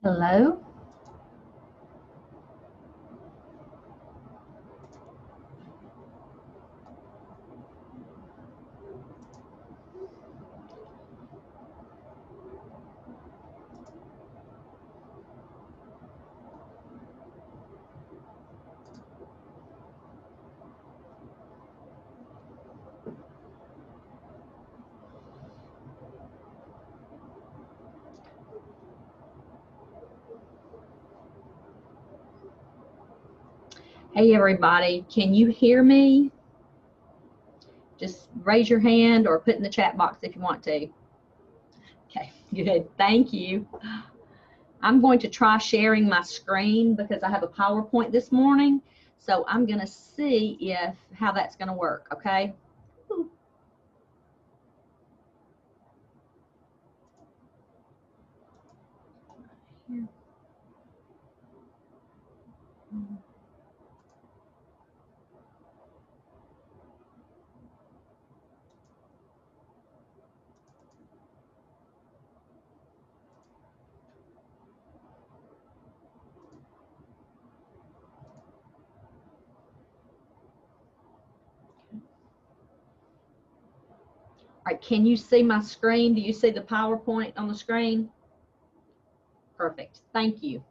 Hello. Hey everybody, can you hear me? Just raise your hand or put in the chat box if you want to. Okay, good, thank you. I'm going to try sharing my screen because I have a PowerPoint this morning. So I'm gonna see how that's gonna work, okay? Here. All right, can you see my screen? Do you see the PowerPoint on the screen? Perfect, thank you.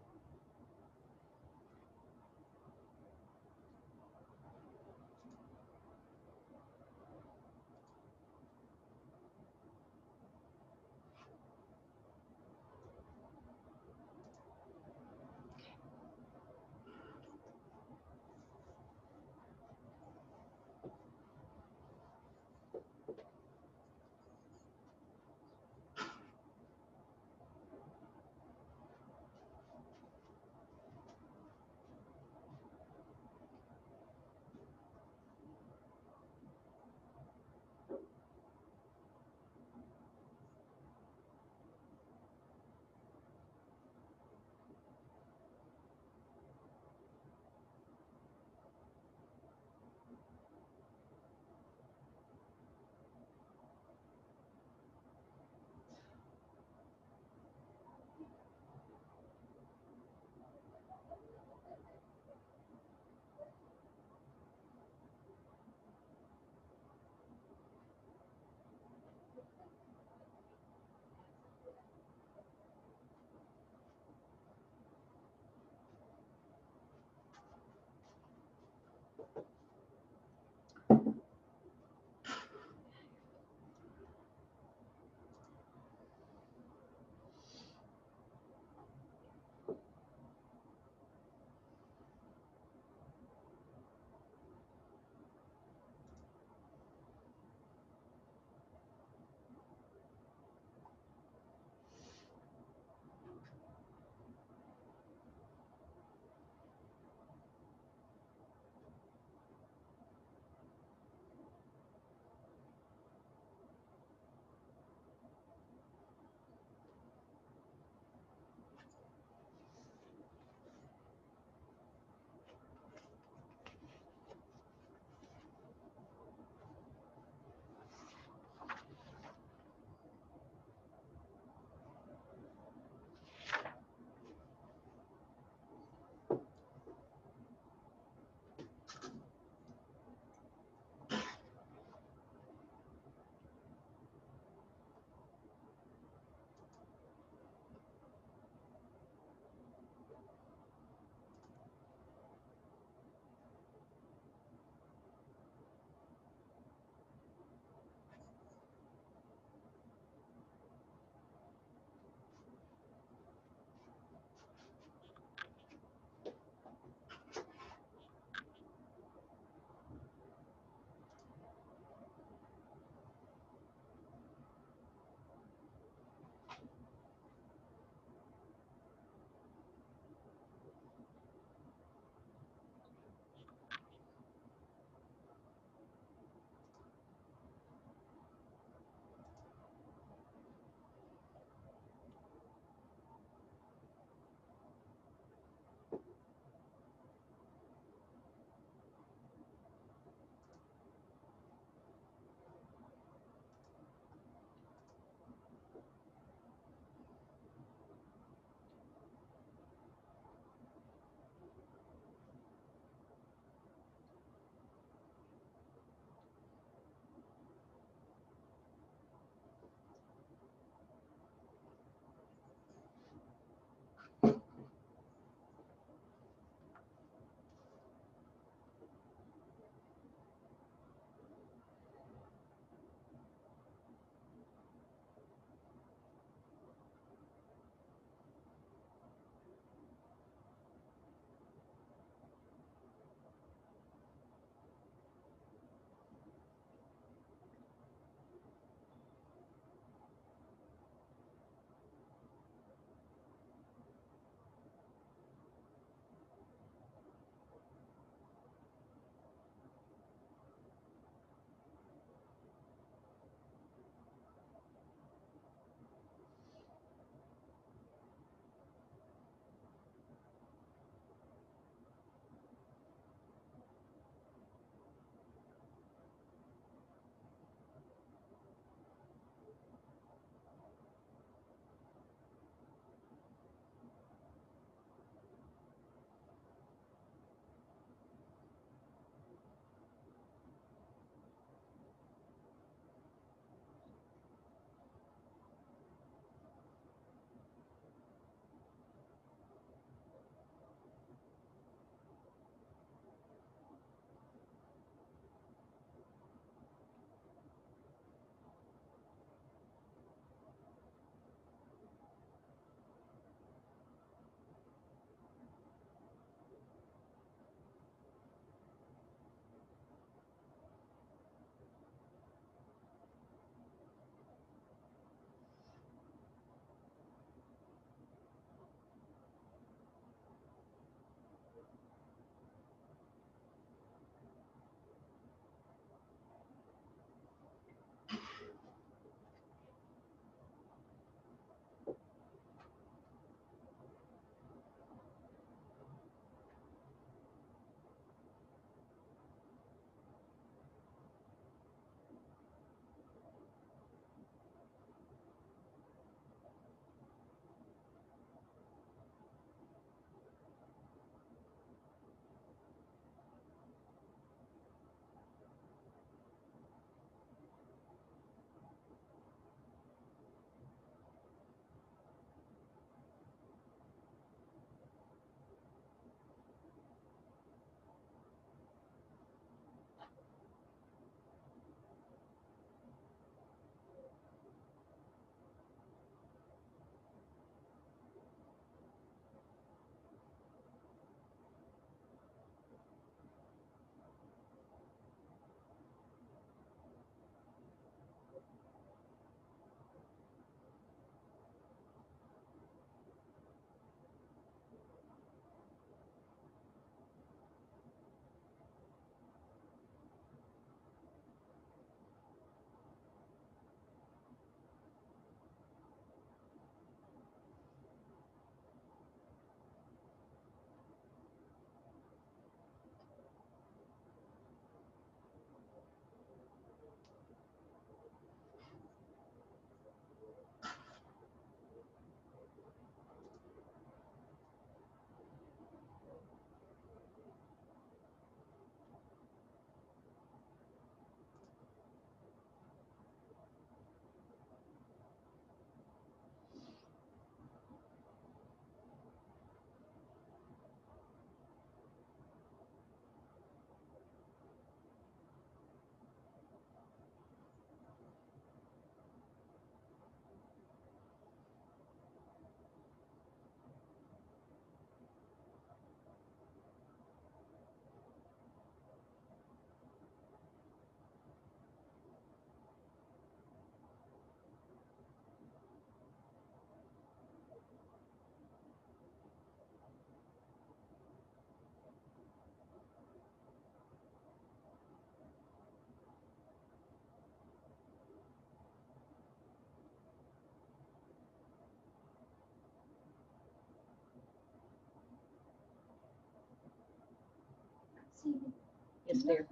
Yes, dear.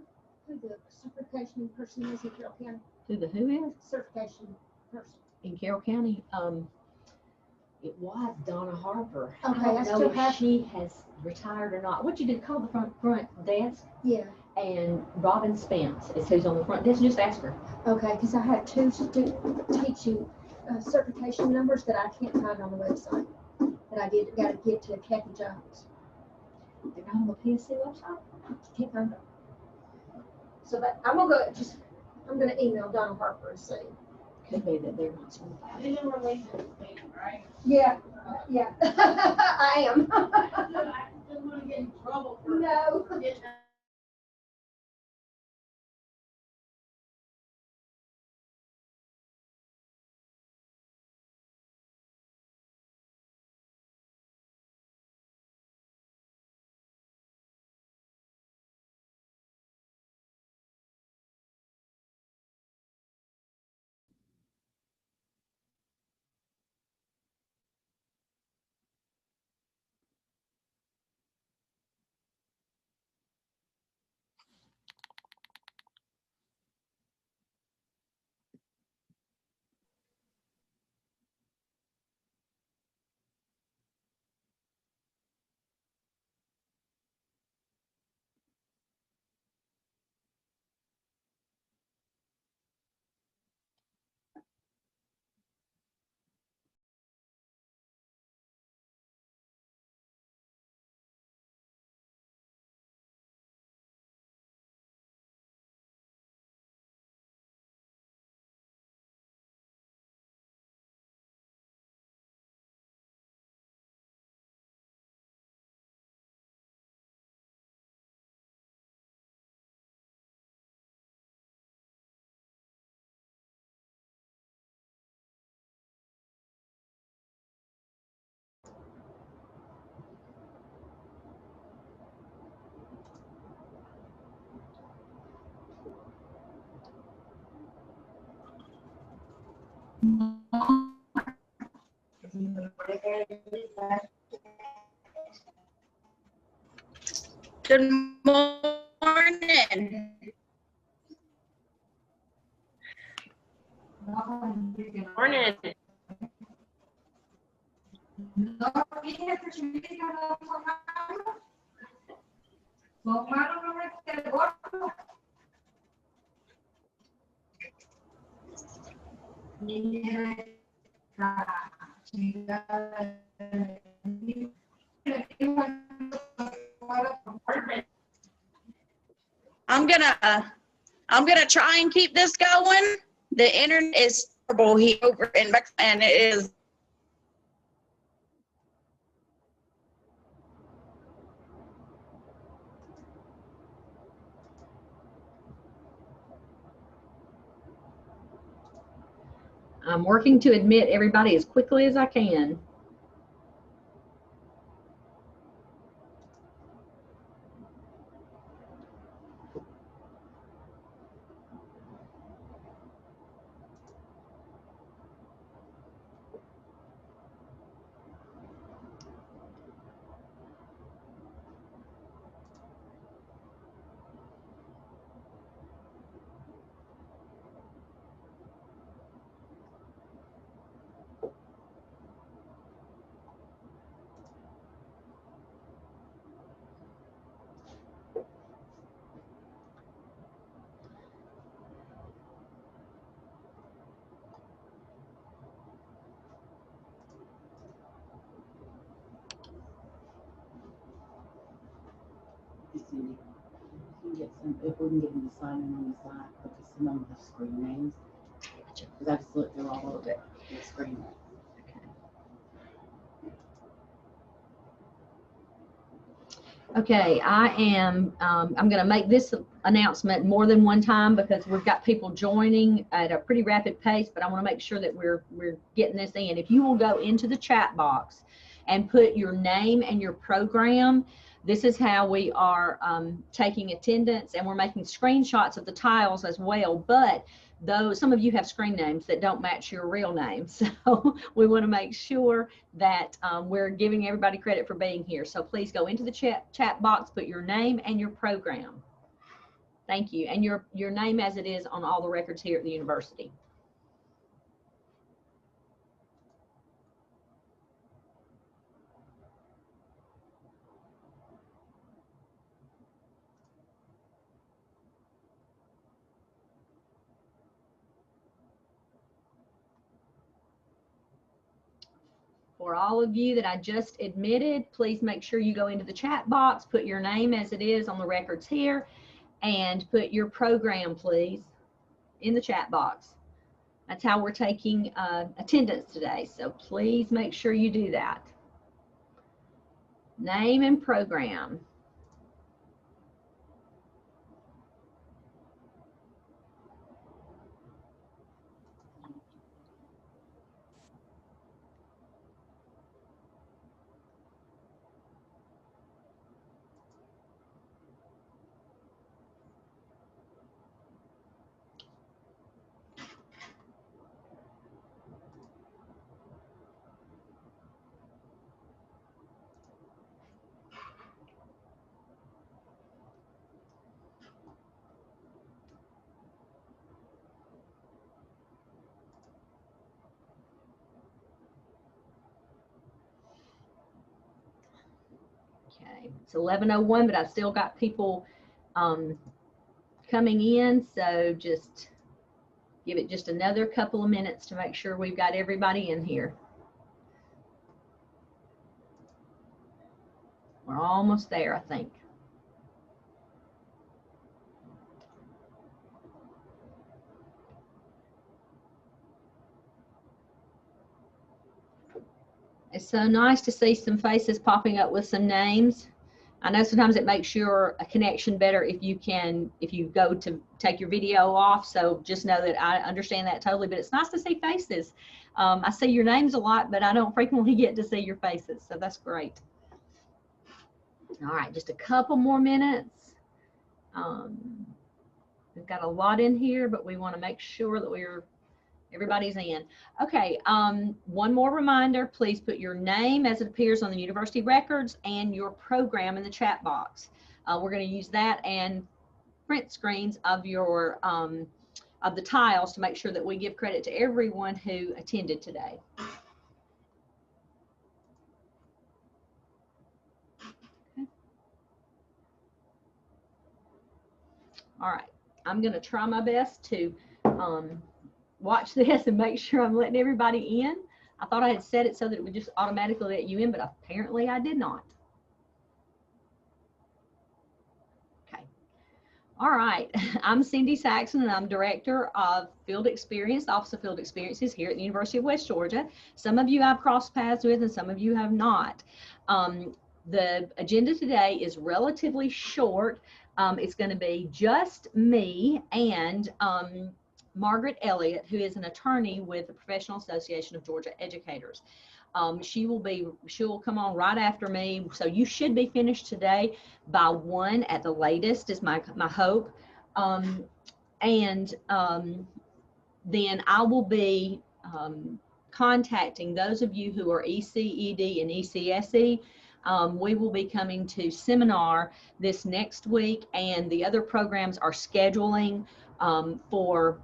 Who the certification person is in Carroll County? Who the who is? Certification person. In Carroll County? It was Donna Harper. Okay, I don't I know still if have- she has retired or not. What you did, call the front desk, Yeah. and Robin Spence is who's on the front desk. Just ask her. Okay, because I have two teaching certification numbers that I can't find on the website. That I got to get to Kathy Jones. They're not on the PSC website. Can't find them. So that I'm gonna email Donna Harper and see. Could be that they're not certified. They didn't release it, right? Yeah, yeah, I am. I didn't want to get in trouble for No. getting that. Good morning. Morning. I'm gonna try and keep this going. The internet is terrible here over in Mexico, and it is. I'm working to admit everybody as quickly as I can. If we can get them to sign in on the side, because some of them have screen names. Because I just looked through all of it, the screen names. Okay, I'm going to make this announcement more than one time because we've got people joining at a pretty rapid pace, but I want to make sure that we're getting this in. If you will go into the chat box and put your name and your program, this is how we are taking attendance, and we're making screenshots of the tiles as well. But though some of you have screen names that don't match your real name. So we want to make sure that we're giving everybody credit for being here. So please go into the chat box, put your name and your program. Thank you. And your name as it is on all the records here at the university. For all of you that I just admitted, please make sure you go into the chat box, put your name as it is on the records here, and put your program, please, in the chat box. That's how we're taking attendance today, so please make sure you do that. Name and program. Okay, it's 11:01, but I still got people coming in, so just give it just another couple of minutes to make sure we've got everybody in here. We're almost there, I think. It's so nice to see some faces popping up with some names. I know sometimes it makes your connection better if you go to take your video off. So just know that I understand that totally, but it's nice to see faces. I see your names a lot, but I don't frequently get to see your faces. So that's great. All right, just a couple more minutes. We've got a lot in here, but we want to make sure that everybody's in. Okay, one more reminder, please put your name as it appears on the university records and your program in the chat box. We're going to use that and print screens of your of the tiles to make sure that we give credit to everyone who attended today. Okay. All right, I'm going to try my best to watch this and make sure I'm letting everybody in. I thought I had set it so that it would just automatically let you in, but apparently I did not. Okay. All right. I'm Cindy Saxon, and I'm Director of Field Experience, Office of Field Experiences here at the University of West Georgia. Some of you I've crossed paths with and some of you have not. The agenda today is relatively short. It's going to be just me and Margaret Elliott, who is an attorney with the Professional Association of Georgia Educators. She will come on right after me, so you should be finished today by 1 at the latest is my hope. Then I will be contacting those of you who are EC, ED, and ECSE. We will be coming to seminar this next week, and the other programs are scheduling for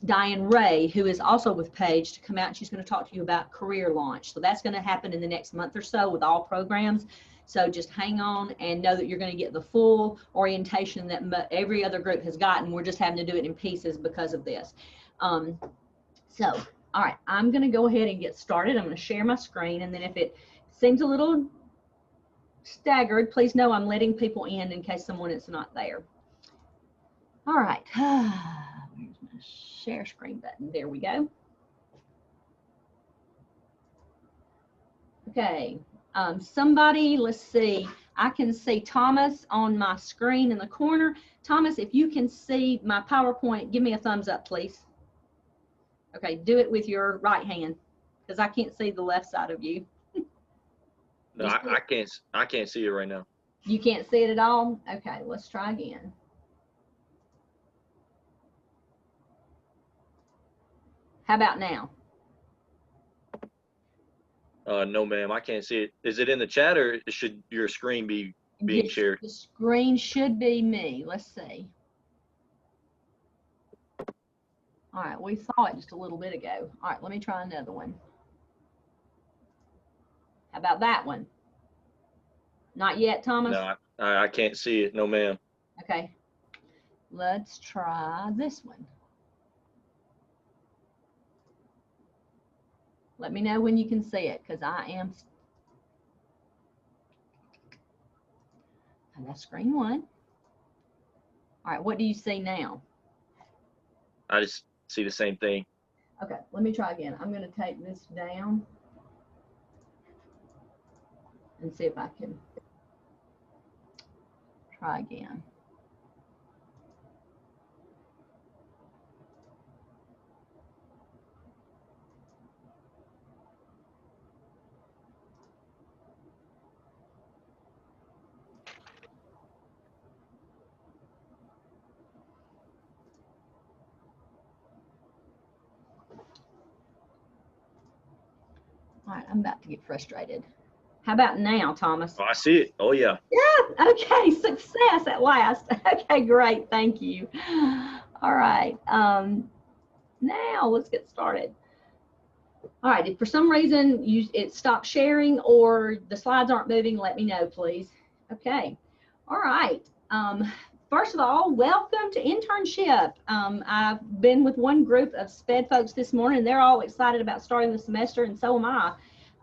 Diane Ray, who is also with Paige, to come out. She's going to talk to you about career launch. So that's going to happen in the next month or so with all programs. So just hang on and know that you're going to get the full orientation that every other group has gotten. We're just having to do it in pieces because of this. All right, I'm going to go ahead and get started. I'm going to share my screen, and then if it seems a little staggered, please know I'm letting people in case someone is not there. All right. Where's my share screen button? There we go. Okay. Somebody, let's see. I can see Thomas on my screen in the corner. Thomas, if you can see my PowerPoint, give me a thumbs up, please. Okay, do it with your right hand because I can't see the left side of you. No, I can't see it right now. You can't see it at all? Okay, let's try again. How about now? No, ma'am, I can't see it. Is it in the chat or should your screen be being shared? The screen should be me. Let's see. All right, we saw it just a little bit ago. All right, let me try another one. How about that one? Not yet, Thomas? No, I can't see it. No, ma'am. Okay. Let's try this one. Let me know when you can see it, because I am. And that's screen one. All right, what do you see now? I just see the same thing. Okay, let me try again. I'm going to take this down and see if I can try again. All right, I'm about to get frustrated. How about now, Thomas? Oh, I see it. Oh, yeah. Yeah, okay, success at last. Okay, great, thank you. All right, now let's get started. All right, if for some reason it stopped sharing or the slides aren't moving, let me know, please. Okay, all right. First of all, welcome to internship. I've been with one group of SPED folks this morning. They're all excited about starting the semester, and so am I.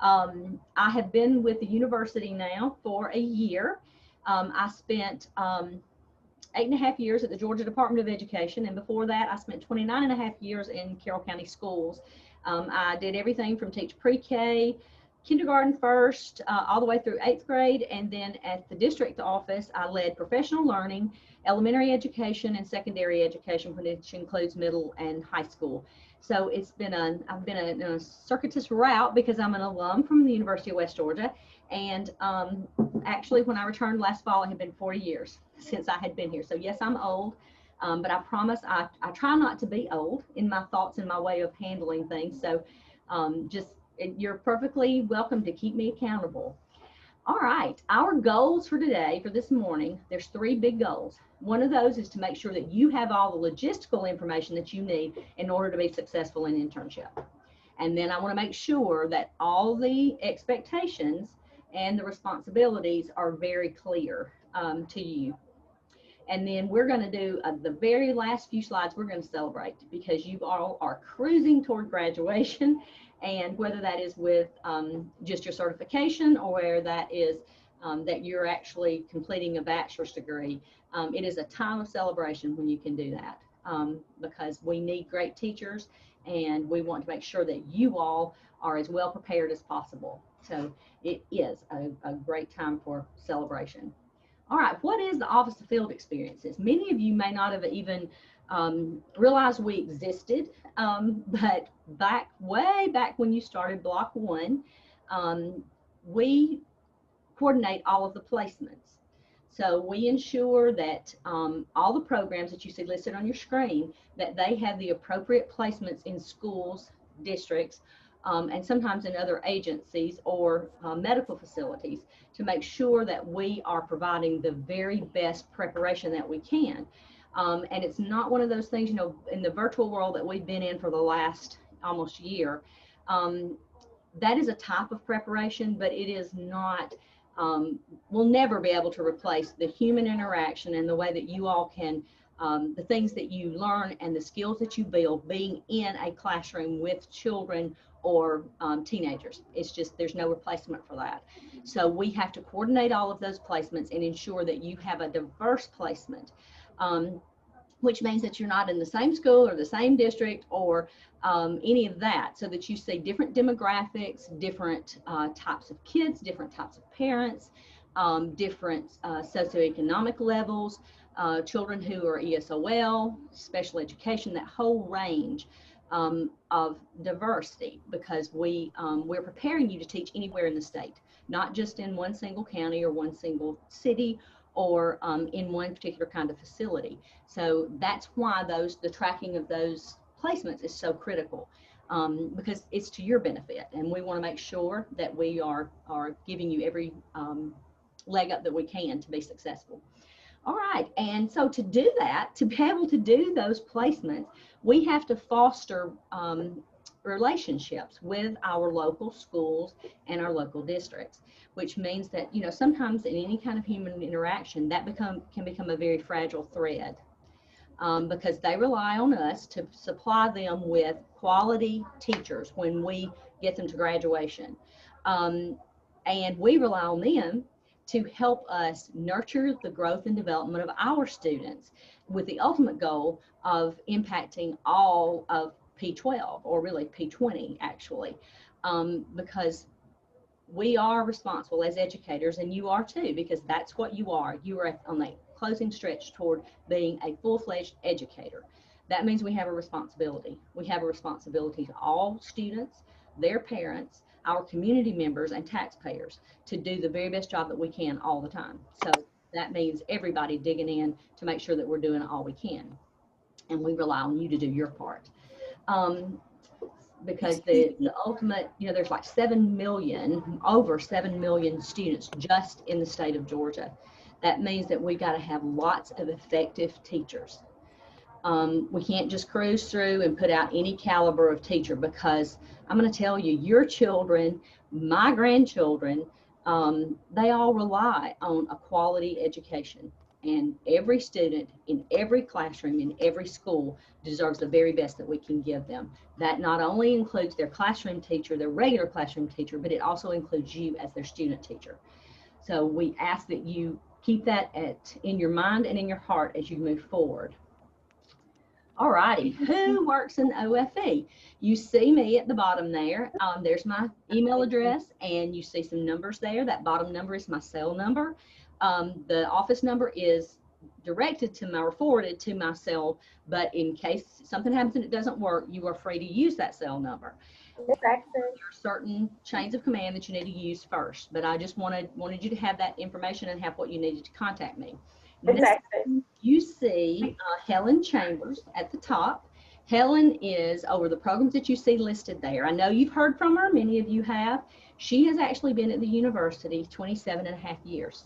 I have been with the university now for a year. I spent 8.5 years at the Georgia Department of Education, and before that, I spent 29.5 years in Carroll County schools. I did everything from teach pre-K, kindergarten first, all the way through 8th grade, and then at the district office, I led professional learning, elementary education, and secondary education, which includes middle and high school. So it's been I've been in a circuitous route because I'm an alum from the University of West Georgia, and actually when I returned last fall, it had been 40 years since I had been here. So yes, I'm old, but I promise I try not to be old in my thoughts and my way of handling things. So you're perfectly welcome to keep me accountable. All right, our goals for today, for this morning, there's 3 big goals. One of those is to make sure that you have all the logistical information that you need in order to be successful in internship. And then I want to make sure that all the expectations and the responsibilities are very clear to you. And then we're going to do the very last few slides, we're going to celebrate because you all are cruising toward graduation. And whether that is with just your certification or where that is that you're actually completing a bachelor's degree, it is a time of celebration when you can do that because we need great teachers and we want to make sure that you all are as well prepared as possible. So it is a great time for celebration. All right, what is the Office of Field Experiences? Many of you may not have even realized we existed, but way back when you started Block 1, we coordinate all of the placements. So we ensure that all the programs that you see listed on your screen, that they have the appropriate placements in schools, districts, and sometimes in other agencies or medical facilities to make sure that we are providing the very best preparation that we can. And it's not one of those things, you know, in the virtual world that we've been in for the last almost year, that is a type of preparation, but it is not, we'll never be able to replace the human interaction and the way that you all can, the things that you learn and the skills that you build being in a classroom with children or teenagers. It's just, there's no replacement for that. So we have to coordinate all of those placements and ensure that you have a diverse placement, which means that you're not in the same school or the same district or any of that, so that you see different demographics, different types of kids, different types of parents, different socioeconomic levels, children who are ESOL, special education, that whole range of diversity, because we're preparing you to teach anywhere in the state, not just in one single county or one single city or in one particular kind of facility. So that's why the tracking of those placements is so critical. because it's to your benefit, and we want to make sure that we are giving you every leg up that we can to be successful. All right, and so to do that, to be able to do those placements, we have to foster relationships with our local schools and our local districts, which means that, you know, sometimes in any kind of human interaction, that can become a very fragile thread, because they rely on us to supply them with quality teachers when we get them to graduation. And we rely on them to help us nurture the growth and development of our students, with the ultimate goal of impacting all of P12, or really P20 actually, because we are responsible as educators, and you are too, because that's what you are. You are on the closing stretch toward being a full-fledged educator. That means we have a responsibility. We have a responsibility to all students, their parents, our community members, and taxpayers to do the very best job that we can all the time. So that means everybody digging in to make sure that we're doing all we can. And we rely on you to do your part. Because the ultimate, you know, there's like over 7 million students just in the state of Georgia. That means that we got to have lots of effective teachers. We can't just cruise through and put out any caliber of teacher, because I'm going to tell you, your children, my grandchildren, they all rely on a quality education. And every student in every classroom, in every school, deserves the very best that we can give them. That not only includes their classroom teacher, their regular classroom teacher, but it also includes you as their student teacher. So we ask that you keep that in your mind and in your heart as you move forward. All righty, who works in OFE? You see me at the bottom there. There's my email address, and you see some numbers there. That bottom number is my cell number. The office number is directed to my, or forwarded to my cell, but in case something happens and it doesn't work, you are free to use that cell number. There are certain chains of command that you need to use first, but I just wanted you to have that information and have what you needed to contact me. Next, you see Helen Chambers at the top. Helen is over the programs that you see listed there. I know you've heard from her, many of you have. She has actually been at the university 27.5 years.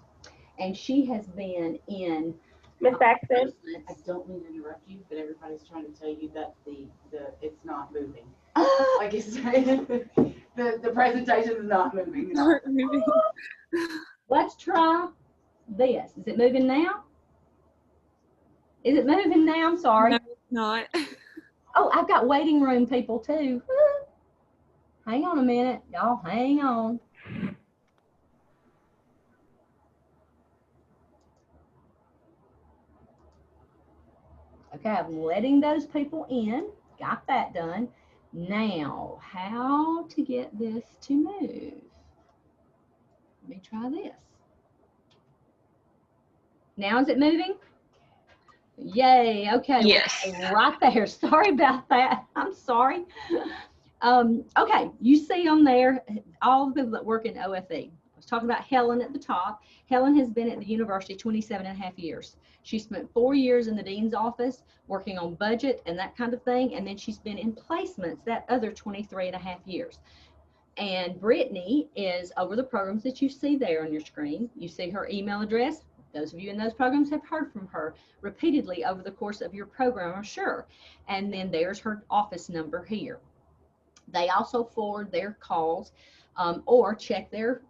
And she has been in Miss Baxter. I don't mean to interrupt you, but everybody's trying to tell you that the it's not moving. Like it's the presentation is not moving. Not moving. Let's try this. Is it moving now? Is it moving now? I'm sorry. No, it's not. Oh, I've got waiting room people too. Hang on a minute, y'all. Hang on. Okay, I'm letting those people in. Got that done. Now, how to get this to move? Let me try this. Now is it moving? Yay, okay. Yes. Right there. Sorry about that. I'm sorry. Okay, you see on there all the people that work in OFE. I was talking about Helen at the top. Helen has been at the university 27.5 years. She spent 4 years in the dean's office working on budget and that kind of thing, and then she's been in placements that other 23.5 years. And Brittany is over the programs that you see there on your screen. You see her email address. Those of you in those programs have heard from her repeatedly over the course of your program, I'm sure. And then there's her office number here. They also forward their calls or check their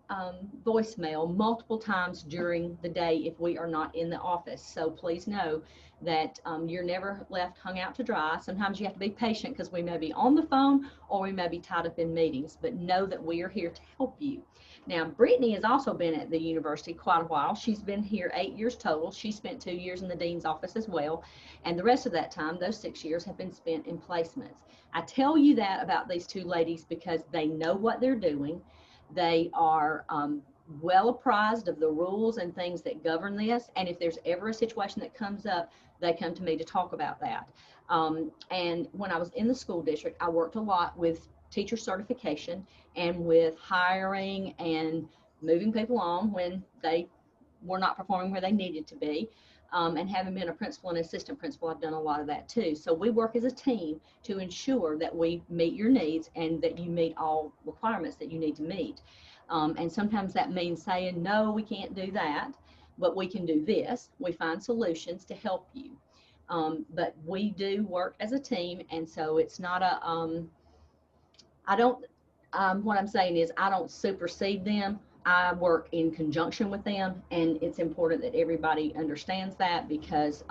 voicemail multiple times during the day if we are not in the office. So please know that you're never left hung out to dry. Sometimes you have to be patient because we may be on the phone or we may be tied up in meetings, but know that we are here to help you. Now, Brittany has also been at the university quite a while. She's been here 8 years total. She spent 2 years in the dean's office as well. And the rest of that time, those 6 years, have been spent in placements. I tell you that about these two ladies because they know what they're doing. They are well apprised of the rules and things that govern this. And if there's ever a situation that comes up, they come to me to talk about that. And when I was in the school district, I worked a lot with teacher certification and with hiring and moving people on when they were not performing where they needed to be. And having been a principal and assistant principal, I've done a lot of that too. So we work as a team to ensure that we meet your needs and that you meet all requirements that you need to meet. And sometimes that means saying, no, we can't do that, but we can do this. We find solutions to help you. But we do work as a team, and so it's not a, what I'm saying is I don't supersede them. I work in conjunction with them, and it's important that everybody understands that because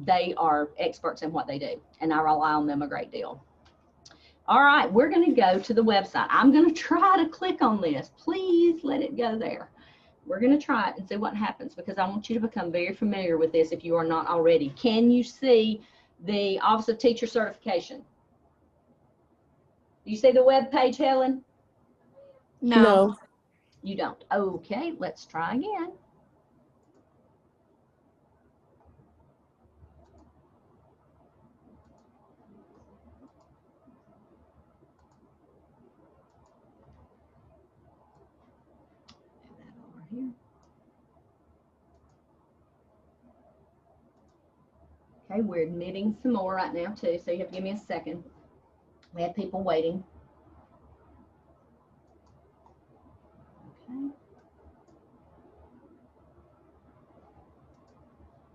they are experts in what they do, and I rely on them a great deal. All right, we're going to go to the website. I'm going to try to click on this. Please let it go there. We're going to try it and see what happens because I want you to become very familiar with this if you are not already. Can you see the Office of Teacher Certification? Do you see the web page, Helen? No. You don't. Okay, let's try again. Move that over here. Okay, we're admitting some more right now too, so you have to give me a second. We have people waiting. Okay.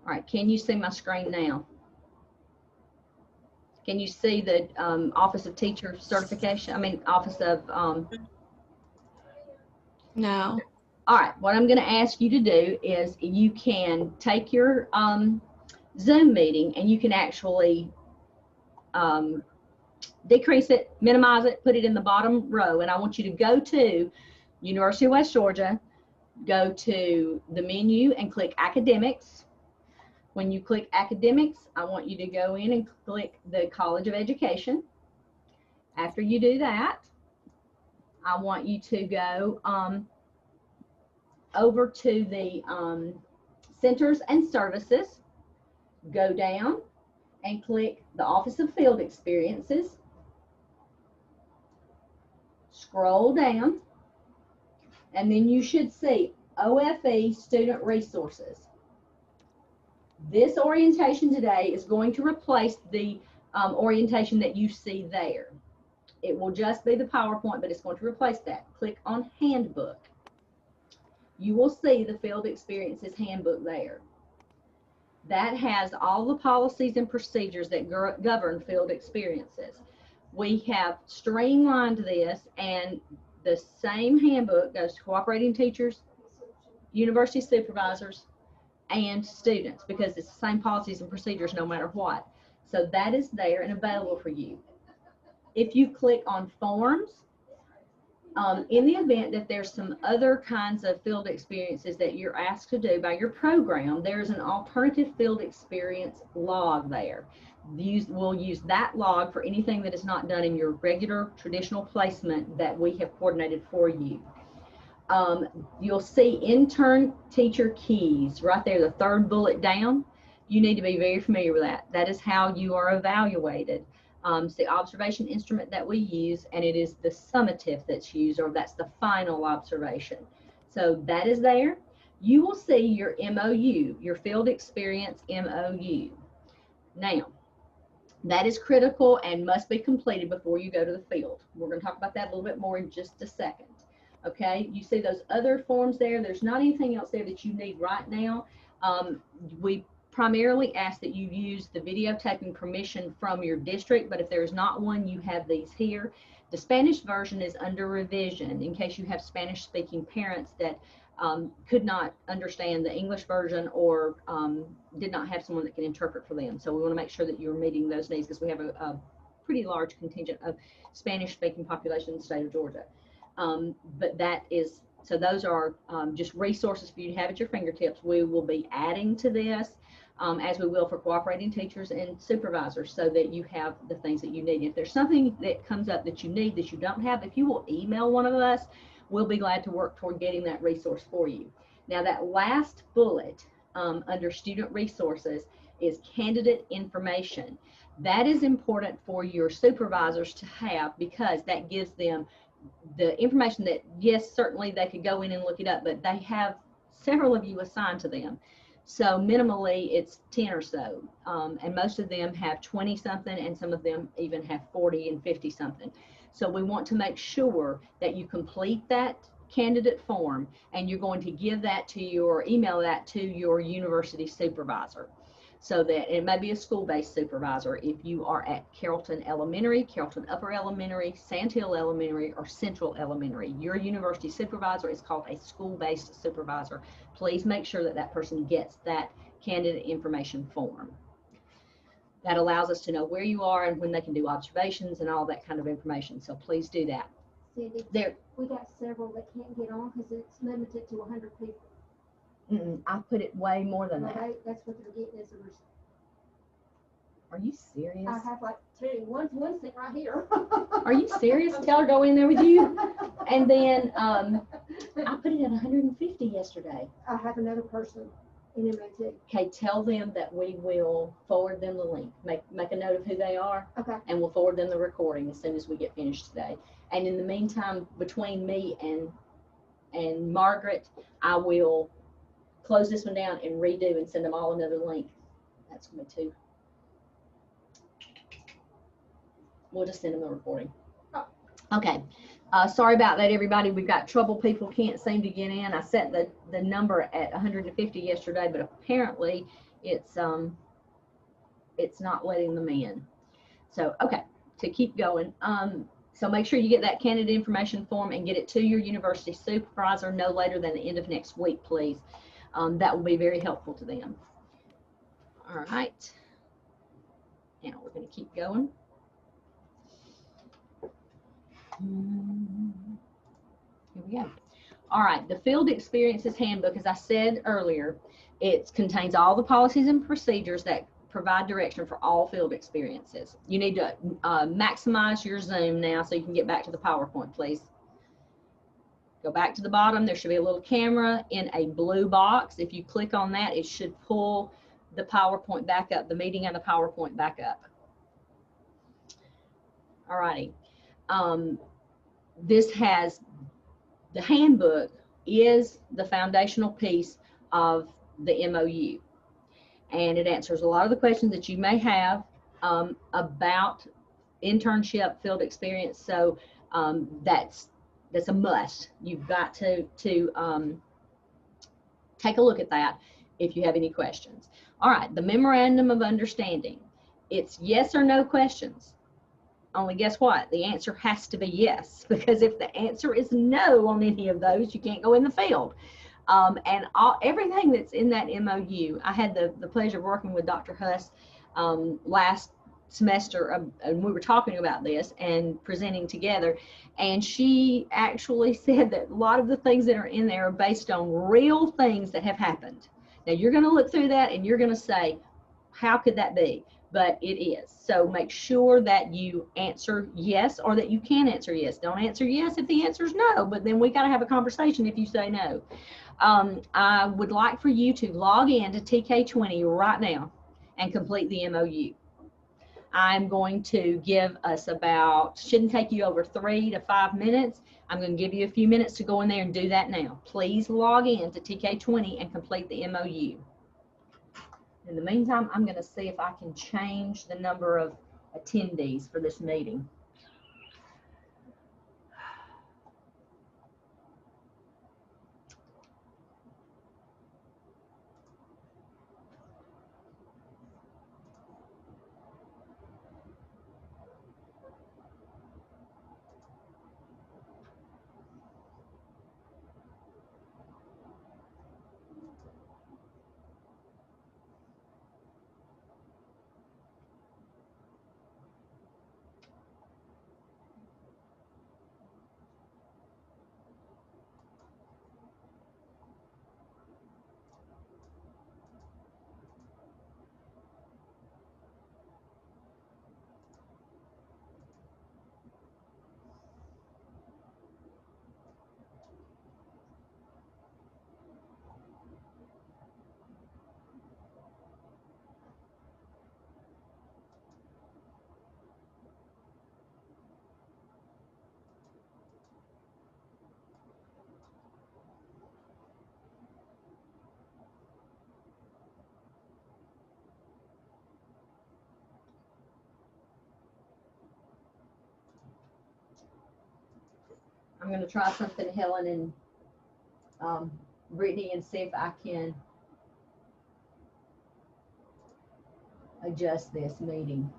All right, can you see my screen now? Can you see the Office of Teacher Certification? I mean, Office of, No. all right, what I'm gonna ask you to do is you can take your Zoom meeting and you can actually decrease it, minimize it, put it in the bottom row. And I want you to go to University of West Georgia, go to the menu and click Academics. When you click Academics, I want you to go in and click the College of Education. After you do that, I want you to go over to the Centers and Services, go down and click the Office of Field Experiences. Scroll down, and then you should see OFE Student Resources. This orientation today is going to replace the orientation that you see there. It will just be the PowerPoint, but it's going to replace that. Click on Handbook. You will see the Field Experiences Handbook there. That has all the policies and procedures that govern field experiences. We have streamlined this, and the same handbook goes to cooperating teachers, university supervisors, and students because it's the same policies and procedures no matter what. So that is there and available for you. If you click on Forms, in the event that there's some other kinds of field experiences that you're asked to do by your program, there's an alternative field experience log there. We'll use that log for anything that is not done in your regular traditional placement that we have coordinated for you. You'll see intern teacher keys right there, the third bullet down. You need to be very familiar with that. That is how you are evaluated. It's the observation instrument that we use, and it is the summative that's used, or that's the final observation. So that is there. You will see your MOU, your field experience MOU. Now, that is critical and must be completed before you go to the field. We're going to talk about that a little bit more in just a second. Okay, you see those other forms there. There's not anything else there that you need right now. We primarily ask that you use the videotaping permission from your district, but if there's not one, you have these here. The Spanish version is under revision in case you have Spanish speaking parents that could not understand the English version or did not have someone that can interpret for them. So we want to make sure that you're meeting those needs because we have a pretty large contingent of Spanish speaking population in the state of Georgia. But that is, so those are just resources for you to have at your fingertips. We will be adding to this as we will for cooperating teachers and supervisors so that you have the things that you need. If there's something that comes up that you need that you don't have, if you will email one of us, we'll be glad to work toward getting that resource for you. Now that last bullet under student resources is candidate information. That is important for your supervisors to have because that gives them the information that, yes, certainly they could go in and look it up, but they have several of you assigned to them. So minimally, it's 10 or so. And most of them have 20 something, and some of them even have 40 and 50 something. So we want to make sure that you complete that candidate form, and you're going to give that to your, email that to your university supervisor. So that it may be a school-based supervisor if you are at Carrollton Elementary, Carrollton Upper Elementary, Sandhill Elementary, or Central Elementary. Your university supervisor is called a school-based supervisor. Please make sure that that person gets that candidate information form. That allows us to know where you are and when they can do observations and all that kind of information. So please do that. Cindy, There, we got several that can't get on because it's limited to 100 people. I put it way more than that. Okay, that's what they're getting is Are you serious? I have like two. One's sitting right here. Are you serious? Tell her to go in there with you. And then I put it at 150 yesterday. I have another person in MOT. Okay, tell them that we will forward them the link. Make a note of who they are, Okay. and we'll forward them the recording as soon as we get finished today. And in the meantime, between me and Margaret, I will close this one down and redo and send them all another link. That's going to be 2. We'll just send them the recording. Okay. Sorry about that, everybody. We've got trouble. People can't seem to get in. I set the number at 150 yesterday, but apparently it's not letting them in. So, okay, to keep going. So make sure you get that candidate information form and get it to your university supervisor no later than the end of next week, please. That will be very helpful to them. All right. Now we're going to keep going. Here we go. All right, the Field Experiences Handbook, as I said earlier, it contains all the policies and procedures that provide direction for all field experiences. You need to maximize your Zoom now so you can get back to the PowerPoint, please. Go back to the bottom. There should be a little camera in a blue box. If you click on that, it should pull the PowerPoint back up, the meeting and the PowerPoint back up. All righty. This has, the handbook is the foundational piece of the MOU. And it answers a lot of the questions that you may have about internship field experience. So that's a must. You've got to take a look at that if you have any questions. All right, the memorandum of understanding. It's yes or no questions. Only guess what? The answer has to be yes, because if the answer is no on any of those, you can't go in the field. And everything that's in that MOU, I had the pleasure of working with Dr. Huss last semester, and we were talking about this and presenting together, and she actually said that a lot of the things that are in there are based on real things that have happened. Now you're going to look through that and you're going to say, how could that be? But it is. So make sure that you answer yes, or that you can answer yes. Don't answer yes if the answer is no, but then we got to have a conversation if you say no. I would like for you to log in to TK20 right now and complete the MOU. I'm going to give us about, shouldn't take you over 3 to 5 minutes. I'm going to give you a few minutes to go in there and do that now. Please log in to TK20 and complete the MOU. In the meantime, I'm going to see if I can change the number of attendees for this meeting. I'm gonna try something, Helen and Brittany, and see if I can adjust this meeting.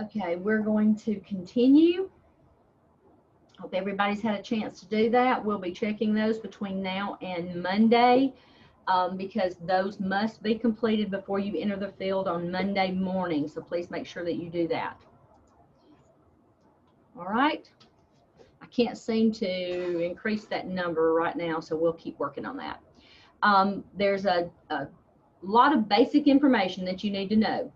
Okay, we're going to continue. Hope everybody's had a chance to do that. We'll be checking those between now and Monday because those must be completed before you enter the field on Monday morning. So please make sure that you do that. All right. I can't seem to increase that number right now, so we'll keep working on that. There's a lot of basic information that you need to know.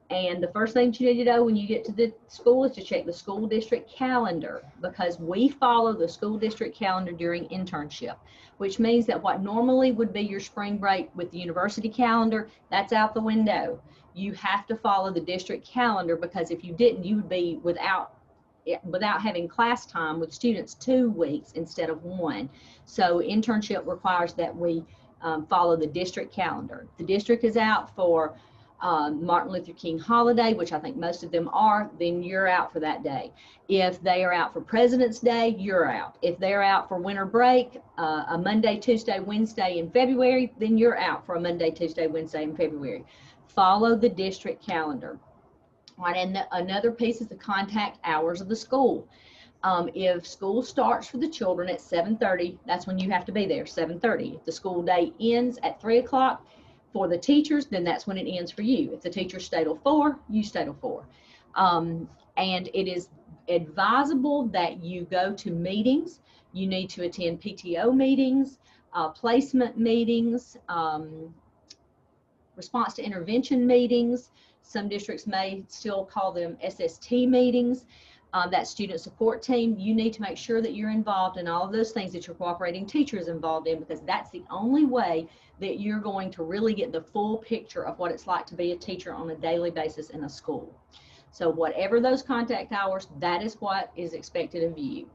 And the first thing you need to know when you get to the school is to check the school district calendar, because we follow the school district calendar during internship, which means that what normally would be your spring break with the university calendar, that's out the window. You have to follow the district calendar, because if you didn't, you would be without having class time with students 2 weeks instead of 1. So internship requires that we follow the district calendar. The district is out for Martin Luther King holiday, which I think most of them are, then you're out for that day. If they are out for President's Day, you're out. If they're out for winter break, a Monday, Tuesday, Wednesday in February, then you're out for a Monday, Tuesday, Wednesday in February. Follow the district calendar. Right, and another piece is the contact hours of the school. If school starts for the children at 7:30, that's when you have to be there, 7:30. If the school day ends at 3 o'clock, for the teachers, then that's when it ends for you. If the teachers stay till 4, you stay till 4. And it is advisable that you go to meetings. You need to attend PTO meetings, placement meetings, response to intervention meetings. Some districts may still call them SST meetings. That student support team, you need to make sure that you're involved in all of those things that your cooperating teacher is involved in, because that's the only way that you're going to really get the full picture of what it's like to be a teacher on a daily basis in a school. So whatever those contact hours, that is what is expected of you.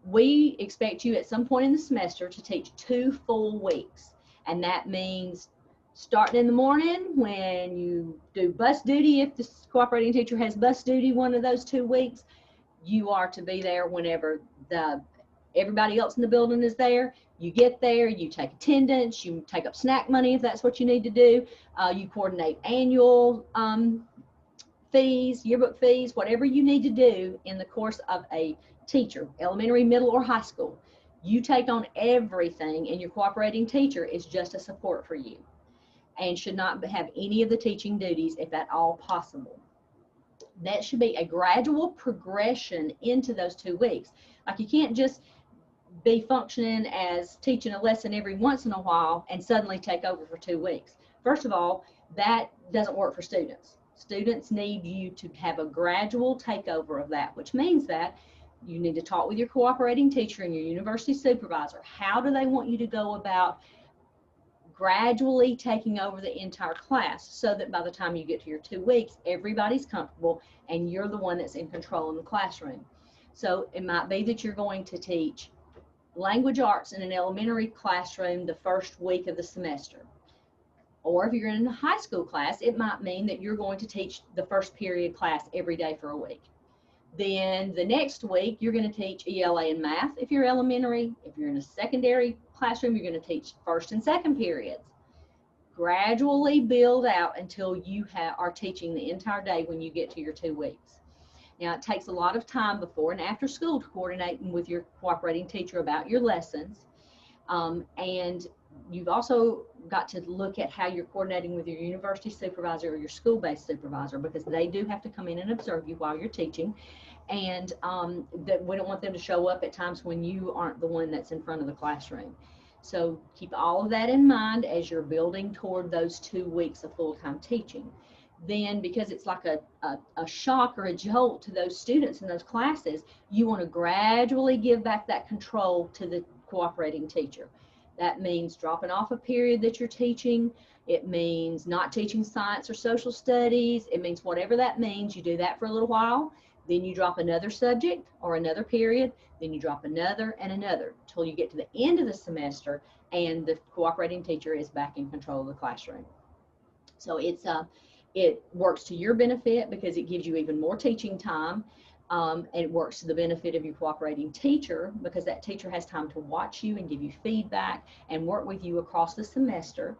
We expect you at some point in the semester to teach 2 full weeks, and that means starting in the morning when you do bus duty. If the cooperating teacher has bus duty one of those 2 weeks, you are to be there whenever everybody else in the building is there. You get there, you take attendance, you take up snack money if that's what you need to do. You coordinate annual fees, yearbook fees, whatever you need to do in the course of a teacher, elementary, middle, or high school. You take on everything, and your cooperating teacher is just a support for you. and should not have any of the teaching duties if at all possible. That should be a gradual progression into those 2 weeks. Like, you can't just be functioning as teaching a lesson every once in a while and suddenly take over for 2 weeks. First of all, that doesn't work for students. Students need you to have a gradual takeover of that, which means that you need to talk with your cooperating teacher and your university supervisor. How do they want you to go about gradually taking over the entire class, so that by the time you get to your 2 weeks, everybody's comfortable and you're the one that's in control in the classroom? So it might be that you're going to teach language arts in an elementary classroom the first week of the semester. Or if you're in a high school class, it might mean that you're going to teach the first period class every day for a week. Then the next week, you're going to teach ELA and math if you're elementary. If you're in a secondary classroom, you're going to teach first and second periods. Gradually build out until you are teaching the entire day when you get to your 2 weeks. Now, it takes a lot of time before and after school to coordinate with your cooperating teacher about your lessons. And you've also got to look at how you're coordinating with your university supervisor or your school-based supervisor, because they do have to come in and observe you while you're teaching. And that we don't want them to show up at times when you aren't the one that's in front of the classroom. So keep all of that in mind as you're building toward those 2 weeks of full-time teaching. Then, because it's like a shock or a jolt to those students in those classes, you want to gradually give back that control to the cooperating teacher. That means dropping off a period that you're teaching. It means not teaching science or social studies. It means whatever that means. You do that for a little while, then you drop another subject or another period, then you drop another and another until you get to the end of the semester and the cooperating teacher is back in control of the classroom. So it works to your benefit because it gives you even more teaching time. And it works to the benefit of your cooperating teacher because that teacher has time to watch you and give you feedback and work with you across the semester.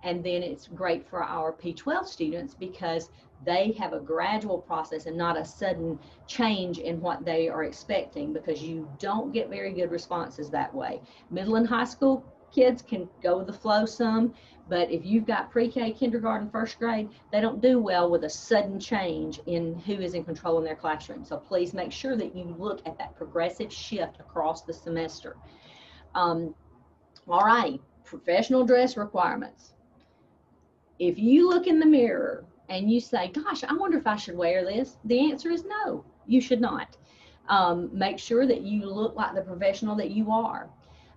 And then it's great for our P12 students because they have a gradual process and not a sudden change in what they are expecting, because you don't get very good responses that way. Middle and high school kids can go with the flow some, but if you've got pre-K, kindergarten, first grade, they don't do well with a sudden change in who is in control in their classroom. So please make sure that you look at that progressive shift across the semester. All right, professional dress requirements. If you look in the mirror and you say, gosh, I wonder if I should wear this, the answer is no, you should not. Make sure that you look like the professional that you are.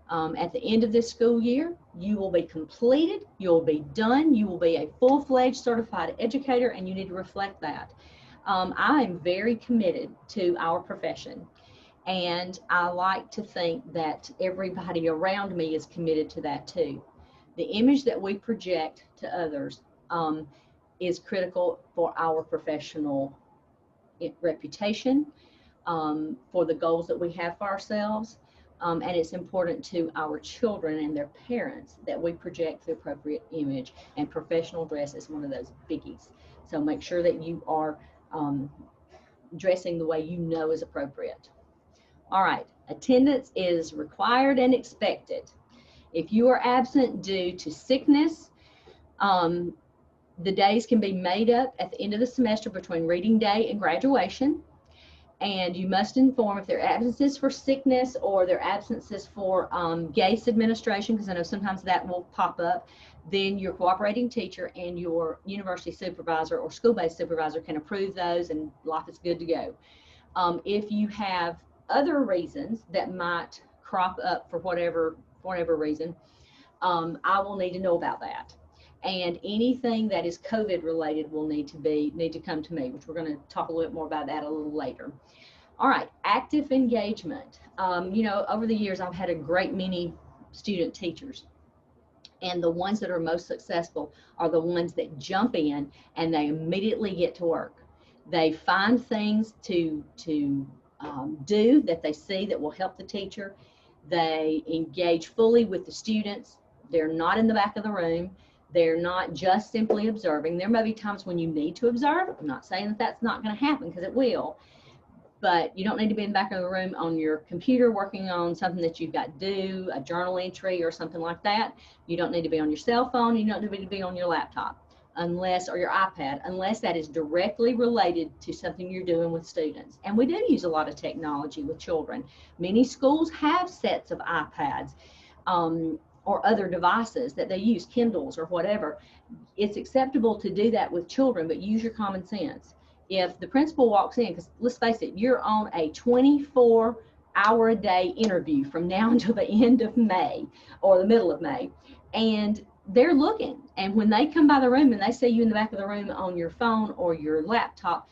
At the end of this school year, you will be completed, you'll be done, you will be a full-fledged certified educator, and you need to reflect that. I am very committed to our profession, and I like to think that everybody around me is committed to that too. The image that we project to others is critical for our professional reputation, for the goals that we have for ourselves. And it's important to our children and their parents that we project the appropriate image, and professional dress is one of those biggies. So make sure that you are dressing the way you know is appropriate. All right, attendance is required and expected. If you are absent due to sickness, the days can be made up at the end of the semester between reading day and graduation. And you must inform if there are absences for sickness or there are absences for GACE administration, because I know sometimes that will pop up. Then your cooperating teacher and your university supervisor or school-based supervisor can approve those, and life is good to go. If you have other reasons that might crop up for whatever reason, I will need to know about that. And anything that is COVID related will need to come to me, which we're going to talk a little bit more about that a little later. All right, active engagement. Over the years, I've had a great many student teachers, and the ones that are most successful are the ones that jump in and they immediately get to work. They find things to do that they see that will help the teacher. They engage fully with the students. They're not in the back of the room. They're not just simply observing. There may be times when you need to observe. I'm not saying that that's not going to happen, because it will. but you don't need to be in the back of the room on your computer working on something that you've got to do, a journal entry or something like that. You don't need to be on your cell phone. You don't need to be on your laptop unless, or your iPad, unless that is directly related to something you're doing with students. And we do use a lot of technology with children. Many schools have sets of iPads or other devices that they use, Kindles or whatever. It's acceptable to do that with children, but use your common sense. If the principal walks in, because let's face it, you're on a 24-hour-a-day interview from now until the end of May or the middle of May, and they're looking, and when they come by the room and they see you in the back of the room on your phone or your laptop,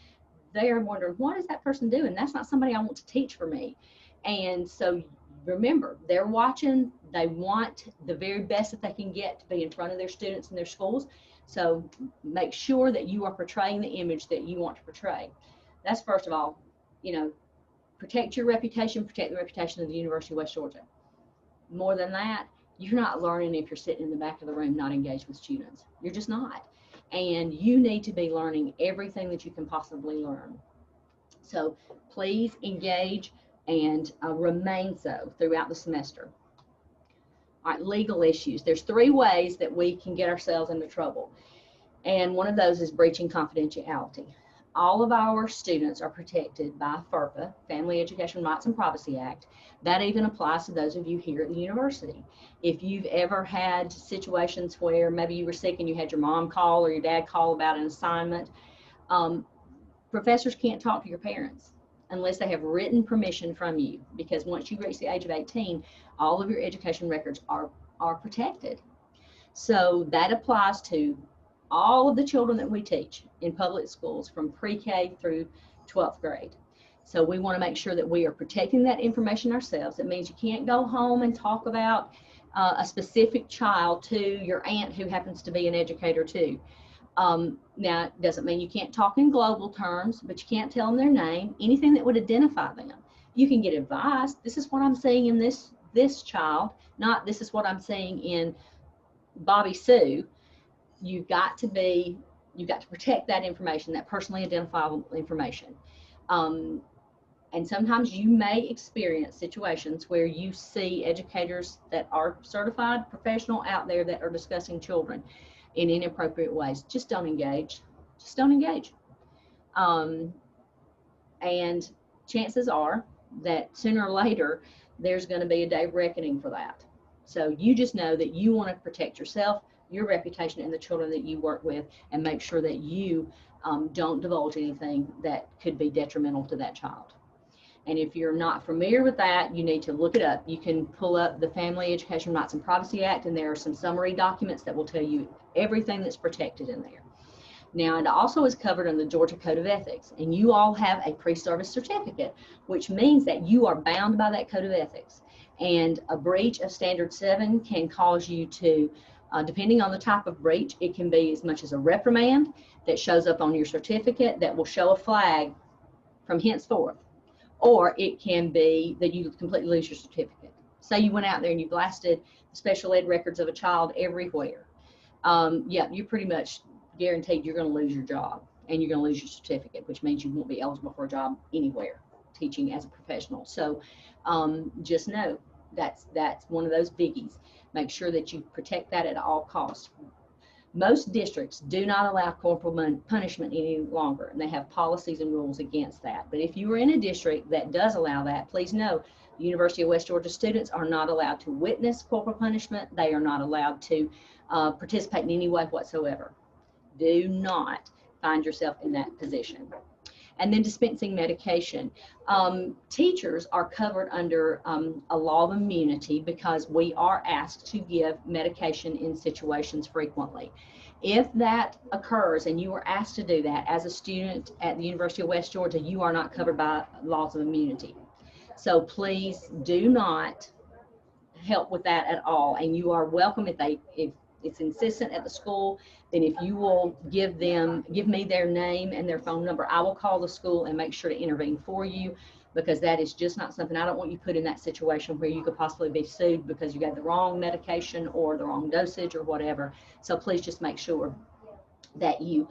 they are wondering, what is that person doing? That's not somebody I want to teach for me. And so remember, they're watching. They want the very best that they can get to be in front of their students in their schools. So make sure that you are portraying the image that you want to portray. That's first of all, protect your reputation, protect the reputation of the University of West Georgia. More than that, you're not learning if you're sitting in the back of the room not engaged with students. You're just not. And you need to be learning everything that you can possibly learn. So please engage and remain so throughout the semester. All right, legal issues. There's 3 ways that we can get ourselves into trouble. And one of those is breaching confidentiality. All of our students are protected by FERPA, Family Education Rights and Privacy Act. That even applies to those of you here at the university. If you've ever had situations where maybe you were sick and you had your mom call or your dad call about an assignment, professors can't talk to your parents unless they have written permission from you, because once you reach the age of 18, all of your education records are protected. So that applies to all of the children that we teach in public schools from pre-K through 12th grade. So we want to make sure that we are protecting that information ourselves. It means you can't go home and talk about a specific child to your aunt who happens to be an educator too. Now, it doesn't mean you can't talk in global terms, but you can't tell them their name, anything that would identify them. You can get advice. This is what I'm seeing in this child, not this is what I'm seeing in Bobby Sue. You've got to protect that information, that personally identifiable information. And sometimes you may experience situations where you see educators that are certified professional out there that are discussing children in inappropriate ways. Just don't engage. Just don't engage. And chances are that sooner or later, there's going to be a day of reckoning for that. So you just know that you want to protect yourself, your reputation, and the children that you work with, and make sure that you don't divulge anything that could be detrimental to that child. And if you're not familiar with that, you need to look it up. You can pull up the Family Education Rights and Privacy Act, and there are some summary documents that will tell you everything that's protected in there. Now, it also is covered in the Georgia Code of Ethics, and you all have a pre-service certificate, which means that you are bound by that Code of Ethics. And a breach of Standard 7 can cause you to, depending on the type of breach, it can be as much as a reprimand that shows up on your certificate that will show a flag from henceforth. Or it can be that you completely lose your certificate. Say you went out there and you blasted the special ed records of a child everywhere. Yeah, you're pretty much guaranteed you're going to lose your job and you're going to lose your certificate, which means you won't be eligible for a job anywhere teaching as a professional. So just know that's one of those biggies. Make sure that you protect that at all costs. Most districts do not allow corporal punishment any longer, and they have policies and rules against that. But if you are in a district that does allow that, please know the University of West Georgia students are not allowed to witness corporal punishment. They are not allowed to participate in any way whatsoever. Do not find yourself in that position. And then dispensing medication. Teachers are covered under a law of immunity because we are asked to give medication in situations frequently. If that occurs and you are asked to do that as a student at the University of West Georgia, you are not covered by laws of immunity. So please do not help with that at all. And you are welcome if it's insistent at the school, then if you will give me their name and their phone number, I will call the school and make sure to intervene for you, because that is just not something. I don't want you put in that situation where you could possibly be sued because you got the wrong medication or the wrong dosage or whatever. So please just make sure that you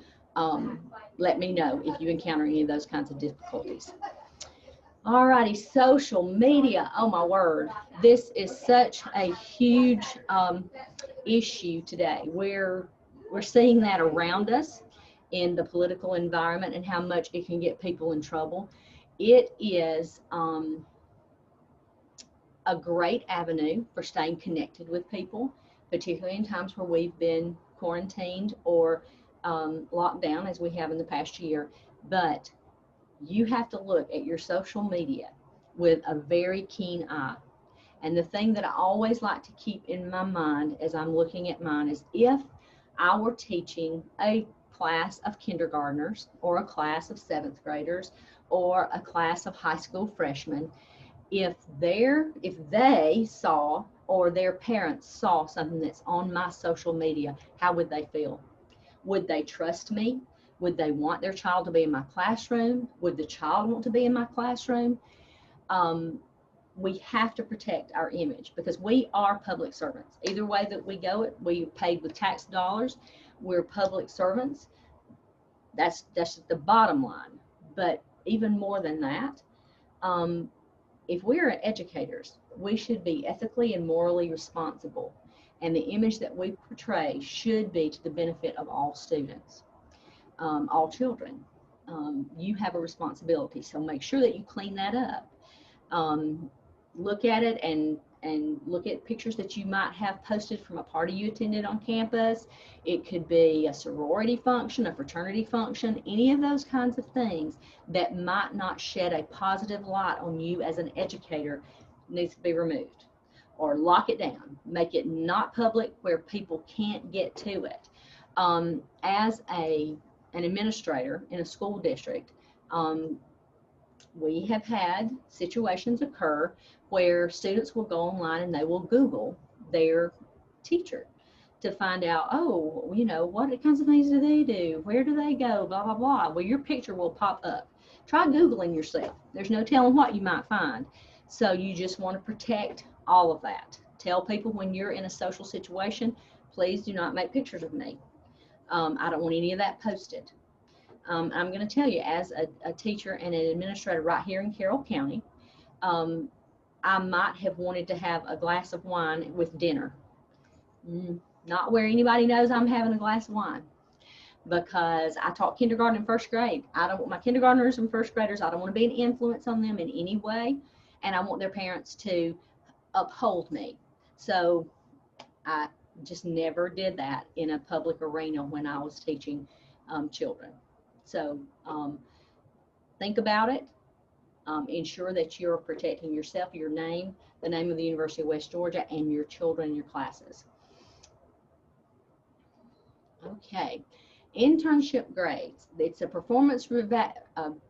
let me know if you encounter any of those kinds of difficulties. All righty, social media. Oh my word, this is such a huge issue today. We're seeing that around us in the political environment and how much it can get people in trouble. It is a great avenue for staying connected with people, particularly in times where we've been quarantined or locked down as we have in the past year. But you have to look at your social media with a very keen eye. And the thing that I always like to keep in my mind as I'm looking at mine is, if I were teaching a class of kindergartners or a class of 7th graders or a class of high school freshmen, if they saw or their parents saw something that's on my social media, how would they feel? Would they trust me? Would they want their child to be in my classroom? Would the child want to be in my classroom? We have to protect our image because we are public servants. Either way that we go, we paid with tax dollars. We're public servants. That's the bottom line. But even more than that, if we're educators, we should be ethically and morally responsible. And the image that we portray should be to the benefit of all students. All children. You have a responsibility, so make sure that you clean that up. Look at it and look at pictures that you might have posted from a party you attended on campus. It could be a sorority function, a fraternity function, any of those kinds of things that might not shed a positive light on you as an educator needs to be removed, or lock it down, make it not public where people can't get to it. As an administrator in a school district, we have had situations occur where students will go online and they will Google their teacher to find out, oh, you know, what kinds of things do they do? Where do they go? Blah, blah, blah. Well, your picture will pop up. Try Googling yourself. There's no telling what you might find. So you just want to protect all of that. Tell people when you're in a social situation, please do not make pictures of me. I don't want any of that posted. I'm going to tell you, as a teacher and an administrator right here in Carroll County, I might have wanted to have a glass of wine with dinner. Not where anybody knows I'm having a glass of wine, because I taught kindergarten and first grade. I don't want my kindergartners and first graders, I don't want to be an influence on them in any way, and I want their parents to uphold me. So I just never did that in a public arena when I was teaching children. So think about it. Ensure that you're protecting yourself, your name, the name of the University of West Georgia, and your children and your classes. Okay, internship grades. It's a performance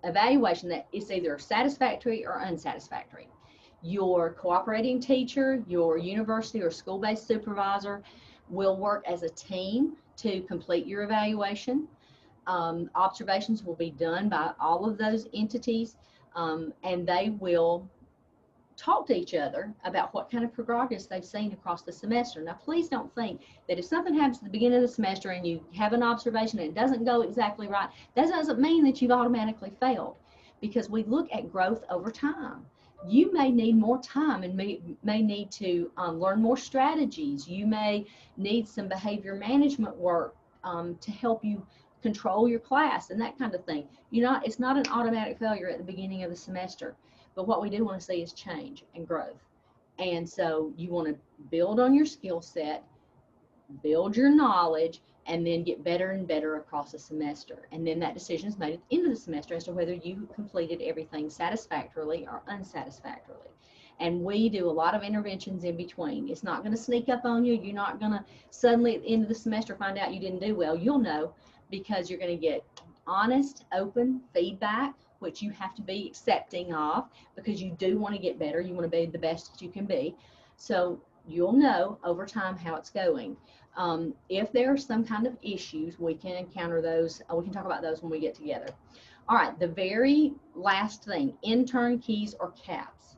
evaluation that is either satisfactory or unsatisfactory. Your cooperating teacher, your university or school-based supervisor will work as a team to complete your evaluation. Observations will be done by all of those entities, and they will talk to each other about what kind of progress they've seen across the semester. Now, please don't think that if something happens at the beginning of the semester and you have an observation and it doesn't go exactly right, that doesn't mean that you've automatically failed, because we look at growth over time. You may need more time and may need to learn more strategies. You may need some behavior management work to help you control your class and that kind of thing. It's not an automatic failure at the beginning of the semester, but what we do want to see is change and growth. And so you want to build on your skill set, build your knowledge, and then get better and better across the semester. And then that decision is made at the end of the semester as to whether you completed everything satisfactorily or unsatisfactorily. And we do a lot of interventions in between. It's not going to sneak up on you. You're not going to suddenly at the end of the semester find out you didn't do well. You'll know, because you're going to get honest, open feedback, which you have to be accepting of, because you do want to get better. You want to be the best that you can be. So you'll know over time how it's going. If there are some kind of issues, we can encounter those. We can talk about those when we get together. All right, the very last thing, intern keys or caps.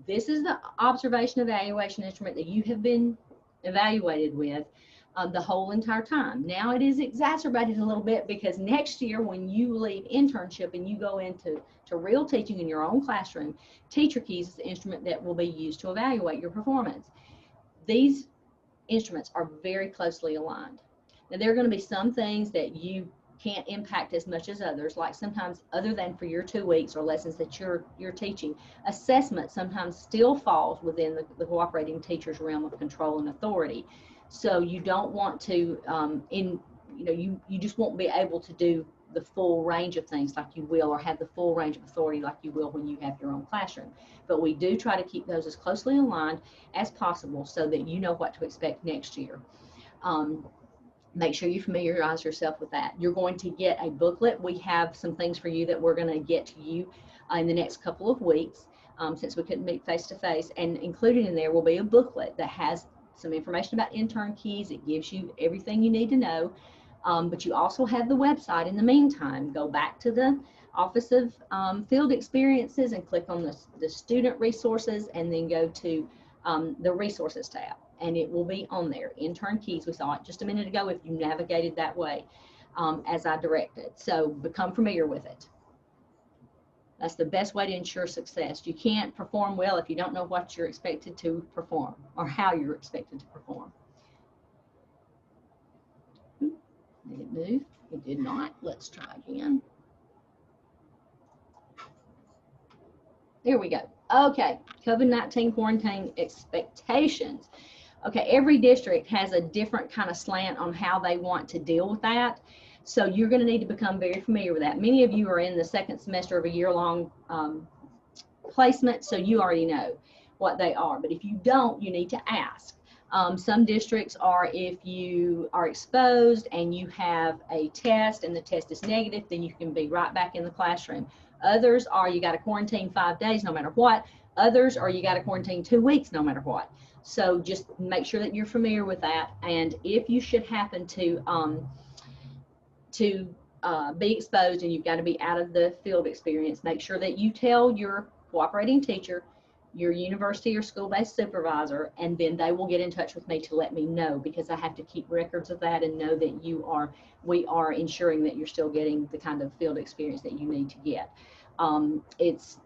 This is the observation evaluation instrument that you have been evaluated with. the whole entire time. Now it is exacerbated a little bit because next year when you leave internship and you go into real teaching in your own classroom, Teacher Keys is the instrument that will be used to evaluate your performance. These instruments are very closely aligned. Now there are going to be some things that you can't impact as much as others, like sometimes other than for your 2 weeks or lessons that you're teaching, assessment sometimes still falls within the cooperating teacher's realm of control and authority. So you don't want to, you just won't be able to do the full range of things like you will, or have the full range of authority like you will when you have your own classroom. But we do try to keep those as closely aligned as possible so that you know what to expect next year. Make sure you familiarize yourself with that. You're going to get a booklet. We have some things for you that we're going to get to you in the next couple of weeks, since we couldn't meet face to face, and included in there will be a booklet that has some information about intern keys. It gives you everything you need to know, but you also have the website in the meantime. Go back to the Office of Field Experiences and click on the student resources, and then go to the resources tab, and it will be on there. Intern keys, we saw it just a minute ago if you navigated that way as I directed. So become familiar with it. That's the best way to ensure success. You can't perform well if you don't know what you're expected to perform or how you're expected to perform. Did it move? It did not. Let's try again. There we go. Okay, COVID-19 quarantine expectations. Okay, every district has a different kind of slant on how they want to deal with that. So you're going to need to become very familiar with that. Many of you are in the second semester of a year-long placement, so you already know what they are. But if you don't, you need to ask. Some districts are, if you are exposed and you have a test and the test is negative, then you can be right back in the classroom. Others are, you got to quarantine 5 days no matter what. Others are, you got to quarantine 2 weeks no matter what. So just make sure that you're familiar with that. And if you should happen to be exposed and you've got to be out of the field experience, make sure that you tell your cooperating teacher, your university or school-based supervisor, and then they will get in touch with me to let me know, because I have to keep records of that and know that we are ensuring that you're still getting the kind of field experience that you need to get.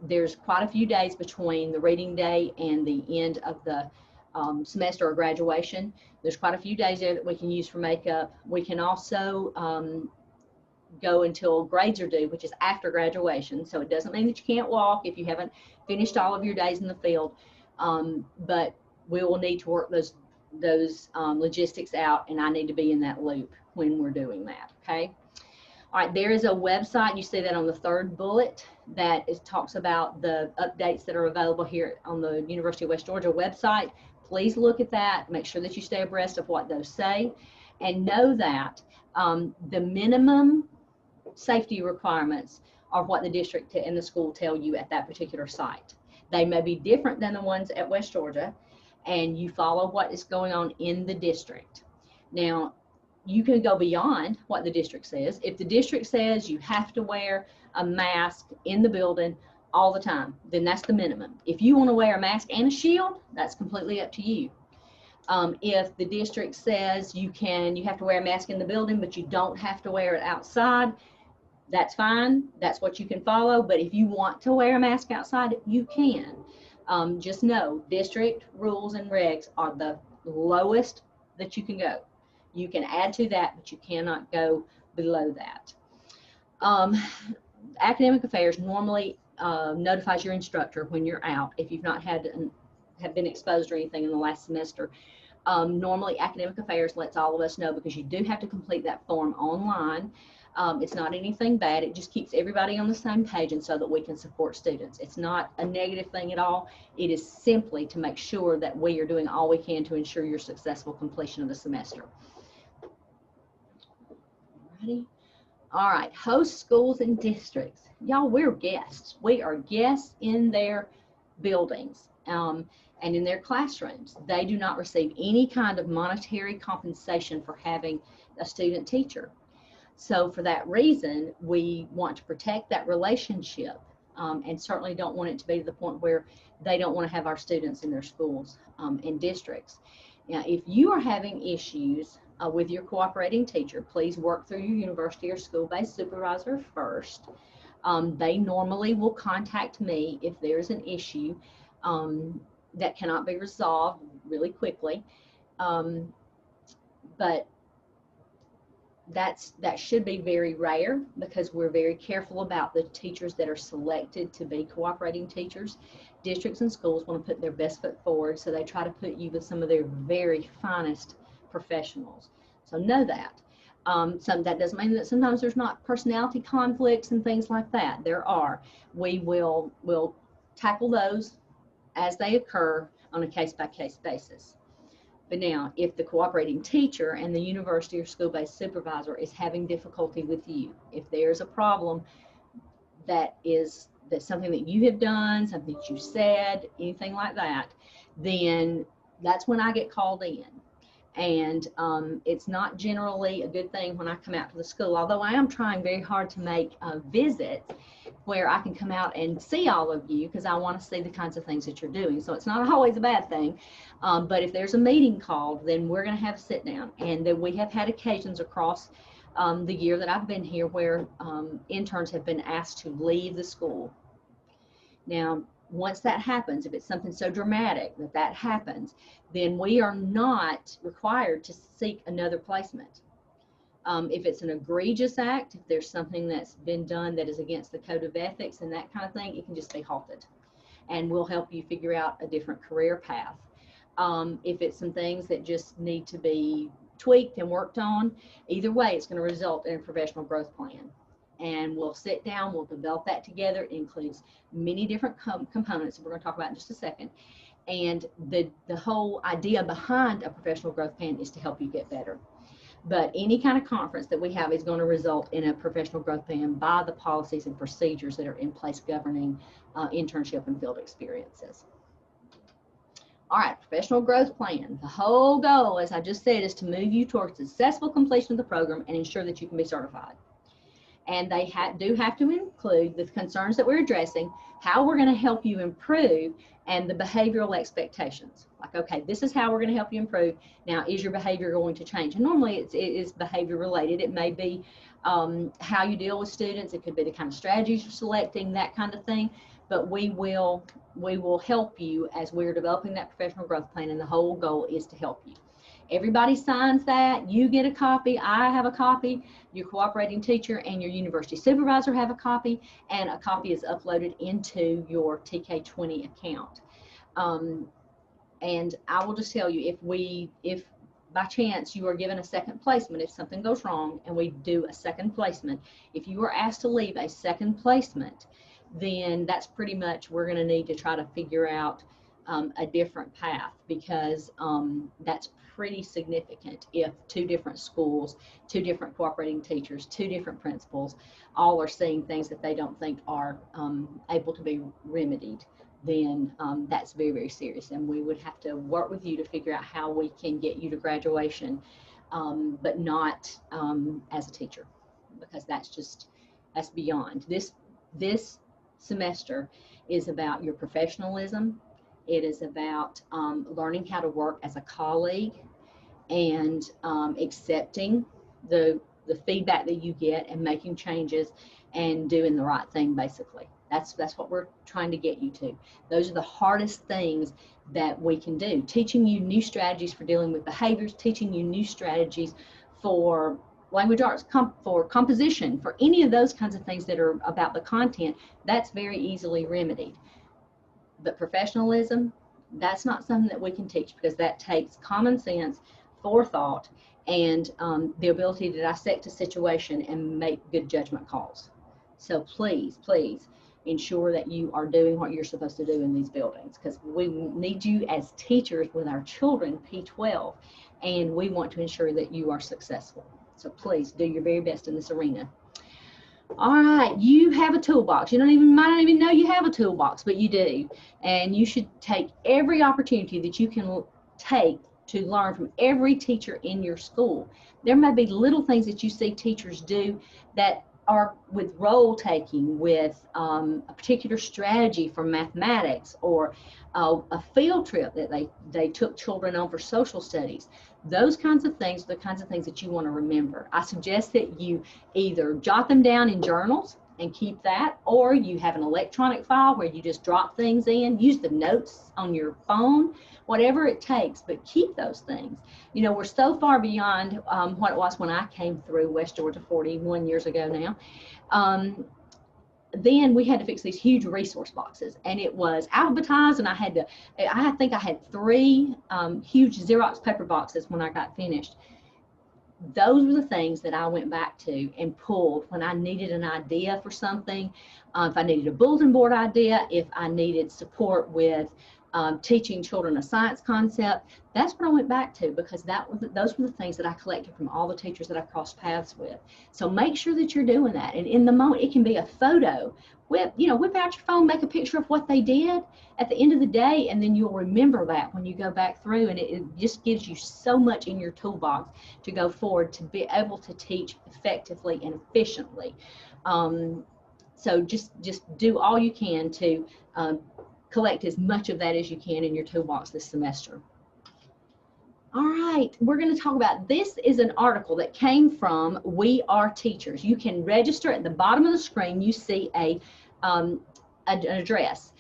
There's quite a few days between the reading day and the end of the semester or graduation. There's quite a few days there that we can use for makeup. We can also go until grades are due, which is after graduation. So it doesn't mean that you can't walk if you haven't finished all of your days in the field, but we will need to work those logistics out, and I need to be in that loop when we're doing that. Okay. All right, there is a website, you see that on the third bullet, that talks about the updates that are available here on the University of West Georgia website. Please look at that, make sure that you stay abreast of what those say, and know that the minimum safety requirements are what the district and the school tell you at that particular site. They may be different than the ones at West Georgia, and you follow what is going on in the district. Now, you can go beyond what the district says. If the district says you have to wear a mask in the building all the time, then that's the minimum. If you want to wear a mask and a shield, that's completely up to you. If the district says you have to wear a mask in the building, but you don't have to wear it outside, that's fine. That's what you can follow. But if you want to wear a mask outside, you can. Just know district rules and regs are the lowest that you can go. You can add to that, but you cannot go below that. Academic Affairs normally notifies your instructor when you're out if you've not have been exposed or anything in the last semester. Normally Academic Affairs lets all of us know, because you do have to complete that form online. It's not anything bad. It just keeps everybody on the same page, and so that we can support students. It's not a negative thing at all. It is simply to make sure that we are doing all we can to ensure your successful completion of the semester. Ready? All right, host schools and districts. Y'all, we're guests. We are guests in their buildings and in their classrooms. They do not receive any kind of monetary compensation for having a student teacher. So for that reason, we want to protect that relationship, and certainly don't want it to be to the point where they don't want to have our students in their schools and districts. Now, if you are having issues with your cooperating teacher, please work through your university or school-based supervisor first. They normally will contact me if there's an issue that cannot be resolved really quickly. But that should be very rare, because we're very careful about the teachers that are selected to be cooperating teachers. Districts and schools want to put their best foot forward, so they try to put you with some of their very finest professionals. So know that. That doesn't mean that sometimes there's not personality conflicts and things like that. There are. We'll tackle those as they occur on a case-by-case basis. But now, if the cooperating teacher and the university or school-based supervisor is having difficulty with you, if there's a problem that's something that you have done, something that you said, anything like that, then that's when I get called in. And it's not generally a good thing when I come out to the school, although I am trying very hard to make visits where I can come out and see all of you, because I want to see the kinds of things that you're doing. So it's not always a bad thing. But if there's a meeting called, then we're going to have a sit down. And then we have had occasions across the year that I've been here where interns have been asked to leave the school. Now, once that happens, if it's something so dramatic that happens, then we are not required to seek another placement. If it's an egregious act, if there's something that's been done that is against the code of ethics and that kind of thing, it can just be halted. And we'll help you figure out a different career path. If it's some things that just need to be tweaked and worked on, either way, it's going to result in a professional growth plan. And we'll sit down, we'll develop that together. It includes many different components that we're going to talk about in just a second. And the whole idea behind a professional growth plan is to help you get better. But any kind of conference that we have is going to result in a professional growth plan by the policies and procedures that are in place governing internship and field experiences. All right, professional growth plan. The whole goal, as I just said, is to move you towards successful completion of the program and ensure that you can be certified. And they do have to include the concerns that we're addressing, how we're going to help you improve, and the behavioral expectations. Like, okay, this is how we're going to help you improve. Now, is your behavior going to change? And normally it is behavior related. It may be how you deal with students. It could be the kind of strategies you're selecting, that kind of thing. But we will help you as we're developing that professional growth plan, and the whole goal is to help you. Everybody signs that. You get a copy. I have a copy. Your cooperating teacher and your university supervisor have a copy, and a copy is uploaded into your TK20 account. And I will just tell you, if by chance you are given a second placement, if something goes wrong and we do a second placement, if you are asked to leave a second placement, then that's pretty much, we're going to need to try to figure out a different path, because that's pretty significant if two different schools, two different cooperating teachers, two different principals all are seeing things that they don't think are able to be remedied. Then that's very, very serious, and we would have to work with you to figure out how we can get you to graduation, but not as a teacher, because that's beyond. This semester is about your professionalism. It is about learning how to work as a colleague and accepting the feedback that you get and making changes and doing the right thing, basically. That's what we're trying to get you to. Those are the hardest things that we can do. Teaching you new strategies for dealing with behaviors, teaching you new strategies for language arts, for composition, for any of those kinds of things that are about the content, that's very easily remedied. But professionalism, that's not something that we can teach, because that takes common sense, forethought, and the ability to dissect a situation and make good judgment calls. So please, please ensure that you are doing what you're supposed to do in these buildings, because we need you as teachers with our children, P12, and we want to ensure that you are successful. So please do your very best in this arena. All right, you have a toolbox. You might not even know you have a toolbox, but you do. And you should take every opportunity that you can take to learn from every teacher in your school. There may be little things that you see teachers do that are with role taking, with a particular strategy for mathematics, or a field trip that they took children on for social studies. Those kinds of things are the kinds of things that you want to remember. I suggest that you either jot them down in journals and keep that, or you have an electronic file where you just drop things in, use the notes on your phone, whatever it takes, but keep those things. You know, we're so far beyond what it was when I came through West Georgia 41 years ago now. Then we had to fix these huge resource boxes, and it was alphabetized, and I think I had 3 huge Xerox paper boxes when I got finished. Those were the things that I went back to and pulled when I needed an idea for something, if I needed a bulletin board idea, if I needed support with teaching children a science concept. That's what I went back to, because those were the things that I collected from all the teachers that I crossed paths with. So make sure that you're doing that. And in the moment, it can be a photo. Whip out your phone, make a picture of what they did at the end of the day, and then you'll remember that when you go back through, and it just gives you so much in your toolbox to go forward to be able to teach effectively and efficiently. So just do all you can to collect as much of that as you can in your toolbox this semester. All right, we're going to talk about, this is an article that came from We Are Teachers. You can register at the bottom of the screen. You see an address,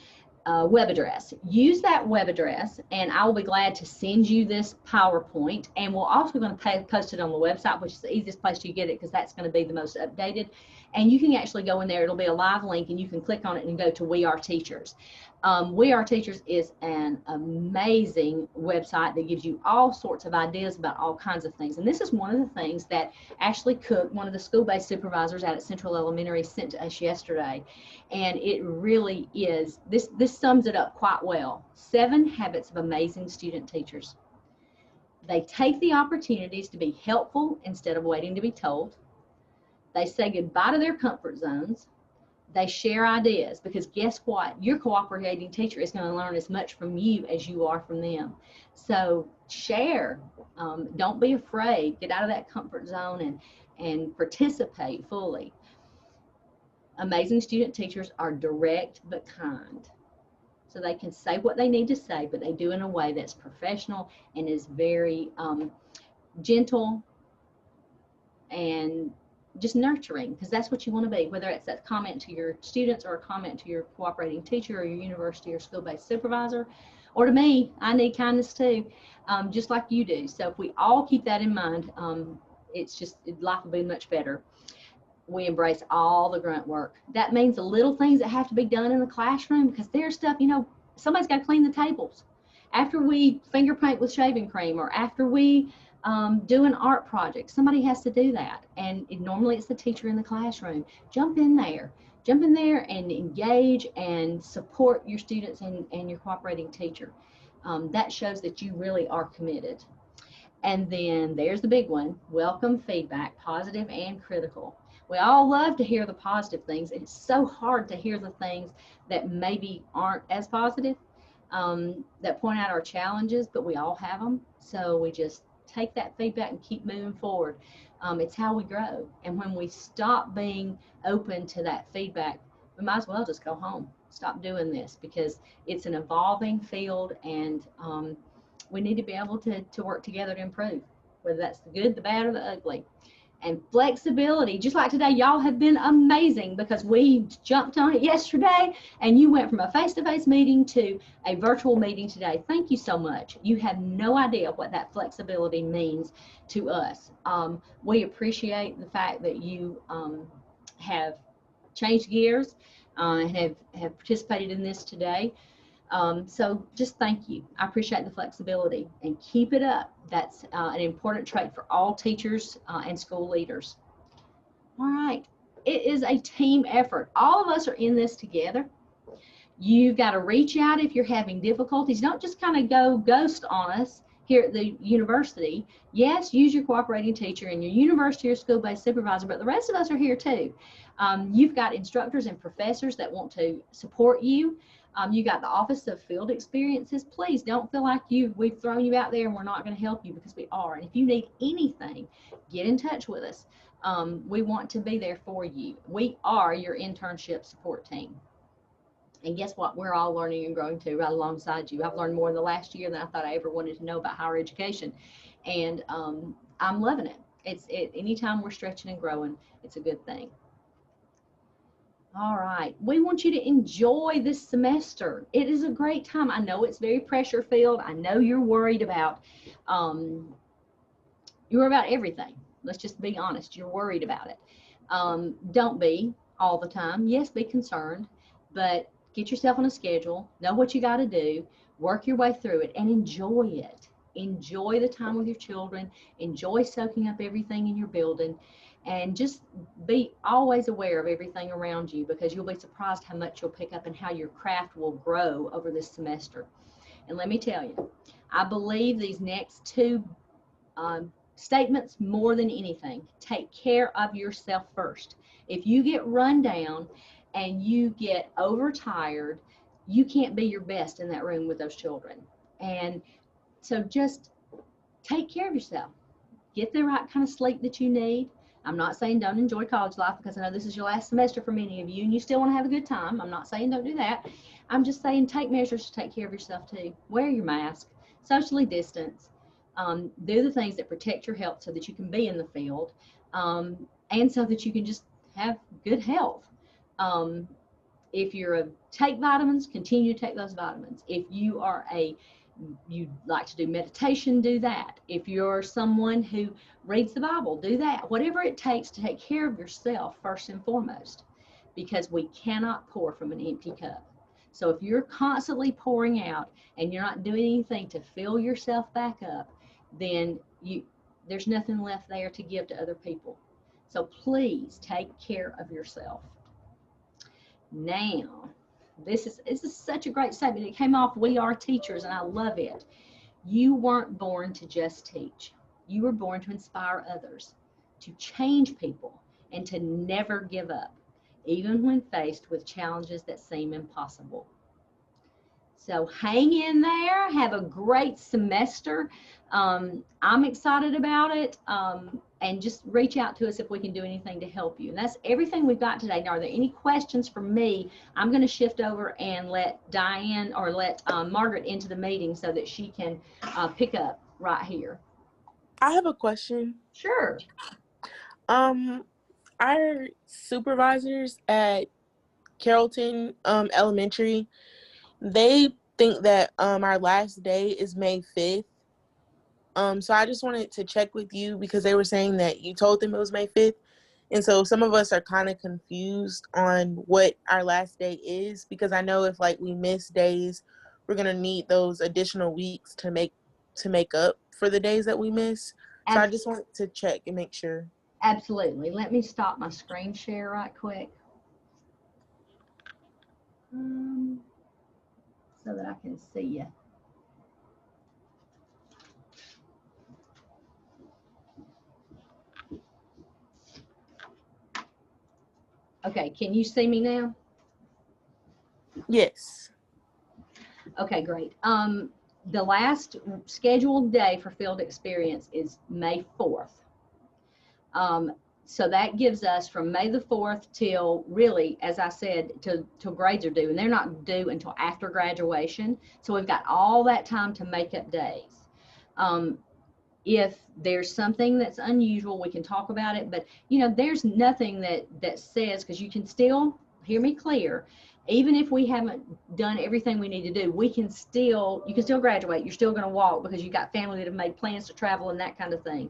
web address. Use that web address, and I will be glad to send you this PowerPoint. And we're also going to post it on the website, which is the easiest place to get it, because that's going to be the most updated. And you can actually go in there. It'll be a live link, and you can click on it and go to We Are Teachers. We Are Teachers is an amazing website that gives you all sorts of ideas about all kinds of things. And this is one of the things that Ashley Cook, one of the school-based supervisors out at Central Elementary, sent to us yesterday. And it really is, this sums it up quite well. 7 habits of amazing student teachers. They take the opportunities to be helpful instead of waiting to be told. They say goodbye to their comfort zones. They share ideas, because guess what? Your cooperating teacher is going to learn as much from you as you are from them. So share. Don't be afraid. Get out of that comfort zone and participate fully. Amazing student teachers are direct but kind. So they can say what they need to say, but they do it in a way that's professional and is very gentle and just nurturing, because that's what you want to be, whether it's that comment to your students or a comment to your cooperating teacher or your university or school-based supervisor, or to me. I need kindness too, just like you do. So if we all keep that in mind, life will be much better. We embrace all the grunt work. That means the little things that have to be done in the classroom, because there's stuff, somebody's got to clean the tables after we finger paint with shaving cream, or after we do an art project. Somebody has to do that, and normally it's the teacher in the classroom. Jump in there and engage and support your students and your cooperating teacher. That shows that you really are committed. And then there's the big one: welcome feedback, positive and critical. We all love to hear the positive things. It's so hard to hear the things that maybe aren't as positive, that point out our challenges, but we all have them. So we just take that feedback and keep moving forward. It's how we grow. And when we stop being open to that feedback, we might as well just go home. Stop doing this, because it's an evolving field, and we need to be able to work together to improve, whether that's the good, the bad, or the ugly. And flexibility, just like today, y'all have been amazing, because we jumped on it yesterday and you went from a face-to-face meeting to a virtual meeting today. Thank you so much. You have no idea what that flexibility means to us. We appreciate the fact that you have changed gears and have participated in this today. So just thank you. I appreciate the flexibility, and keep it up. That's an important trait for all teachers and school leaders. All right, it is a team effort. All of us are in this together. You've got to reach out if you're having difficulties. Don't just kind of go ghost on us here at the university. Yes, use your cooperating teacher and your university or school-based supervisor, but the rest of us are here too. You've got instructors and professors that want to support you. You got the Office of Field Experiences. Please don't feel like we've thrown you out there and we're not going to help you, because we are. And if you need anything, get in touch with us. We want to be there for you. We are your internship support team. And guess what? We're all learning and growing too, right alongside you. I've learned more in the last year than I thought I ever wanted to know about higher education. And I'm loving it. Anytime we're stretching and growing, it's a good thing. All right. We want you to enjoy this semester. It is a great time. I know it's very pressure filled. I know you're worried about, everything. Let's just be honest. You're worried about it. Don't be all the time. Yes, be concerned, but get yourself on a schedule. Know what you got to do. Work your way through it and enjoy it. Enjoy the time with your children. Enjoy soaking up everything in your building. And just be always aware of everything around you, because you'll be surprised how much you'll pick up and how your craft will grow over this semester. And let me tell you, I believe these next two statements more than anything. Take care of yourself first. If you get run down and you get overtired, you can't be your best in that room with those children. And so just take care of yourself. Get the right kind of sleep that you need. I'm not saying don't enjoy college life, because I know this is your last semester for many of you and you still want to have a good time. I'm not saying don't do that. I'm just saying take measures to take care of yourself too. Wear your mask, socially distance, do the things that protect your health so that you can be in the field, and so that you can just have good health. If take vitamins, continue to take those vitamins. If you like to do meditation, do that. If you're someone who reads the Bible, do that. Whatever it takes to take care of yourself first and foremost, because we cannot pour from an empty cup. So if you're constantly pouring out and you're not doing anything to fill yourself back up, then there's nothing left there to give to other people. So please take care of yourself. Now, this is such a great statement. It came off We Are Teachers, and I love it. You weren't born to just teach. You were born to inspire others, to change people, and to never give up, even when faced with challenges that seem impossible. So hang in there. Have a great semester. I'm excited about it. And just reach out to us if we can do anything to help you. And that's everything we've got today. Now, are there any questions for me? I'm going to shift over and let Diane or let Margaret into the meeting so that she can pick up right here. I have a question. Sure. Our supervisors at Carrollton Elementary, they think that our last day is May 5th. So I just wanted to check with you, because they were saying that you told them it was May 5th. And so some of us are kind of confused on what our last day is, because I know if we miss days, we're going to need those additional weeks to make up for the days that we miss. So I just wanted to check and make sure. Absolutely. Let me stop my screen share right quick. So that I can see you. Okay, can you see me now? Yes. Okay, great. The last scheduled day for field experience is May 4th. So that gives us from May the 4th till, really, as I said, till grades are due. And they're not due until after graduation. So we've got all that time to make up days. If there's something that's unusual, we can talk about it. But, there's nothing that says, because you can still, hear me clear, even if we haven't done everything we need to do, you can still graduate. You're still going to walk because you've got family that have made plans to travel and that kind of thing.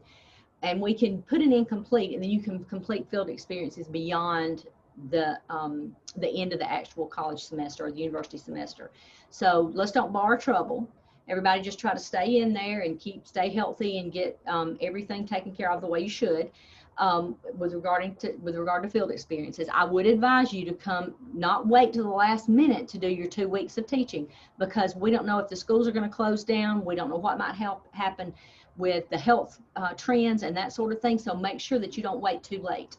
And we can put it in complete, and then you can complete field experiences beyond the end of the actual college semester or the university semester. So let's don't borrow trouble. Everybody just try to stay in there and stay healthy and get everything taken care of the way you should. With regard to field experiences, I would advise you to not wait till the last minute to do your 2 weeks of teaching, because we don't know if the schools are going to close down. We don't know what might happen with the health trends and that sort of thing. So make sure that you don't wait too late.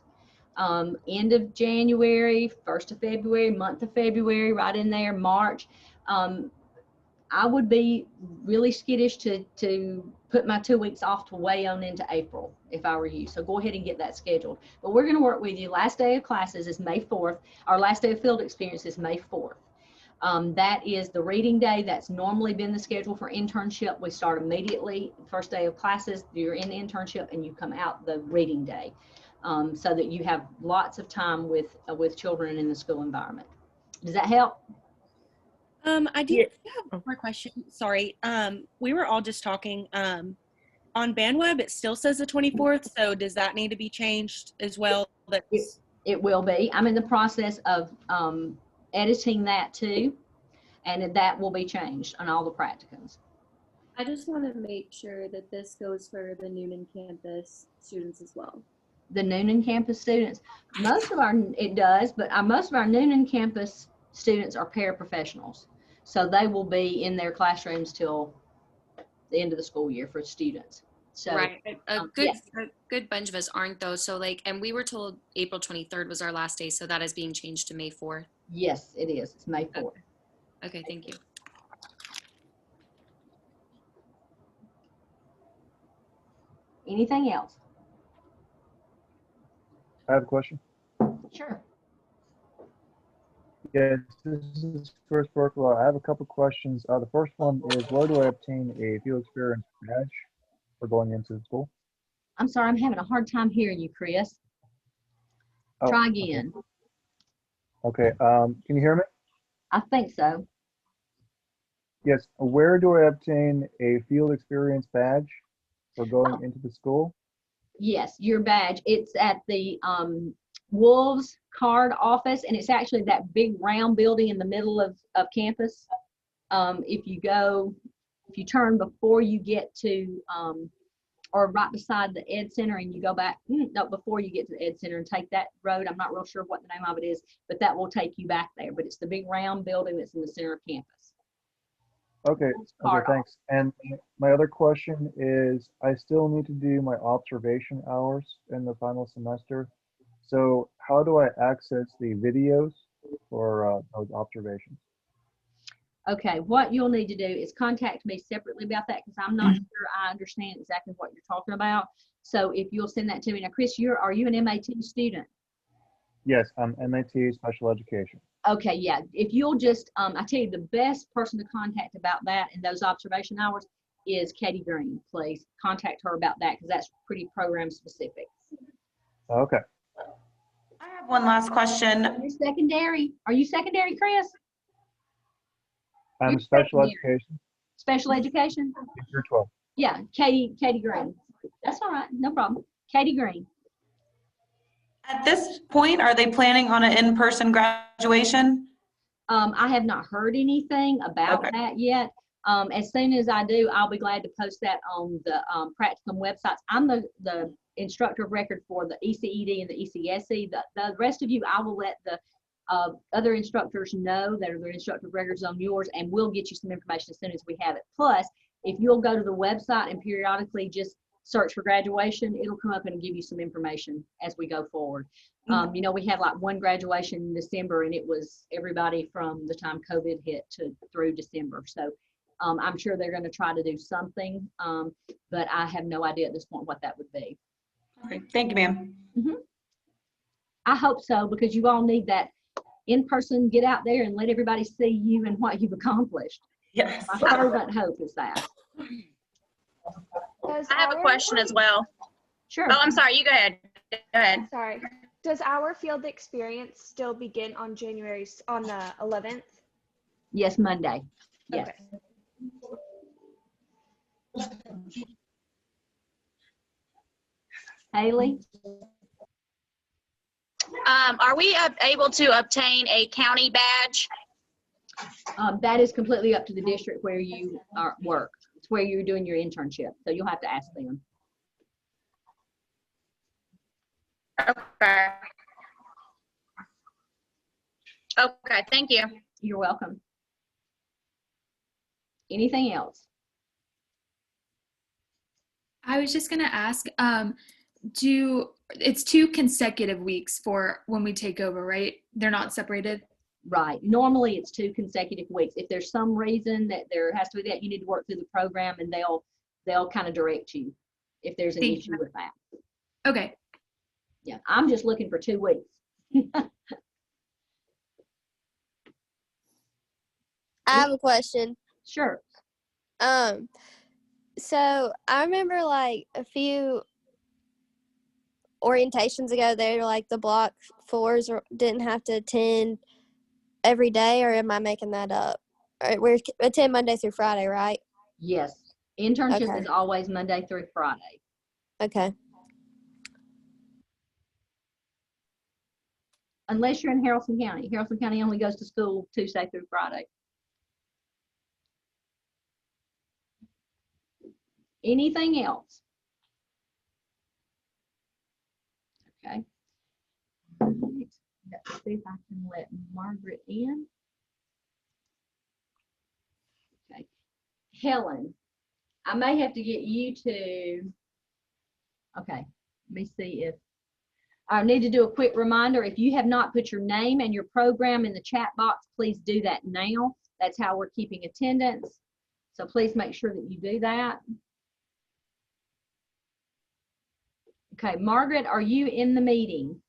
End of January, 1st of February, month of February, right in there, March. I would be really skittish to put my 2 weeks off to way on into April if I were you. So go ahead and get that scheduled. But we're going to work with you. Last day of classes is May 4th. Our last day of field experience is May 4th. That is the reading day. That's normally been the schedule for internship. We start immediately, first day of classes, you're in the internship and you come out the reading day, so that you have lots of time with children in the school environment. Does that help? I do have one more question. Sorry. We were all just talking, on BandWeb, it still says the 24th. So does that need to be changed as well? It will be. I'm in the process of editing that too, and that will be changed on all the practicums. I just want to make sure that this goes for the Noonan campus students as well. The Noonan campus students, it does, but most of our Noonan campus students are paraprofessionals. So they will be in their classrooms till the end of the school year for students. So, right. A good bunch of us aren't though. So like, and we were told April 23rd was our last day. So that is being changed to May 4th. Yes, it is. It's May 4th. Okay, thank you. Anything else? I have a question. Sure. Yes, this is Chris Burklow. I have a couple questions. The first one is, where do I obtain a field experience badge for going into the school? I'm sorry, I'm having a hard time hearing you, Chris. Oh, try again. Okay. Can you hear me? I think so. Yes. Where do I obtain a field experience badge for going into the school? Yes, your badge. It's at the Wolves card office, and it's actually that big round building in the middle of campus. If you turn before you get to, or right beside the Ed Center and you go back, no, before you get to the Ed Center and take that road, I'm not real sure what the name of it is, but that will take you back there. But it's the big round building that's in the center of campus. Okay, thanks. And my other question is, I still need to do my observation hours in the final semester. So how do I access the videos for those observations? Okay, what you'll need to do is contact me separately about that, because I'm not sure I understand exactly what you're talking about. So if you'll send that to me. Now, Chris, are you an MAT student? Yes, I'm MAT special education. Okay, yeah. If you'll just, I tell you, the best person to contact about that and those observation hours is Katie Green. Please contact her about that, because that's pretty program specific. Okay. I have one last question. You're secondary. Are you secondary, Chris? I'm special education. Special education? Year 12. Yeah, Katie Green. That's all right, no problem. Katie Green. At this point, are they planning on an in-person graduation? I have not heard anything about that yet. As soon as I do, I'll be glad to post that on the practicum websites. I'm the instructor of record for the ECED and the ECSE. The rest of you, I will let the other instructors know that are the instructor of records on yours, and we'll get you some information as soon as we have it. Plus, if you'll go to the website and periodically just search for graduation, it'll come up and give you some information as we go forward. You know, we had like one graduation in December, and it was everybody from the time COVID hit through December. So I'm sure they're going to try to do something, but I have no idea at this point what that would be. Okay, thank you, ma'am. I hope so, because you all need that in person, get out there and let everybody see you and what you've accomplished. Yes. My fervent hope is that. I have a question as well. Sure. Oh, I'm sorry. You go ahead. Go ahead. Sorry. Does our field experience still begin on the 11th? Yes, Monday. Yes. Okay. Haley? Are we able to obtain a county badge? That is completely up to the district where you work. It's where you're doing your internship. So you'll have to ask them. Okay. Okay, thank you. You're welcome. Anything else? I was just going to ask, it's 2 consecutive weeks for when we take over, right? They're not separated? Right. Normally it's 2 consecutive weeks. If there's some reason that there has to be that, you need to work through the program and they'll kind of direct you if there's an issue with that. Okay. Yeah, I'm just looking for 2 weeks. I have a question. Sure. So I remember like a few orientations ago, they were like the block 4s didn't have to attend every day, or am I making that up? All right, we're attend Monday through Friday, right? Yes. Internship Okay. is always Monday through Friday. Okay. Unless you're in Haralson County. Haralson County only goes to school Tuesday through Friday. Anything else? Okay. Let's see if I can let Margaret in. Okay. Helen, I may have to get you to, okay, let me see if, I need to do a quick reminder. If you have not put your name and your program in the chat box, please do that now. That's how we're keeping attendance. So please make sure that you do that. Okay, Margaret, are you in the meeting?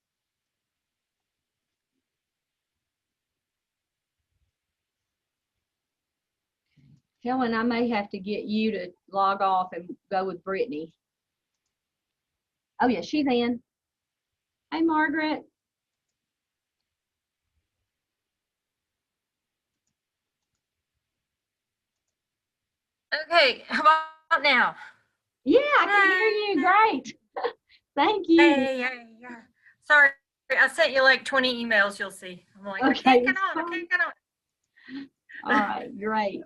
Helen, I may have to get you to log off and go with Brittany. Oh yeah, she's in. Hey, Margaret. Okay, how about now? Yeah, I can hear you. Great. Thank you. Hey. Sorry, I sent you like 20 emails, you'll see. I'm like, I can't get on. All right, great.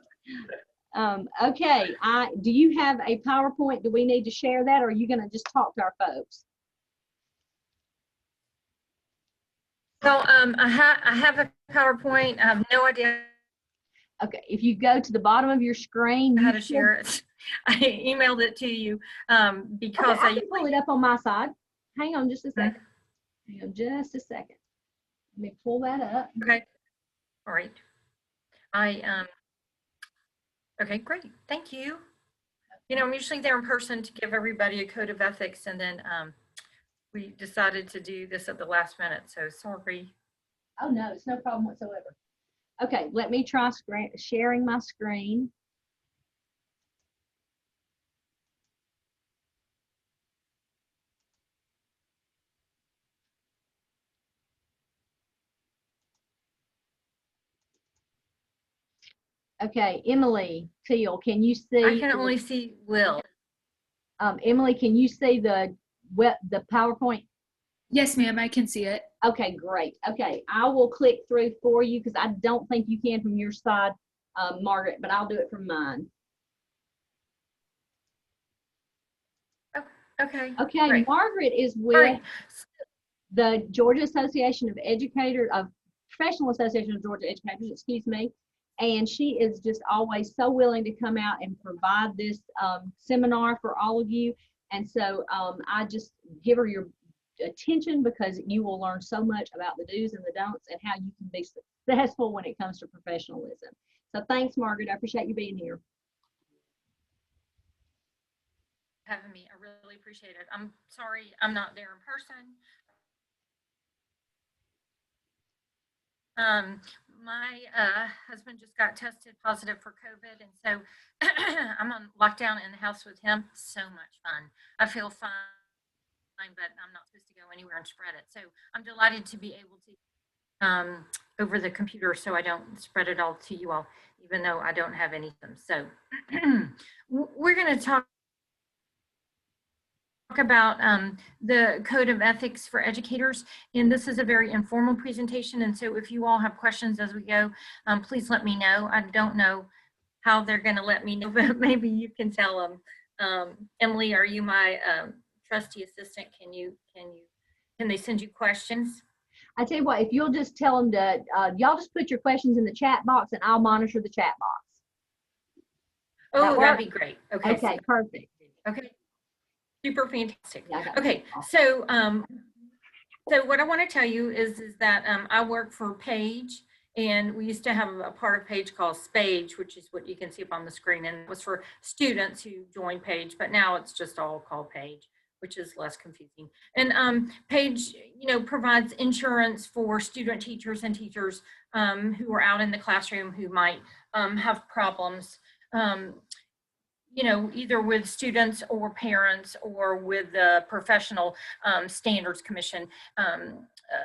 Okay, do you have a PowerPoint? Do we need to share that, or are you going to just talk to our folks? So I have a PowerPoint. I have no idea. Okay, if you go to the bottom of your screen, how to share it. I emailed it to you because okay, I can pull it up on my side. Hang on just a second. Hang on just a second. Let me pull that up. Okay. All right. Okay, great. Thank you. You know, I'm usually there in person to give everybody a code of ethics, and then we decided to do this at the last minute, so sorry. Oh no, it's no problem whatsoever. Okay, let me try sharing my screen. Okay, Emily Teal, can you see? I can only see Will. Emily, can you see the PowerPoint? Yes, ma'am, I can see it. Okay, great. Okay, I will click through for you because I don't think you can from your side, Margaret, but I'll do it from mine. Okay. Okay, great. Margaret is with the Georgia Association of Educators, Professional Association of Georgia Educators, excuse me. And she is just always so willing to come out and provide this seminar for all of you. And so I just give her your attention because you will learn so much about the do's and the don'ts and how you can be successful when it comes to professionalism. So thanks, Margaret. I appreciate you being here. Having me, I really appreciate it. I'm sorry I'm not there in person. My husband just got tested positive for COVID, and so I'm on lockdown in the house with him. So much fun. I feel fine, but I'm not supposed to go anywhere and spread it. So I'm delighted to be able to over the computer so I don't spread it all to you all, even though I don't have any of them. So we're going to talk about the code of ethics for educators, and this is a very informal presentation, and so if you all have questions as we go, please let me know. I don't know how they're going to let me know, but maybe you can tell them. Emily, are you my trusty assistant? Can they send you questions? I tell you what, if you'll just tell them to y'all just put your questions in the chat box and I'll monitor the chat box. Oh, that'd be great. Okay, okay, perfect. Okay. Super fantastic. Yeah, I got Okay, so so what I want to tell you is that I work for Page, and we used to have a part of Page called Spage, which is what you can see up on the screen, and it was for students who joined Page, but now it's just all called Page, which is less confusing. And Page, you know, provides insurance for student teachers and teachers who are out in the classroom who might have problems. You know, either with students or parents or with the Professional Standards Commission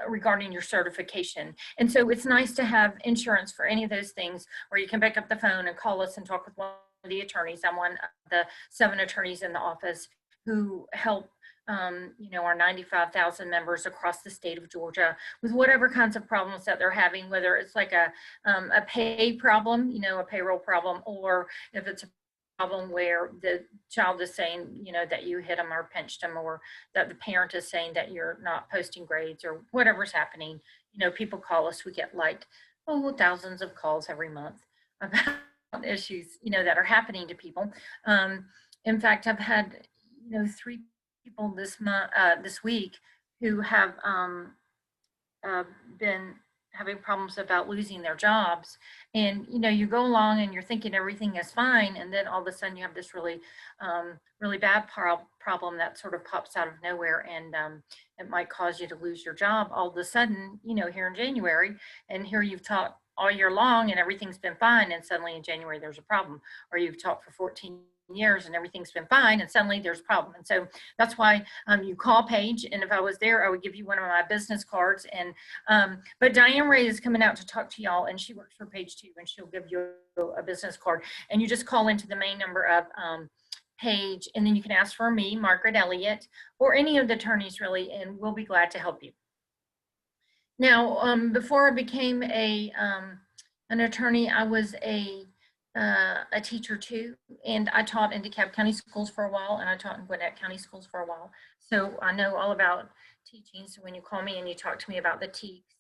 regarding your certification. And so it's nice to have insurance for any of those things where you can pick up the phone and call us and talk with one of the attorneys. I'm one of the 7 attorneys in the office who help you know, our 95,000 members across the state of Georgia with whatever kinds of problems that they're having, whether it's like a pay problem, you know, a payroll problem, or if it's a problem where the child is saying, you know, that you hit them or pinched them, or that the parent is saying that you're not posting grades or whatever's happening. You know, people call us, we get like, oh, thousands of calls every month about issues, you know, that are happening to people. In fact, I've had, you know, 3 people this week who have been having problems about losing their jobs. And, you know, you go along and you're thinking everything is fine. And then all of a sudden you have this really, really bad problem that sort of pops out of nowhere. And it might cause you to lose your job all of a sudden, you know, here in January. And here you've taught all year long and everything's been fine. And suddenly in January, there's a problem. Or you've taught for 14 years and everything's been fine, and suddenly there's a problem. And so that's why you call Paige, and if I was there, I would give you one of my business cards. And but Diane Ray is coming out to talk to y'all, and she works for Paige too, and she'll give you a business card, and you just call into the main number of Paige, and then you can ask for me, Margaret Elliott, or any of the attorneys really, and we'll be glad to help you. Now, before I became an attorney, I was a teacher too, and I taught in DeKalb County schools for a while, and I taught in Gwinnett County schools for a while. So I know all about teaching. So when you call me and you talk to me about the TEACS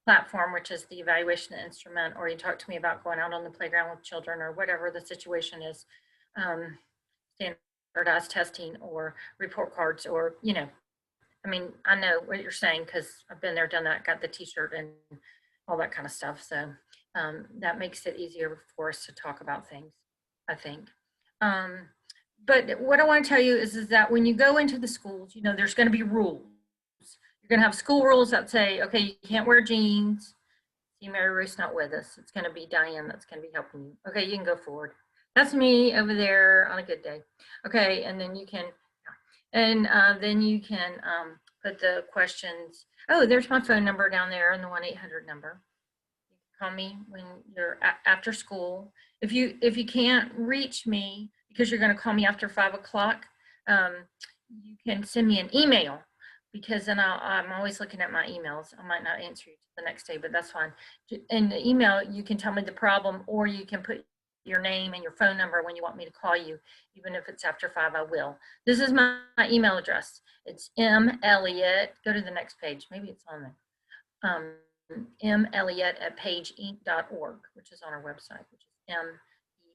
platform, which is the evaluation instrument, or you talk to me about going out on the playground with children or whatever the situation is, standardized testing or report cards, or, you know, I mean, I know what you're saying because I've been there, done that, got the t-shirt and all that kind of stuff. So that makes it easier for us to talk about things, I think. But what I want to tell you is that when you go into the schools, you know, there's going to be rules. You're going to have school rules that say, okay, you can't wear jeans. See, Mary Ruth's not with us. It's going to be Diane that's going to be helping you. Okay, you can go forward. That's me over there on a good day. Okay, and then you can, and then you can put the questions. Oh, there's my phone number down there and the 1-800 number. Call me when you're after school. If you can't reach me because you're going to call me after 5 o'clock, you can send me an email, because then I'm always looking at my emails. I might not answer you the next day, but that's fine. In the email, you can tell me the problem, or you can put your name and your phone number when you want me to call you. Even if it's after 5, I will. This is my email address. It's melliott. Go to the next page. Maybe it's on there. melliott@pageinc.org, which is on our website, which is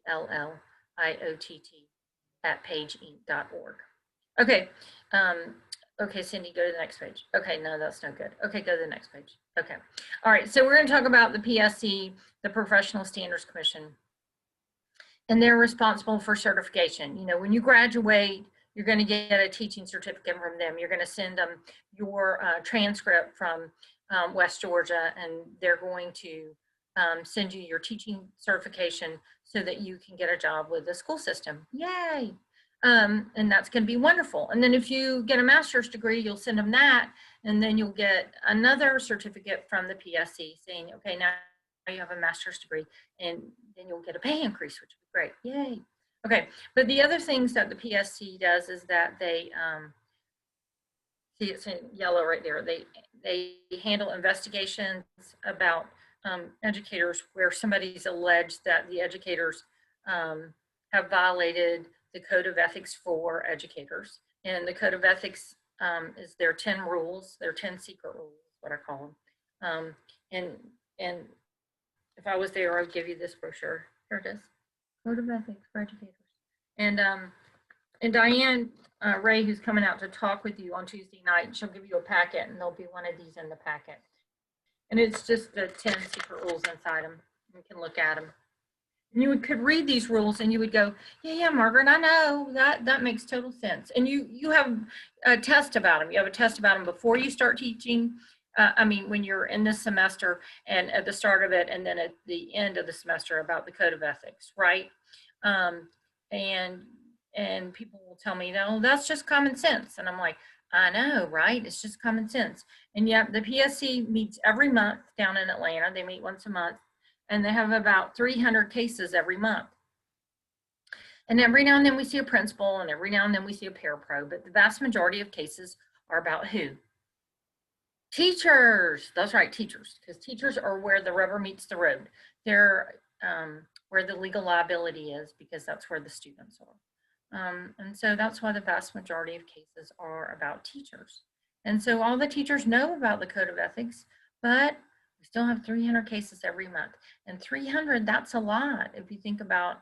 melliott@pageinc.org. Okay. Okay, Cindy, go to the next page. Okay, no, that's no good. Okay, go to the next page. Okay. All right, so we're going to talk about the PSC, the Professional Standards Commission, and they're responsible for certification. You know, when you graduate, you're going to get a teaching certificate from them. You're going to send them your transcript from West Georgia, and they're going to send you your teaching certification so that you can get a job with the school system. Yay! And that's going to be wonderful. And then if you get a master's degree, you'll send them that, and then you'll get another certificate from the PSC saying, okay, now you have a master's degree, and then you'll get a pay increase, which would be great. Yay! Okay, but the other things that the PSC does is that they see, it's in yellow right there. They handle investigations about educators where somebody's alleged that the educators have violated the Code of Ethics for educators. And the Code of Ethics is their 10 rules, their 10 secret rules, what I call them. And if I was there, I would give you this brochure. Here it is, Code of Ethics for educators. And And Diane Ray, who's coming out to talk with you on Tuesday night, she'll give you a packet, and there'll be one of these in the packet. And it's just the 10 secret rules inside them. You can look at them. And you could read these rules and you would go, yeah, Margaret, I know that makes total sense. And you have a test about them. You have a test about them before you start teaching. I mean, when you're in this semester and at the start of it, and then at the end of the semester about the code of ethics, right? And people will tell me, no, that's just common sense. And I'm like, I know, right? It's just common sense. And yet the PSC meets every month down in Atlanta. They meet once a month, and they have about 300 cases every month. And every now and then we see a principal, and every now and then we see a parapro, but the vast majority of cases are about who? Teachers. That's right, teachers, because teachers are where the rubber meets the road. They're where the legal liability is, because that's where the students are. And so that's why the vast majority of cases are about teachers. And so all the teachers know about the code of ethics, but we still have 300 cases every month. And 300, that's a lot if you think about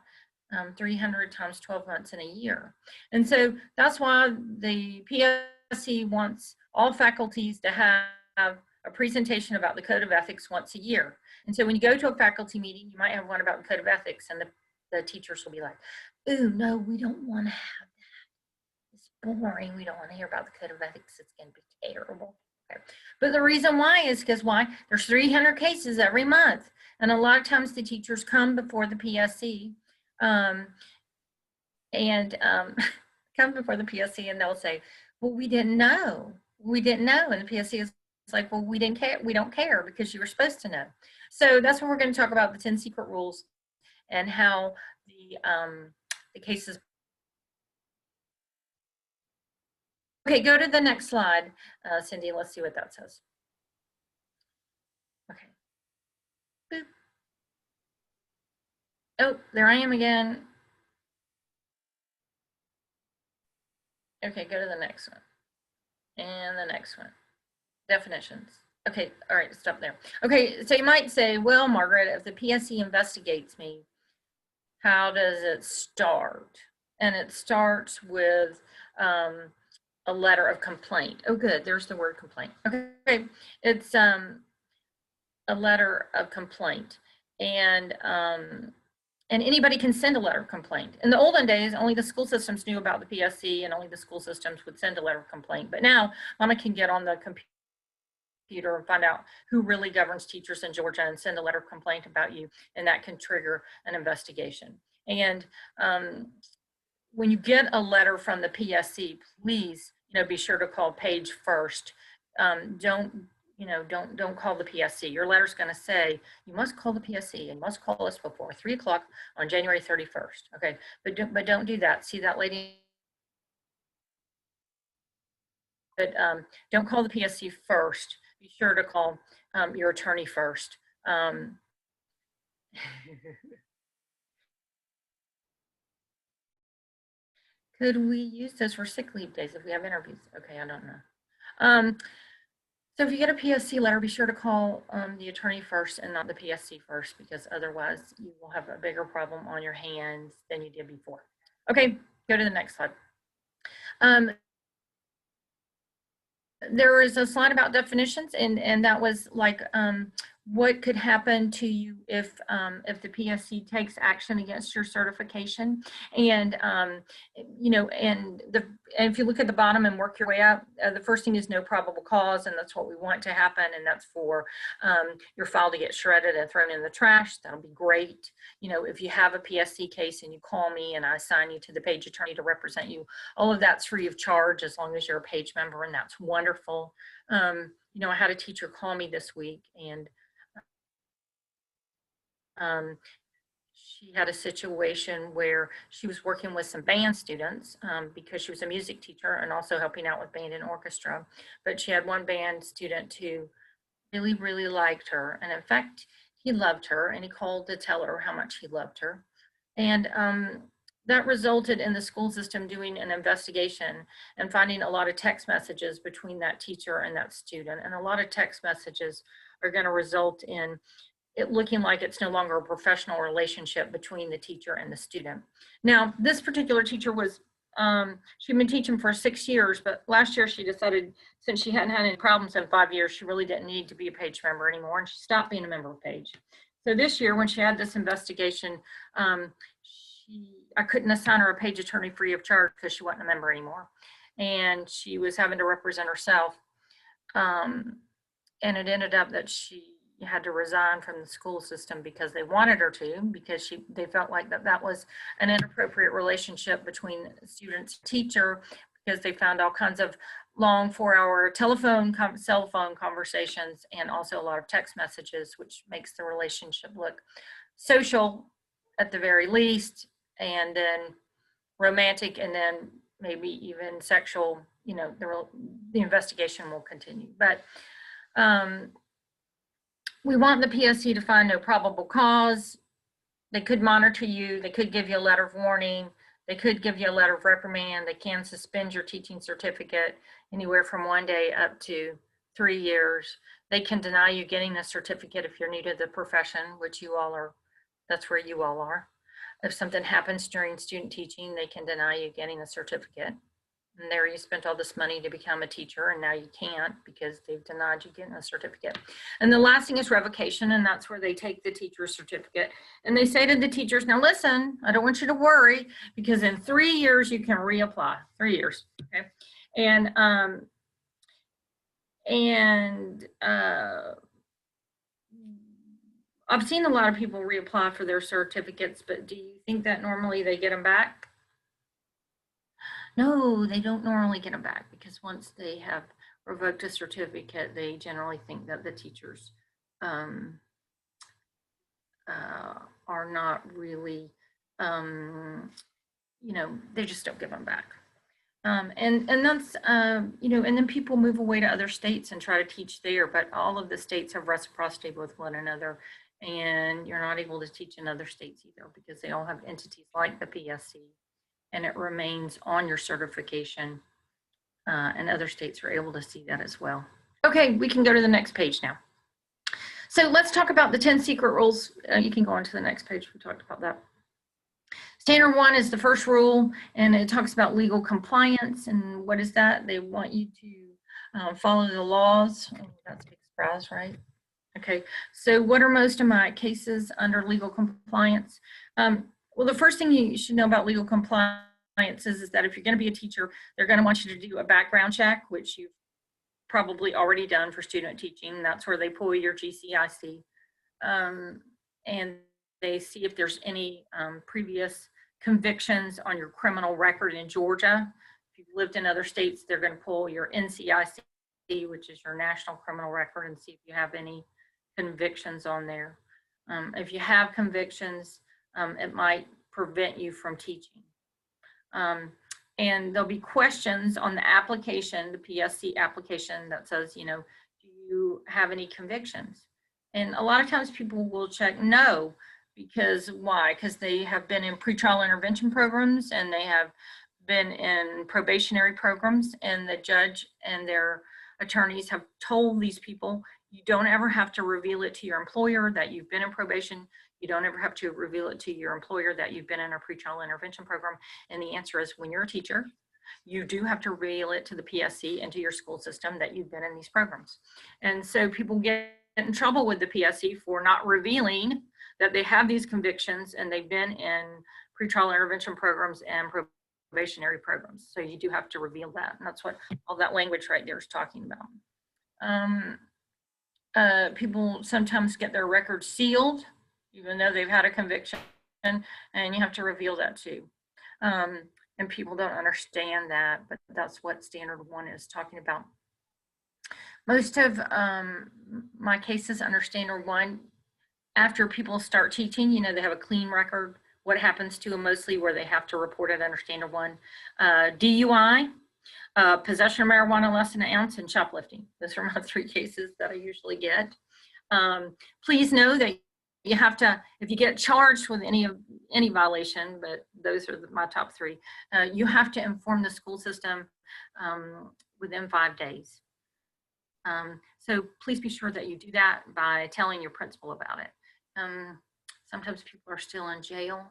300 times 12 months in a year. And so that's why the PSC wants all faculties to have a presentation about the code of ethics once a year. And so when you go to a faculty meeting, you might have one about the code of ethics, and the teachers will be like, ooh, no, we don't want to have that. It's boring. We don't want to hear about the code of ethics. It's going to be terrible. Okay. But the reason why is because why? There's 300 cases every month. And a lot of times the teachers come before the PSC come before the PSC, and they'll say, well, we didn't know. We didn't know. And the PSC is like, well, we didn't care. We don't care because you were supposed to know. So that's what we're going to talk about, the 10 secret rules and how the cases. Okay, go to the next slide, Cindy. Let's see what that says. Okay. Boop. Oh, there I am again. Okay, go to the next one. And the next one. Definitions. Okay, all right, stop there. Okay, so you might say, well, Margaret, if the PSC investigates me, how does it start? And it starts with a letter of complaint. Oh, good, there's the word complaint. Okay, it's a letter of complaint. And anybody can send a letter of complaint. In the olden days, only the school systems knew about the PSC, and only the school systems would send a letter of complaint. But now, Mama can get on the computer and find out who really governs teachers in Georgia and send a letter of complaint about you, and that can trigger an investigation. And when you get a letter from the PSC, please, be sure to call Paige first. Don't call the PSC. Your letter's going to say you must call the PSC. You must call us before 3 o'clock on January 31st. Okay, but don't do that. See that lady? But don't call the PSC first. Be sure to call your attorney first. Could we use this for sick leave days if we have interviews? Okay, I don't know. So if you get a PSC letter, be sure to call the attorney first and not the PSC first, because otherwise you will have a bigger problem on your hands than you did before. Okay, go to the next slide. There is a slide about definitions, and that was like what could happen to you if the PSC takes action against your certification. And and if you look at the bottom and work your way up, the first thing is no probable cause, and that's what we want to happen, and that's for your file to get shredded and thrown in the trash. That'll be great. If you have a PSC case and you call me and I assign you to the Page attorney to represent you, all of that's free of charge as long as you're a Page member, and that's wonderful. I had a teacher call me this week, and she had a situation where she was working with some band students because she was a music teacher and also helping out with band and orchestra. But she had one band student who really, really liked her. And in fact, he loved her, and he called to tell her how much he loved her. And that resulted in the school system doing an investigation and finding a lot of text messages between that teacher and that student. And a lot of text messages are going to result in it looking like it's no longer a professional relationship between the teacher and the student. Now, this particular teacher was She'd been teaching for 6 years, but last year she decided, since she hadn't had any problems in 5 years, she really didn't need to be a PAGE member anymore, and she stopped being a member of PAGE. So this year, when she had this investigation, I couldn't assign her a PAGE attorney free of charge because she wasn't a member anymore, and she was having to represent herself. And it ended up that she had to resign from the school system because they wanted her to, because they felt like that was an inappropriate relationship between students and teacher, because they found all kinds of long 4-hour telephone, cell phone conversations, and also a lot of text messages, which makes the relationship look social at the very least, and then romantic, and then maybe even sexual. You know, the investigation will continue. But we want the PSC to find no probable cause. They could monitor you. They could give you a letter of warning. They could give you a letter of reprimand. They can suspend your teaching certificate anywhere from 1 day up to 3 years. They can deny you getting a certificate if you're new to the profession, which you all are. That's where you all are. If something happens during student teaching, they can deny you getting a certificate. And there you spent all this money to become a teacher, and now you can't because they've denied you getting a certificate. And the last thing is revocation, and that's where they take the teacher's certificate. And they say to the teachers, now listen, I don't want you to worry, because in 3 years you can reapply. 3 years, okay? And I've seen a lot of people reapply for their certificates, but do you think that normally they get them back? No, they don't normally get them back, because once they have revoked a certificate, they generally think that the teachers are not really, you know, they just don't give them back. And that's, you know, and then people move away to other states and try to teach there, but all of the states have reciprocity with one another, and you're not able to teach in other states either, because they all have entities like the PSC. And it remains on your certification, and other states are able to see that as well. Okay, we can go to the next page now. So let's talk about the 10 secret rules. You can go on to the next page. We talked about that. Standard 1 is the first rule, and it talks about legal compliance. And what is that? They want you to follow the laws. Oh, that's a big surprise, right? Okay, so what are most of my cases under legal compliance? Well, the first thing you should know about legal compliance is that if you're going to be a teacher, they're going to want you to do a background check, which you've probably already done for student teaching. That's where they pull your GCIC, and they see if there's any previous convictions on your criminal record in Georgia. If you've lived in other states, they're going to pull your NCIC, which is your national criminal record, and see if you have any convictions on there. If you have convictions, it might prevent you from teaching. And there'll be questions on the application, the PSC application, that says, you know, do you have any convictions? And a lot of times people will check no, because why? Because they have been in pretrial intervention programs, and they have been in probationary programs, and the judge and their attorneys have told these people, you don't ever have to reveal it to your employer that you've been in probation. You don't ever have to reveal it to your employer that you've been in a pretrial intervention program. And the answer is, when you're a teacher, you do have to reveal it to the PSC and to your school system that you've been in these programs. And so people get in trouble with the PSC for not revealing that they have these convictions and they've been in pretrial intervention programs and probationary programs. So you do have to reveal that. And that's what all that language right there is talking about. People sometimes get their records sealed, even though they've had a conviction, and you have to reveal that too. And people don't understand that, but that's what standard 1 is talking about. Most of my cases under standard 1, after people start teaching, you know, they have a clean record. What happens to them mostly where they have to report it under standard 1? DUI, possession of marijuana less than an ounce, and shoplifting. Those are my 3 cases that I usually get. Please know that you have to, if you get charged with any violation, but those are my top 3, you have to inform the school system within 5 days. So please be sure that you do that by telling your principal about it. Sometimes people are still in jail,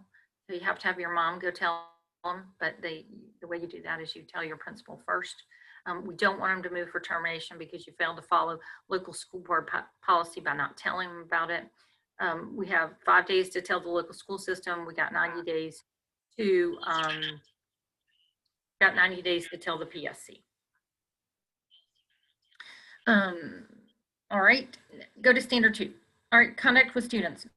so you have to have your mom go tell them, but the way you do that is you tell your principal first. We don't want them to move for termination because you failed to follow local school board policy by not telling them about it. We have 5 days to tell the local school system. We got 90 days to tell the PSC. All right, go to standard 2. All right, conduct with students.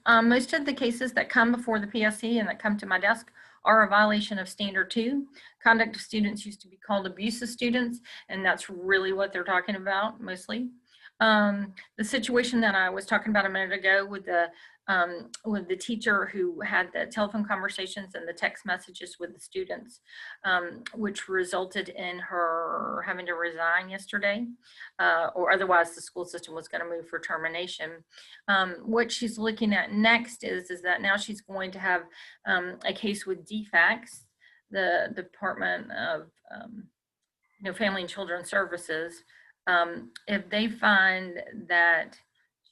Most of the cases that come before the PSC and that come to my desk are a violation of standard 2. Conduct of students used to be called abuse of students, and that's really what they're talking about mostly. The situation that I was talking about a minute ago with the teacher who had the telephone conversations and the text messages with the students, which resulted in her having to resign yesterday, or otherwise the school system was going to move for termination. What she's looking at next is that now she's going to have a case with DFACS, the Department of Family and Children's Services. If they find that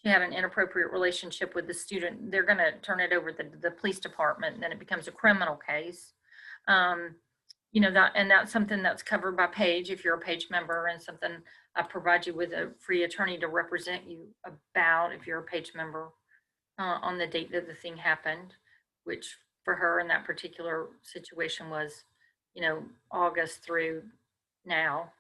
she had an inappropriate relationship with the student, they're going to turn it over to the police department, and then it becomes a criminal case. And that's something that's covered by Page if you're a Page member, and something I provide you with a free attorney to represent you about if you're a Page member on the date that the thing happened, which for her in that particular situation was, August through now.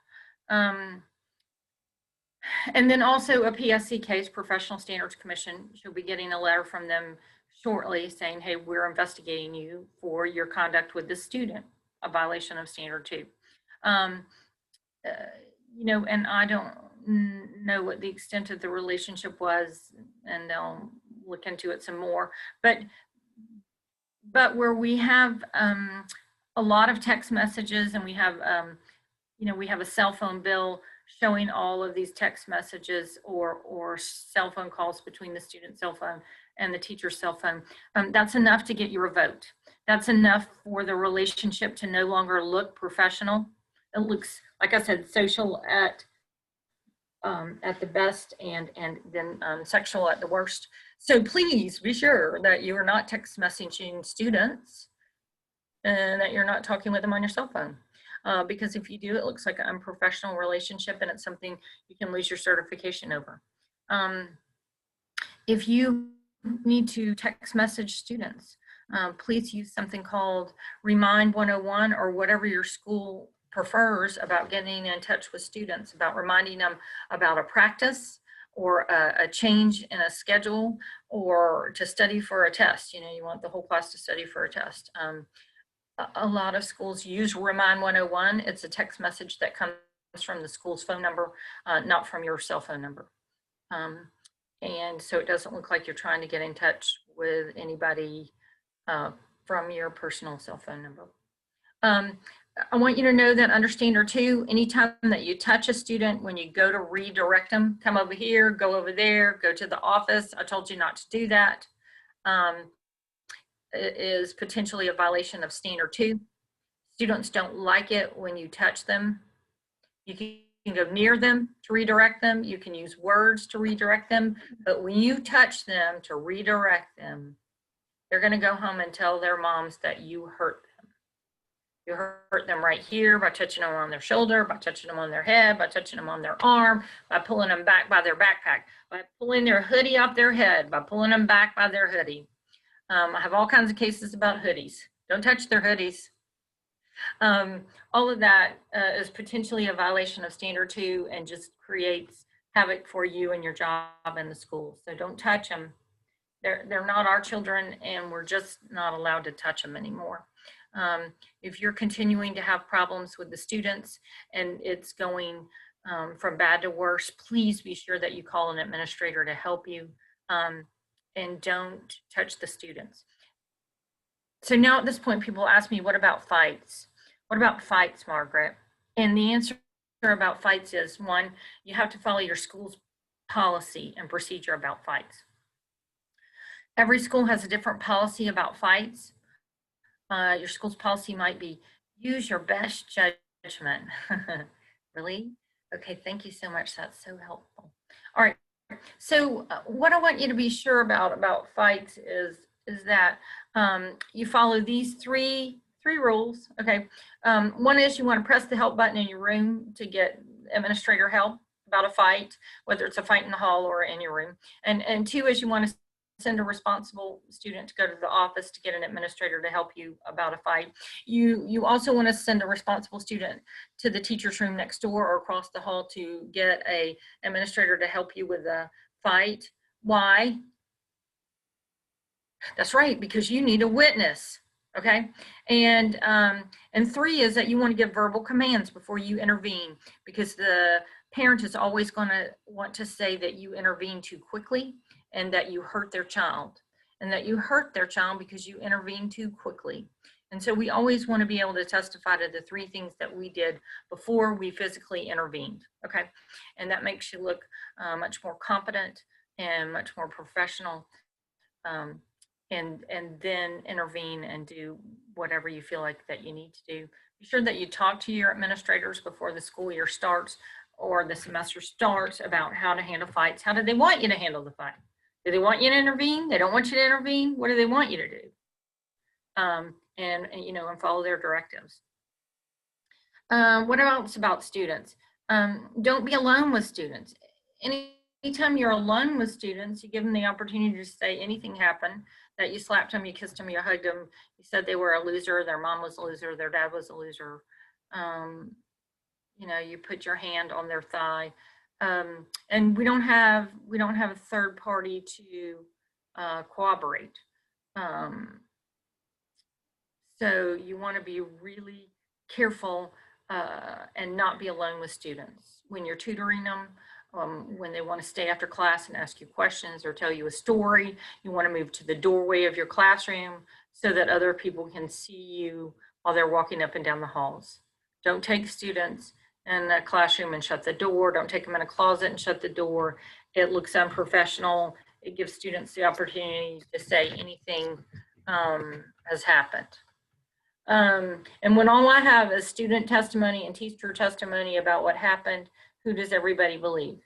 And then also a PSC case, Professional Standards Commission. She'll be getting a letter from them shortly saying, hey, we're investigating you for your conduct with this student, a violation of standard 2. And I don't know what the extent of the relationship was, and they'll look into it some more. But where we have a lot of text messages, and we have, we have a cell phone bill showing all of these text messages or cell phone calls between the student's cell phone and the teacher's cell phone, that's enough to get you a vote. That's enough for the relationship to no longer look professional. It looks, like I said, social at the best, and then sexual at the worst. So please be sure that you are not text messaging students and that you're not talking with them on your cell phone. Because if you do, it looks like an unprofessional relationship, and it's something you can lose your certification over. If you need to text message students, please use something called Remind 101 or whatever your school prefers about getting in touch with students, about reminding them about a practice or a change in a schedule, or to study for a test. You want the whole class to study for a test. A lot of schools use Remind 101. It's a text message that comes from the school's phone number, not from your cell phone number. And so it doesn't look like you're trying to get in touch with anybody from your personal cell phone number. I want you to know that under standard 2, anytime that you touch a student, when you go to redirect them, come over here, go over there, go to the office. I told you not to do that. It is potentially a violation of standard 2. Students don't like it when you touch them. You can go near them to redirect them. You can use words to redirect them, but when you touch them to redirect them, they're going to go home and tell their moms that you hurt them. You hurt them right here by touching them on their shoulder, by touching them on their head, by touching them on their arm, by pulling them back by their backpack, by pulling their hoodie off their head, by pulling them back by their hoodie. I have all kinds of cases about hoodies. Don't touch their hoodies. All of that is potentially a violation of standard 2 and just creates havoc for you and your job in the school. So don't touch them. They're not our children, and we're just not allowed to touch them anymore. If you're continuing to have problems with the students and it's going from bad to worse, please be sure that you call an administrator to help you, and don't touch the students. So now at this point, people ask me, what about fights? What about fights, Margaret? And the answer about fights is, 1, you have to follow your school's policy and procedure about fights. Every school has a different policy about fights. Your school's policy might be, use your best judgment. Really? Okay, thank you so much. That's so helpful. All right, so what I want you to be sure about fights is that you follow these 3 three rules. Okay. One is you want to press the help button in your room to get administrator help about a fight, whether it's a fight in the hall or in your room. And two is you want to send a responsible student to go to the office to get an administrator to help you about a fight. You also want to send a responsible student to the teacher's room next door or across the hall to get a administrator to help you with a fight. Why? That's right, because you need a witness. Okay. And three is that you want to give verbal commands before you intervene, because the parent is always going to want to say that you intervene too quickly and that you hurt their child, and that you hurt their child because you intervene too quickly. And so we always want to be able to testify to the three things that we did before we physically intervened. Okay. And that makes you look much more competent and much more professional. And then intervene and do whatever you feel like that you need to do. Be sure that you talk to your administrators before the school year starts or the semester starts about how to handle fights. How do they want you to handle the fight? Do they want you to intervene? They don't want you to intervene? What do they want you to do? And you know, and follow their directives. What else about students? Don't be alone with students. Anytime you're alone with students, you give them the opportunity to say anything happened, that you slapped them, you kissed them, you hugged them, you said they were a loser, their mom was a loser, their dad was a loser. You know, you put your hand on their thigh. And we don't have a third party to corroborate. So you want to be really careful and not be alone with students when you're tutoring them. When they want to stay after class and ask you questions or tell you a story, you want to move to the doorway of your classroom so that other people can see you while they're walking up and down the halls. Don't take students in a classroom and shut the door. Don't take them in a closet and shut the door. It looks unprofessional. It gives students the opportunity to say anything has happened. And when all I have is student testimony and teacher testimony about what happened, who does everybody believe?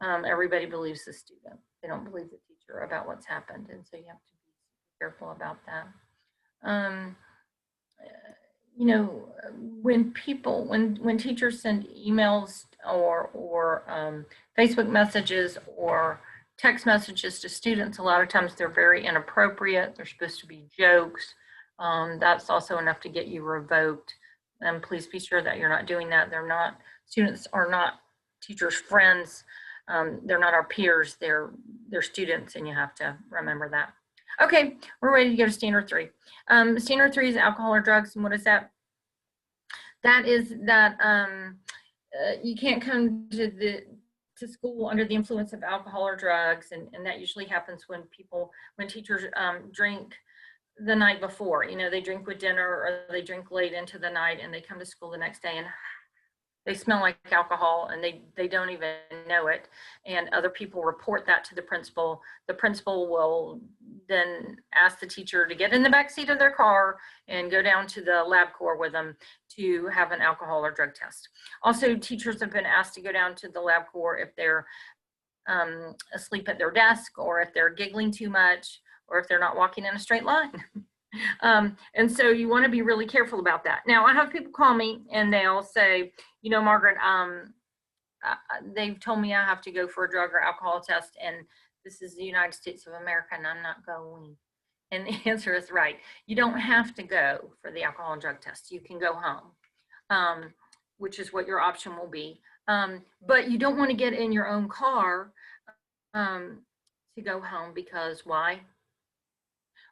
Everybody believes the student. They don't believe the teacher about what's happened. And so you have to be careful about that. You know, when teachers send emails or Facebook messages or text messages to students, a lot of times they're very inappropriate. They're supposed to be jokes. That's also enough to get you revoked. And please be sure that you're not doing that. Students are not teachers' friends. They're not our peers. They're students, and you have to remember that. Okay, we're ready to go to standard 3. Standard 3 is alcohol or drugs, and what is that? That is that you can't come to school under the influence of alcohol or drugs, and that usually happens when teachers drink the night before. You know, they drink with dinner or they drink late into the night, and they come to school the next day and they smell like alcohol, and they don't even know it. And other people report that to the principal. The principal will then ask the teacher to get in the back seat of their car and go down to the lab core with them to have an alcohol or drug test. Also, teachers have been asked to go down to the lab core if they're asleep at their desk, or if they're giggling too much, or if they're not walking in a straight line. And so you want to be really careful about that. Now, I have people call me and they'll say, you know, Margaret, they've told me I have to go for a drug or alcohol test, and this is the United States of America and I'm not going. And the answer is right. You don't have to go for the alcohol and drug test. You can go home, which is what your option will be. But you don't want to get in your own car to go home, because why?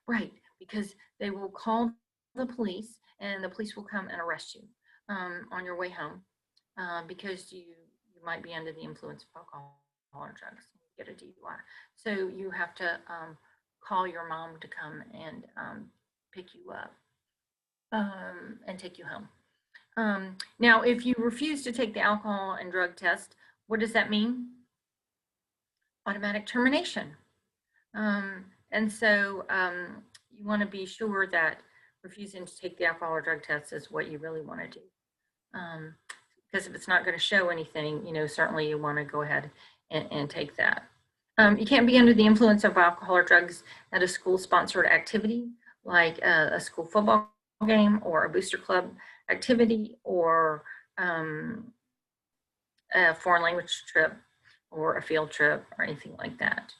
Right, because they will call the police, and the police will come and arrest you on your way home because you might be under the influence of alcohol or drugs and get a DUI. So you have to call your mom to come and pick you up and take you home. Now, if you refuse to take the alcohol and drug test, what does that mean? Automatic termination. And so you want to be sure that refusing to take the alcohol or drug test is what you really want to do. Because if it's not going to show anything, you know, certainly you want to go ahead and take that. You can't be under the influence of alcohol or drugs at a school-sponsored activity, like a school football game or a booster club activity or a foreign language trip or a field trip or anything like that.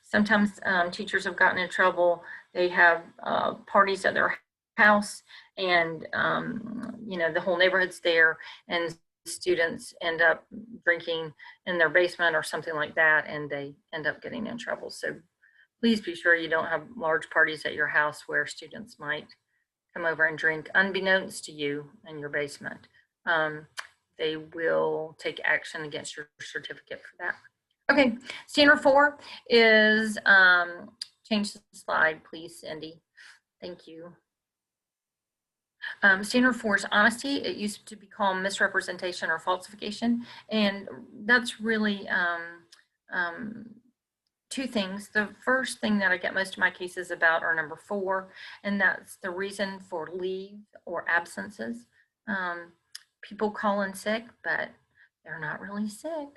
Sometimes teachers have gotten in trouble. They have parties at their house and, you know, the whole neighborhood's there and students end up drinking in their basement or something like that, and they end up getting in trouble. So please be sure you don't have large parties at your house where students might come over and drink unbeknownst to you in your basement. They will take action against your certificate for that. Okay, standard 4 is, change the slide, please, Cindy. Thank you. Standard 4 is honesty. It used to be called misrepresentation or falsification, and that's really two things. The first thing that I get most of my cases about are number 4, and that's the reason for leave or absences. People call in sick, but they're not really sick.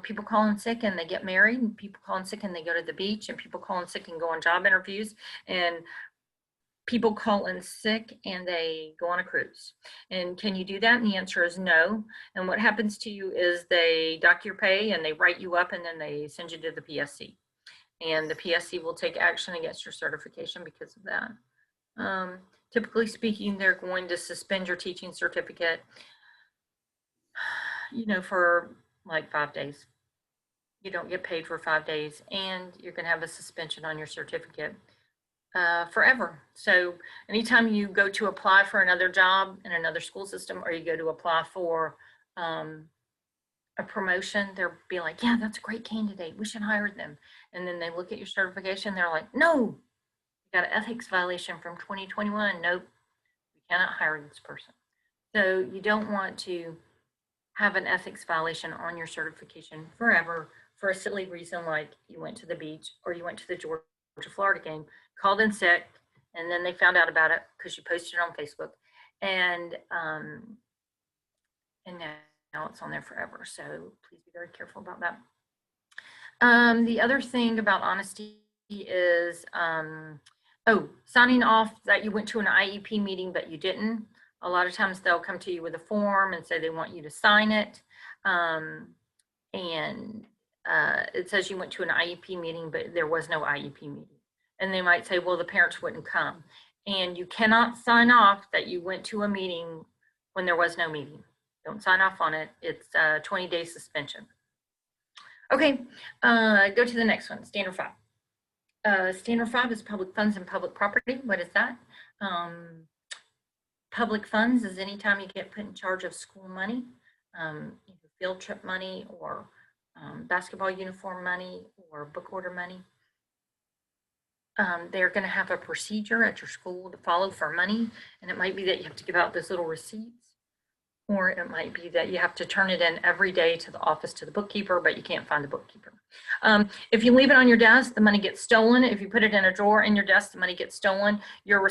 People call in sick and they get married, and people call in sick and they go to the beach, and people call in sick and go on job interviews, and people call in sick and they go on a cruise. And can you do that? And the answer is no. And what happens to you is they dock your pay and they write you up and then they send you to the PSC. And the PSC will take action against your certification because of that. Typically speaking, they're going to suspend your teaching certificate, you know, for like 5 days. You don't get paid for 5 days, and you're going to have a suspension on your certificate forever. So anytime you go to apply for another job in another school system, or you go to apply for a promotion, they'll be like, yeah, that's a great candidate, we should hire them. And then they look at your certification, they're like, no, you got an ethics violation from 2021. Nope, we cannot hire this person. So you don't want to have an ethics violation on your certification forever for a silly reason, like you went to the beach or you went to the Georgia-Florida game, called in sick, and then they found out about it because you posted it on Facebook, and now it's on there forever. So please be very careful about that. The other thing about honesty is, signing off that you went to an IEP meeting but you didn't. A lot of times they'll come to you with a form and say they want you to sign it. It says you went to an IEP meeting, but there was no IEP meeting. And they might say, well, the parents wouldn't come. And you cannot sign off that you went to a meeting when there was no meeting. Don't sign off on it. It's a 20-day suspension. Okay, go to the next one, standard 5. Standard 5 is public funds and public property. What is that? Public funds is anytime you get put in charge of school money, field trip money, or basketball uniform money, or book order money. They're going to have a procedure at your school to follow for money, and it might be that you have to give out those little receipts, or it might be that you have to turn it in every day to the office to the bookkeeper, but you can't find the bookkeeper. If you leave it on your desk, the money gets stolen. If you put it in a drawer in your desk, the money gets stolen. You're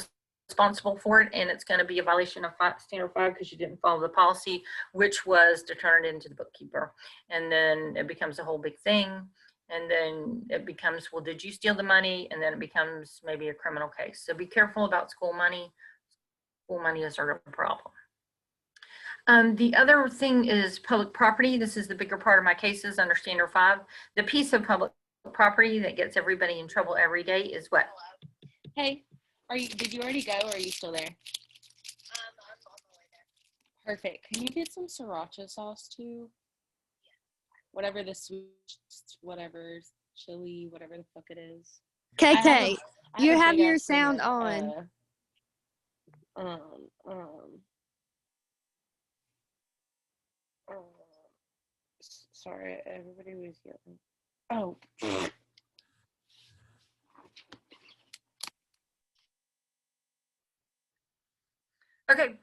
responsible for it, and it's going to be a violation of standard 5 because you didn't follow the policy, which was to turn it into the bookkeeper. And then it becomes a whole big thing. And then it becomes, well, did you steal the money? And then it becomes maybe a criminal case. So be careful about school money. School money is a real problem. The other thing is public property. This is the bigger part of my cases under standard 5. The piece of public property that gets everybody in trouble every day is what? Hey, did you already go, or are you still there? I'm on my way there. Perfect. Can you get some sriracha sauce too? Whatever the sweet, whatever chili, whatever the fuck it is. KK, you have big your ass thing sound of, on. Sorry, everybody was yelling. Oh. Okay,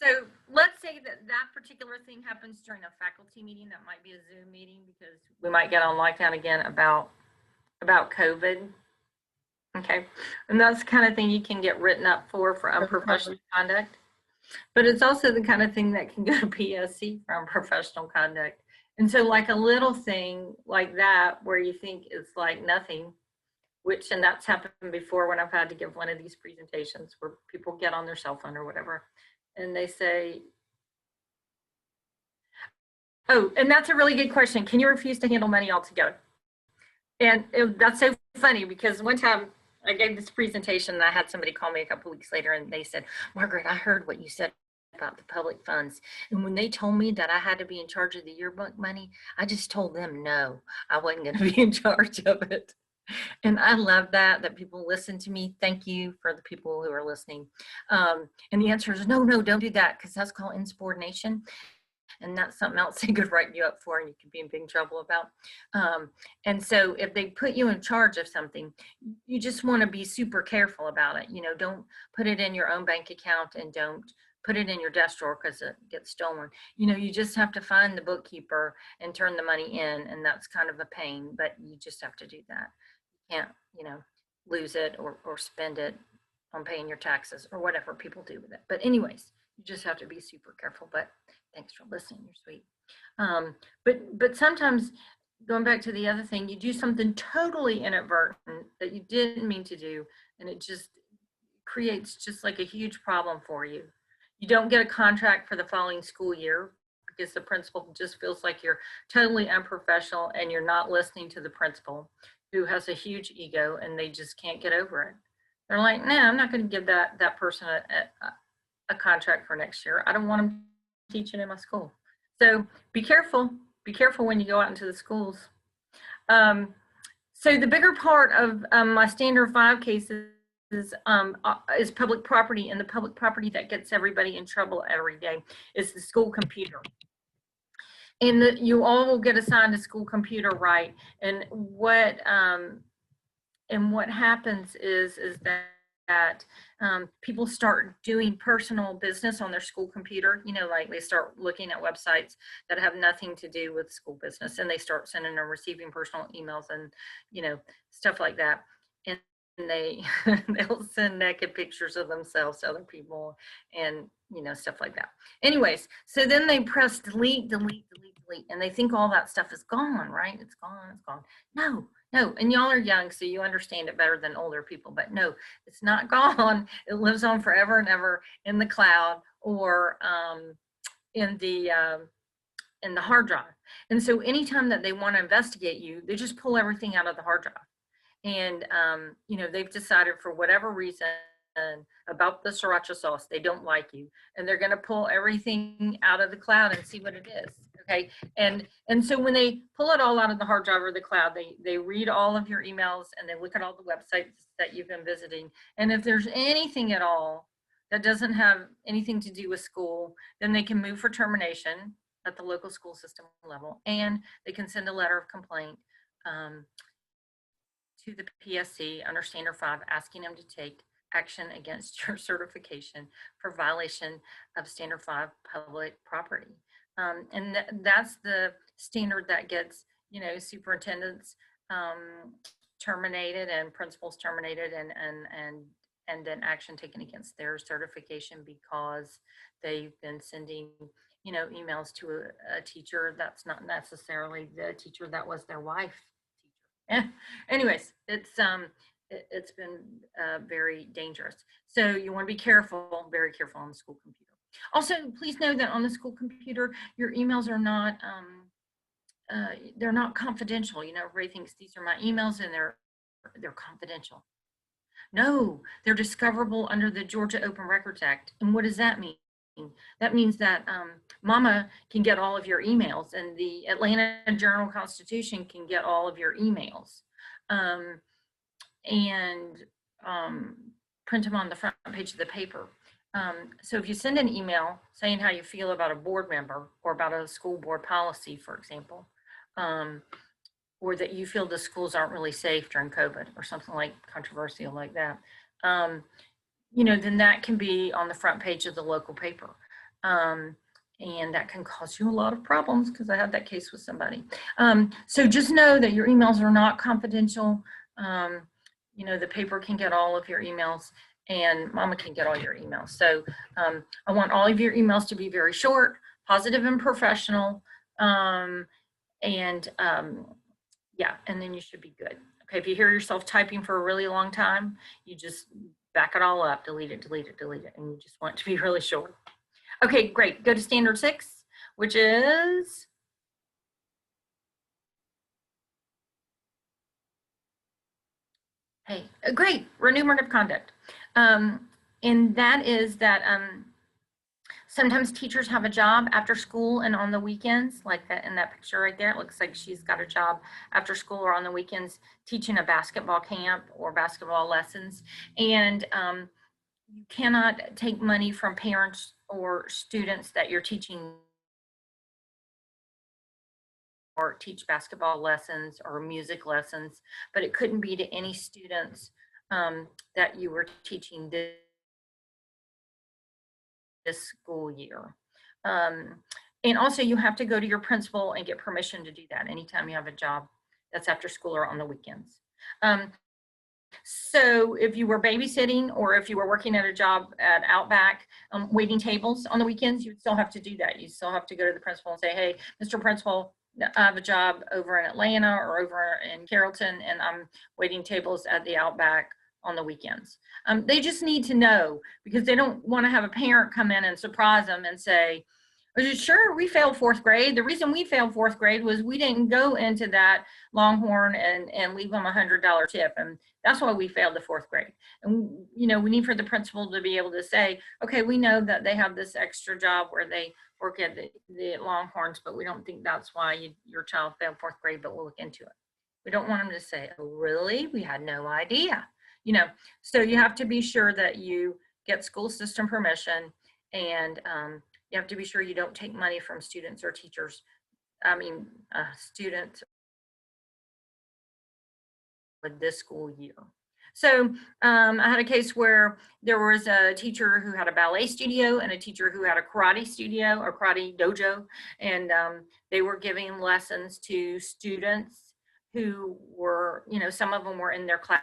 so let's say that particular thing happens during a faculty meeting. That might be a Zoom meeting because we might get on lockdown again about COVID. Okay, and that's the kind of thing you can get written up for unprofessional conduct. But it's also the kind of thing that can go to PSC for unprofessional conduct. And so like a little thing like that where you think it's like nothing and that's happened before when I've had to give one of these presentations where people get on their cell phone or whatever, and they say, oh, and that's a really good question. Can you refuse to handle money altogether? And that's so funny because one time I gave this presentation and I had somebody call me a couple weeks later and they said, Margaret, I heard what you said about the public funds. And when they told me that I had to be in charge of the yearbook money, I just told them no, I wasn't going to be in charge of it. And I love that people listen to me. Thank you for the people who are listening. And the answer is no, don't do that, because that's called insubordination. And that's something else they could write you up for and you could be in big trouble about. And so if they put you in charge of something, you just want to be super careful about it. You know, don't put it in your own bank account and don't put it in your desk drawer because it gets stolen. You know, you just have to find the bookkeeper and turn the money in, and that's kind of a pain, but you just have to do that. You can't, you know, lose it or spend it on paying your taxes or whatever people do with it. But anyways, you just have to be super careful. But thanks for listening. You're sweet. But sometimes, going back to the other thing, you do something totally inadvertent that you didn't mean to do, and it just creates just like a huge problem for you. You don't get a contract for the following school year because the principal just feels like you're totally unprofessional and you're not listening to the principal, who has a huge ego and they just can't get over it. They're like, no, I'm not going to give that person a contract for next year. I don't want them teaching in my school. So be careful when you go out into the schools. So the bigger part of my standard 5 cases is public property, and the public property that gets everybody in trouble every day is the school computer. And you all will get assigned a school computer, right? And what happens is that people start doing personal business on their school computer. You know, like they start looking at websites that have nothing to do with school business, and they start sending and receiving personal emails and, you know, stuff like that. And they'll send naked pictures of themselves to other people and, you know, stuff like that. Anyways, so then they press delete, and they think all that stuff is gone, right? It's gone. No, and y'all are young, so you understand it better than older people, but no, it's not gone. It lives on forever and ever in the cloud or in the hard drive. And so anytime that they want to investigate you, they just pull everything out of the hard drive. And, you know, they've decided for whatever reason about the sriracha sauce, they don't like you, and they're going to pull everything out of the cloud and see what it is. Okay. And so when they pull it all out of the hard drive or the cloud, they read all of your emails and they look at all the websites that you've been visiting. And if there's anything at all that doesn't have anything to do with school, then they can move for termination at the local school system level, and they can send a letter of complaint to the PSC under Standard 5, asking them to take action against your certification for violation of Standard 5 public property. And that's the standard that gets, you know, superintendents terminated and principals terminated, and then action taken against their certification because they've been sending, you know, emails to a teacher that's not necessarily the teacher that was their wife. Anyways, it's been very dangerous. So you want to be careful, very careful on the school computer. Also, please know that on the school computer, your emails are not they're not confidential. You know, everybody thinks these are my emails and they're confidential. No, they're discoverable under the Georgia Open Records Act. And what does that mean? That means that Mama can get all of your emails, and the Atlanta Journal-Constitution can get all of your emails and print them on the front page of the paper. So if you send an email saying how you feel about a board member or about a school board policy, for example, or that you feel the schools aren't really safe during COVID or something like controversial like that, you know, then that can be on the front page of the local paper. And that can cause you a lot of problems, because I had that case with somebody. So just know that your emails are not confidential. You know, the paper can get all of your emails, and Mama can get all your emails. So I want all of your emails to be very short, positive, and professional. And Yeah, and then you should be good. Okay, if you hear yourself typing for a really long time, you just back it all up, delete it, delete it, delete it, and you just want it to be really short. Okay, great. Go to standard 6, which is great, remunerative conduct. And that is that sometimes teachers have a job after school and on the weekends, like that in that picture right there. It looks like she's got a job after school or on the weekends teaching a basketball camp or basketball lessons. And you cannot take money from parents or students that you're teaching or teach basketball lessons or music lessons, but it couldn't be to any students that you were teaching this school year. And also you have to go to your principal and get permission to do that anytime you have a job that's after school or on the weekends. So if you were babysitting or if you were working at a job at Outback, waiting tables on the weekends, you'd still have to do that. You still have to go to the principal and say, hey, Mr. Principal, I have a job over in Atlanta or over in Carrollton, and I'm waiting tables at the Outback on the weekends. They just need to know, because they don't want to have a parent come in and surprise them and say, sure, we failed 4th grade. The reason we failed 4th grade was we didn't go into that Longhorn and leave them $100 tip. And that's why we failed the 4th grade. And, you know, we need for the principal to be able to say, okay, we know that they have this extra job where they work at the Longhorns, but we don't think that's why your child failed 4th grade, but we'll look into it. We don't want them to say, oh, really? We had no idea. You know, so you have to be sure that you get school system permission, and you have to be sure you don't take money from students or teachers. Students with this school year. So I had a case where there was a teacher who had a ballet studio and a teacher who had a karate studio or karate dojo, and they were giving lessons to students who were, you know, some of them were in their class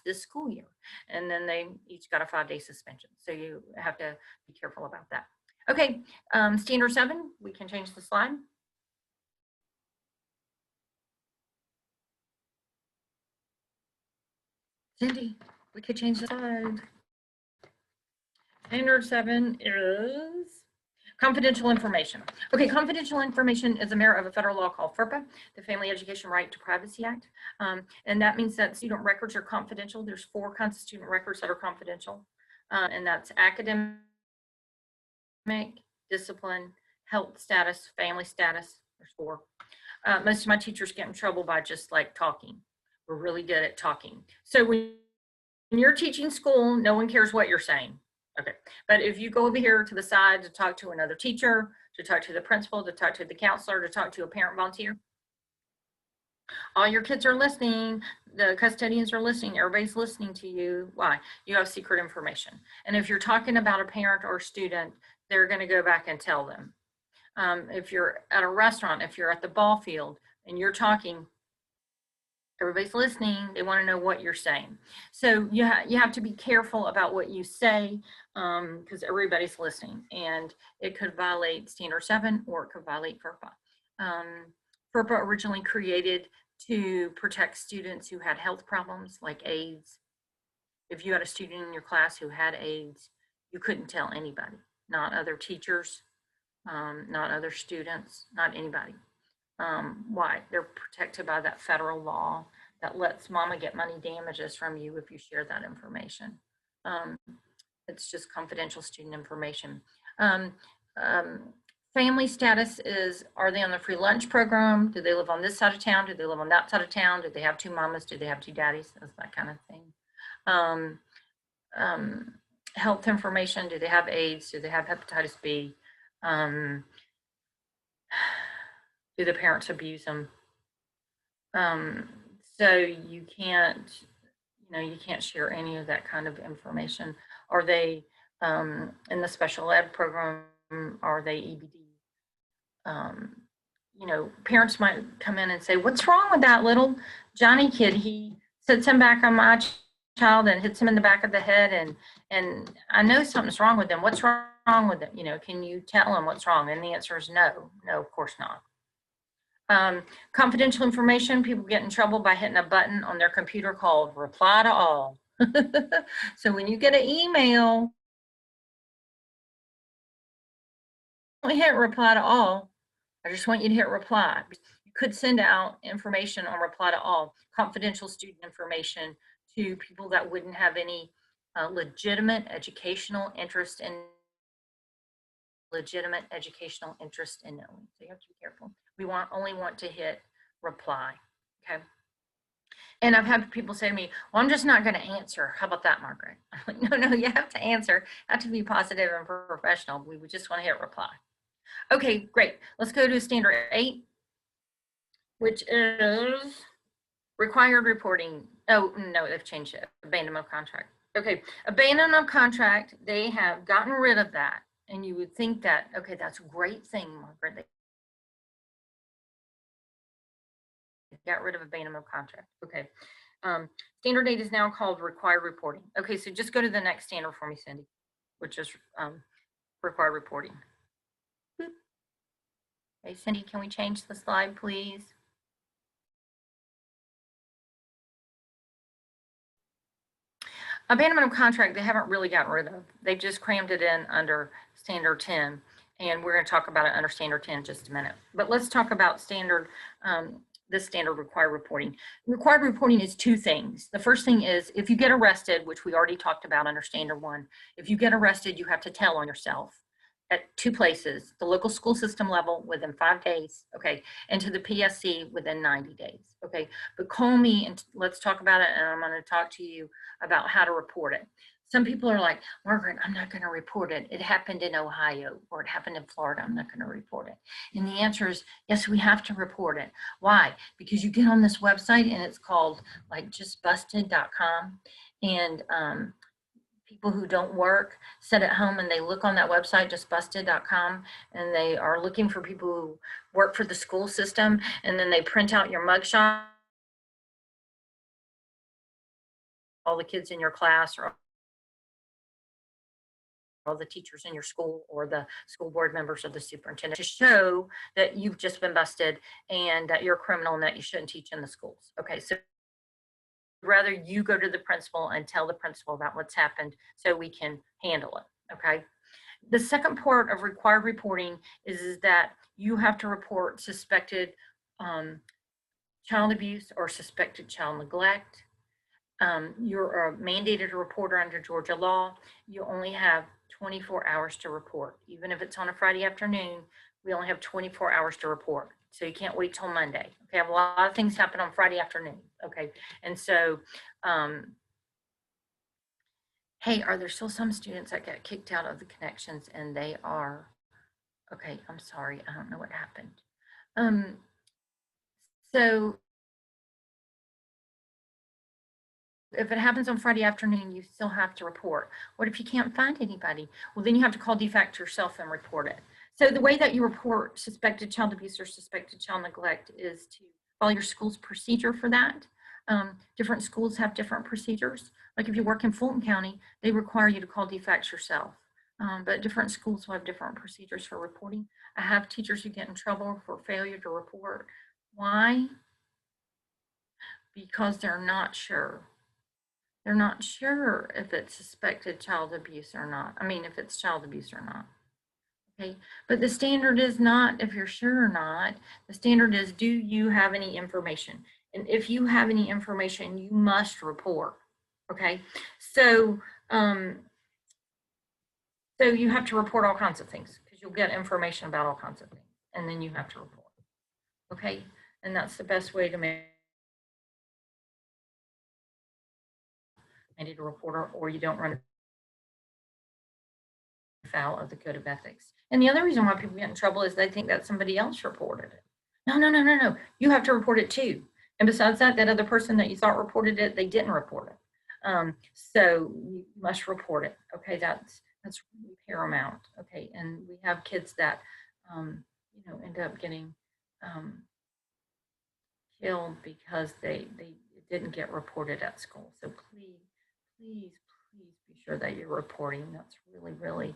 this school year, and then they each got a 5-day suspension. So you have to be careful about that. Okay, standard 7, we can change the slide. Cindy, we could change the slide. Standard 7 is confidential information. Okay, confidential information is a merit of a federal law called FERPA, the Family Education Right to Privacy Act. And that means that student records are confidential. There's 4 kinds of student records that are confidential. And that's academic, discipline, health status, family status. There's 4. Most of my teachers get in trouble by just like talking. We're really good at talking. So when you're teaching school, no one cares what you're saying. Okay, but if you go over here to the side to talk to another teacher, to talk to the principal, to talk to the counselor, to talk to a parent volunteer, all your kids are listening, the custodians are listening, everybody's listening to you. Why? You have secret information. And if you're talking about a parent or student, they're going to go back and tell them. If you're at a restaurant, if you're at the ball field and you're talking, everybody's listening. They want to know what you're saying. So you have to be careful about what you say, because everybody's listening, and it could violate standard 7 or it could violate FERPA. FERPA originally created to protect students who had health problems like AIDS. If you had a student in your class who had AIDS, you couldn't tell anybody, not other teachers, not other students, not anybody. Why? They're protected by that federal law that lets mama get money damages from you if you share that information. It's just confidential student information. Family status is, are they on the free lunch program? Do they live on this side of town? Do they live on that side of town? Do they have 2 mamas? Do they have 2 daddies? That's that kind of thing. Health information, do they have AIDS? Do they have hepatitis B? Do the parents abuse them? So you can't share any of that kind of information. Are they in the special ed program? Are they EBD? Parents might come in and say, what's wrong with that little Johnny kid? He sits him back on my child and hits him in the back of the head, and I know something's wrong with them. What's wrong with them? Can you tell them what's wrong? And the answer is no, of course not. Confidential information, people get in trouble by hitting a button on their computer called reply to all. So when you get an email, don't hit reply to all. I just want you to hit reply. You could send out information on reply to all, confidential student information to people that wouldn't have any legitimate educational interest in knowing. So you have to be careful. We only want to hit reply, okay? And I've had people say to me, well, I'm just not going to answer. How about that, Margaret? I'm like, no, you have to answer. Have to be positive and professional. We would just want to hit reply. Okay, great. Let's go to standard 8, which is required reporting. Oh, no, they've changed it. Abandonment of contract. Okay, abandonment of contract, they have gotten rid of that. And you would think that, okay, that's a great thing, Margaret. They got rid of abandonment of contract. Okay. Standard 8 is now called required reporting. Okay, so just go to the next standard for me, Cindy, which is required reporting. Boop. Okay, Cindy, can we change the slide, please? Abandonment of contract, they haven't really gotten rid of. They've just crammed it in under standard 10. And we're going to talk about it under standard 10 in just a minute. But let's talk about standard, this standard required reporting. Required reporting is 2 things. The first thing is if you get arrested, which we already talked about under standard 1, if you get arrested, you have to tell on yourself at 2 places, the local school system level within 5 days, okay, and to the PSC within 90 days, okay. But call me and let's talk about it, and I'm going to talk to you about how to report it. Some people are like, Margaret, I'm not going to report it. It happened in Ohio or it happened in Florida. I'm not going to report it. And the answer is, yes, we have to report it. Why? Because you get on this website and it's called like justbusted.com. And people who don't work sit at home and they look on that website, justbusted.com, and they are looking for people who work for the school system. And then they print out your mugshot, all the kids in your class or all the teachers in your school or the school board members or the superintendent to show that you've just been busted and that you're a criminal and that you shouldn't teach in the schools. Okay, so rather you go to the principal and tell the principal about what's happened so we can handle it, okay? The second part of required reporting is that you have to report suspected child abuse or suspected child neglect. You're a mandated reporter under Georgia law. You only have 24 hours to report. Even if it's on a Friday afternoon, we only have 24 hours to report. So you can't wait till Monday. Okay, a lot of things happen on Friday afternoon. Okay, and so, hey, are there still some students that get kicked out of the connections and they are, okay, I'm sorry, I don't know what happened. So if it happens on Friday afternoon, you still have to report. What if you can't find anybody? Well, then you have to call DFACT yourself and report it. So the way that you report suspected child abuse or suspected child neglect is to follow your school's procedure for that. Different schools have different procedures. Like if you work in Fulton County, they require you to call DFACT yourself. But different schools will have different procedures for reporting. I have teachers who get in trouble for failure to report. Why? Because they're not sure. They're not sure if it's suspected child abuse or not. I mean, if it's child abuse or not. Okay, but the standard is not if you're sure or not. The standard is, do you have any information? And if you have any information, you must report. Okay, so so you have to report all kinds of things because you'll get information about all kinds of things, and then you have to report. Okay, and that's the best way to make a reporter, or you don't run afoul of the code of ethics. And the other reason why people get in trouble is they think that somebody else reported it. No. You have to report it too. And besides that, that other person that you thought reported it, they didn't report it. So you must report it. Okay, that's really paramount. Okay, and we have kids that you know, end up getting killed because they didn't get reported at school. So please be sure that you're reporting. That's really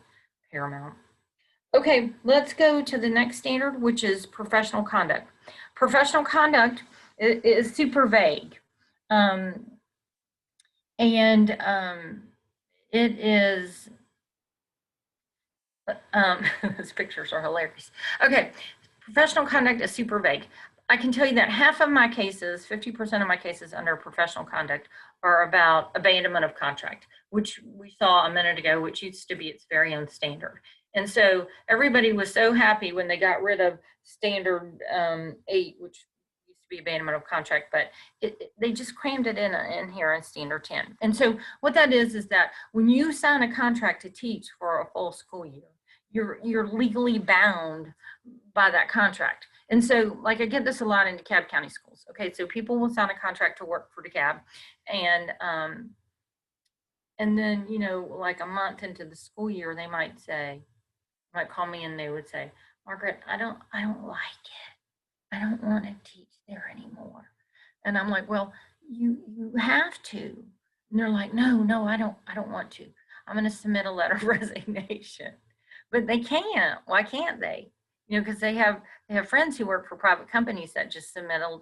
paramount. Okay, let's go to the next standard, which is professional conduct. professional conduct is super vague. It is, those pictures are hilarious. Okay, professional conduct is super vague. I can tell you that half of my cases, 50% of my cases under professional conduct are about abandonment of contract, which we saw a minute ago, which used to be its very own standard. And so everybody was so happy when they got rid of standard 8, which used to be abandonment of contract, but they just crammed it in here in standard 10. And so what that is that when you sign a contract to teach for a full school year, you're legally bound by that contract. And so, like, I get this a lot in DeKalb County schools. Okay, so people will sign a contract to work for DeKalb, and then, you know, like a month into the school year, they might call me and they would say, Margaret, I don't like it. I don't want to teach there anymore. And I'm like, well, you have to. And they're like, no, I don't want to. I'm going to submit a letter of resignation. But they can't. Why can't they? You know, because they have friends who work for private companies that just submit a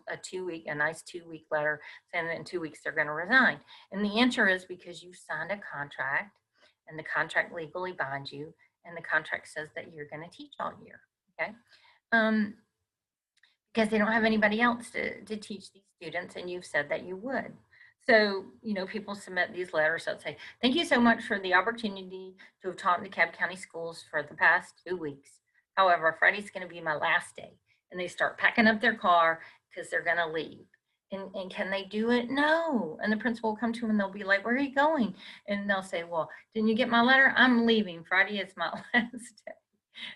nice 2-week letter saying that in 2 weeks they're going to resign. And the answer is because you signed a contract, and the contract legally binds you, and the contract says that you're going to teach all year. Okay, because they don't have anybody else to teach these students, and you've said that you would. So, you know, people submit these letters that say, thank you so much for the opportunity to have taught in the DeKalb County schools for the past 2 weeks. However, Friday's going to be my last day. And they start packing up their car because they're going to leave. And can they do it? No. And the principal will come to them and they'll be like, where are you going? And they'll say, well, didn't you get my letter? I'm leaving. Friday is my last day.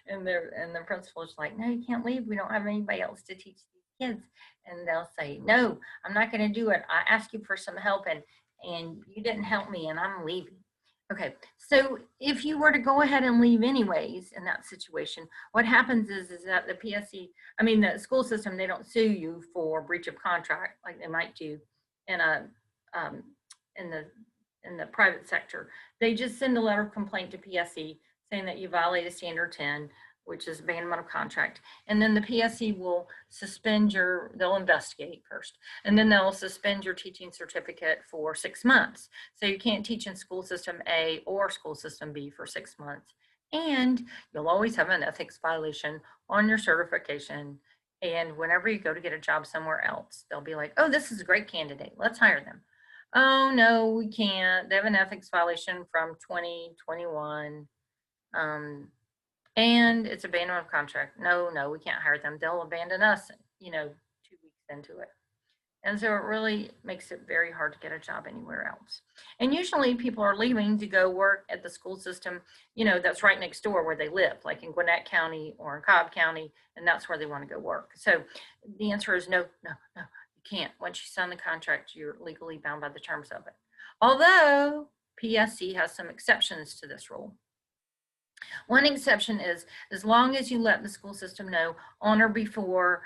And the principal is like, no, you can't leave. We don't have anybody else to teach these kids. And they'll say, no, I'm not going to do it. I asked you for some help and you didn't help me and I'm leaving. Okay, so if you were to go ahead and leave anyways in that situation, what happens is that the PSC, the school system, they don't sue you for breach of contract like they might do in the private sector. They just send a letter of complaint to PSC saying that you violated standard 10, which is abandonment of contract. And then the PSC will they'll investigate first, and then they'll suspend your teaching certificate for 6 months. So you can't teach in school system A or school system B for 6 months. And you'll always have an ethics violation on your certification. And whenever you go to get a job somewhere else, they'll be like, oh, this is a great candidate. Let's hire them. Oh, no, we can't. They have an ethics violation from 2021. And it's abandonment of contract. No, we can't hire them. They'll abandon us, 2 weeks into it. And so it really makes it very hard to get a job anywhere else. And usually people are leaving to go work at the school system, that's right next door where they live, like in Gwinnett County or in Cobb County, and that's where they want to go work. So the answer is no, you can't. Once you sign the contract, you're legally bound by the terms of it. Although PSC has some exceptions to this rule. One exception is as long as you let the school system know on or before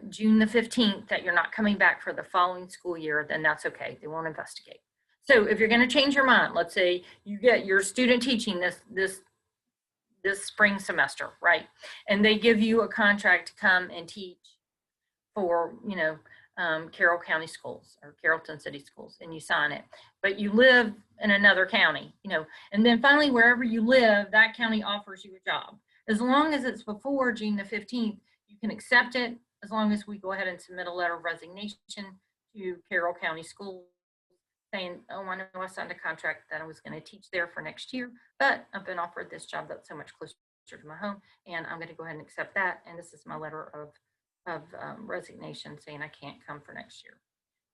June the 15th that you're not coming back for the following school year, then that's okay. They won't investigate. So if you're going to change your mind, let's say you get your student teaching this spring semester, right? And they give you a contract to come and teach for, Carroll County schools or Carrollton City schools, and you sign it, but you live in another county, and then finally wherever you live, that county offers you a job. As long as it's before June the 15th, you can accept it as long as we go ahead and submit a letter of resignation to Carroll County Schools saying, oh, I know I signed a contract that I was going to teach there for next year, but I've been offered this job that's so much closer to my home, and I'm going to go ahead and accept that, and this is my letter of resignation saying I can't come for next year.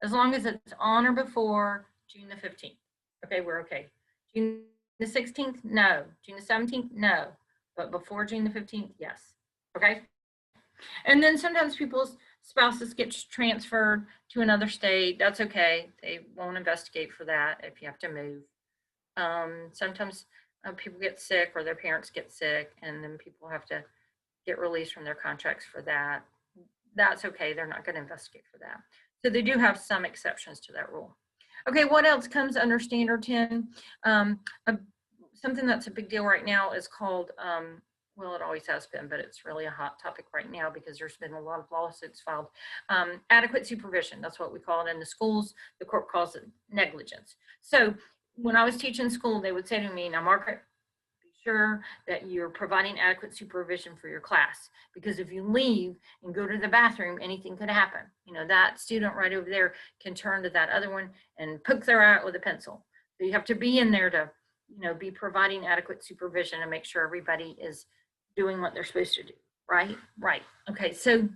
As long as it's on or before June the 15th. Okay, we're okay. June the 16th, no. June the 17th, no. But before June the 15th, yes. Okay? And then sometimes people's spouses get transferred to another state. That's okay. They won't investigate for that if you have to move. Sometimes people get sick or their parents get sick, and then people have to get released from their contracts for that. That's okay. They're not going to investigate for that. So they do have some exceptions to that rule. Okay, what else comes under Standard 10? Something that's a big deal right now is called well, it always has been, but it's really a hot topic right now because there's been a lot of lawsuits filed. Adequate supervision, that's what we call it in the schools. The court calls it negligence. So when I was teaching school, they would say to me, now, Margaret, be sure that you're providing adequate supervision for your class, because if you leave and go to the bathroom, anything could happen. You know, that student right over there can turn to that other one and poke their eye out with a pencil. So you have to be in there to, you know, be providing adequate supervision and make sure everybody is doing what they're supposed to do, right? Right. Okay, so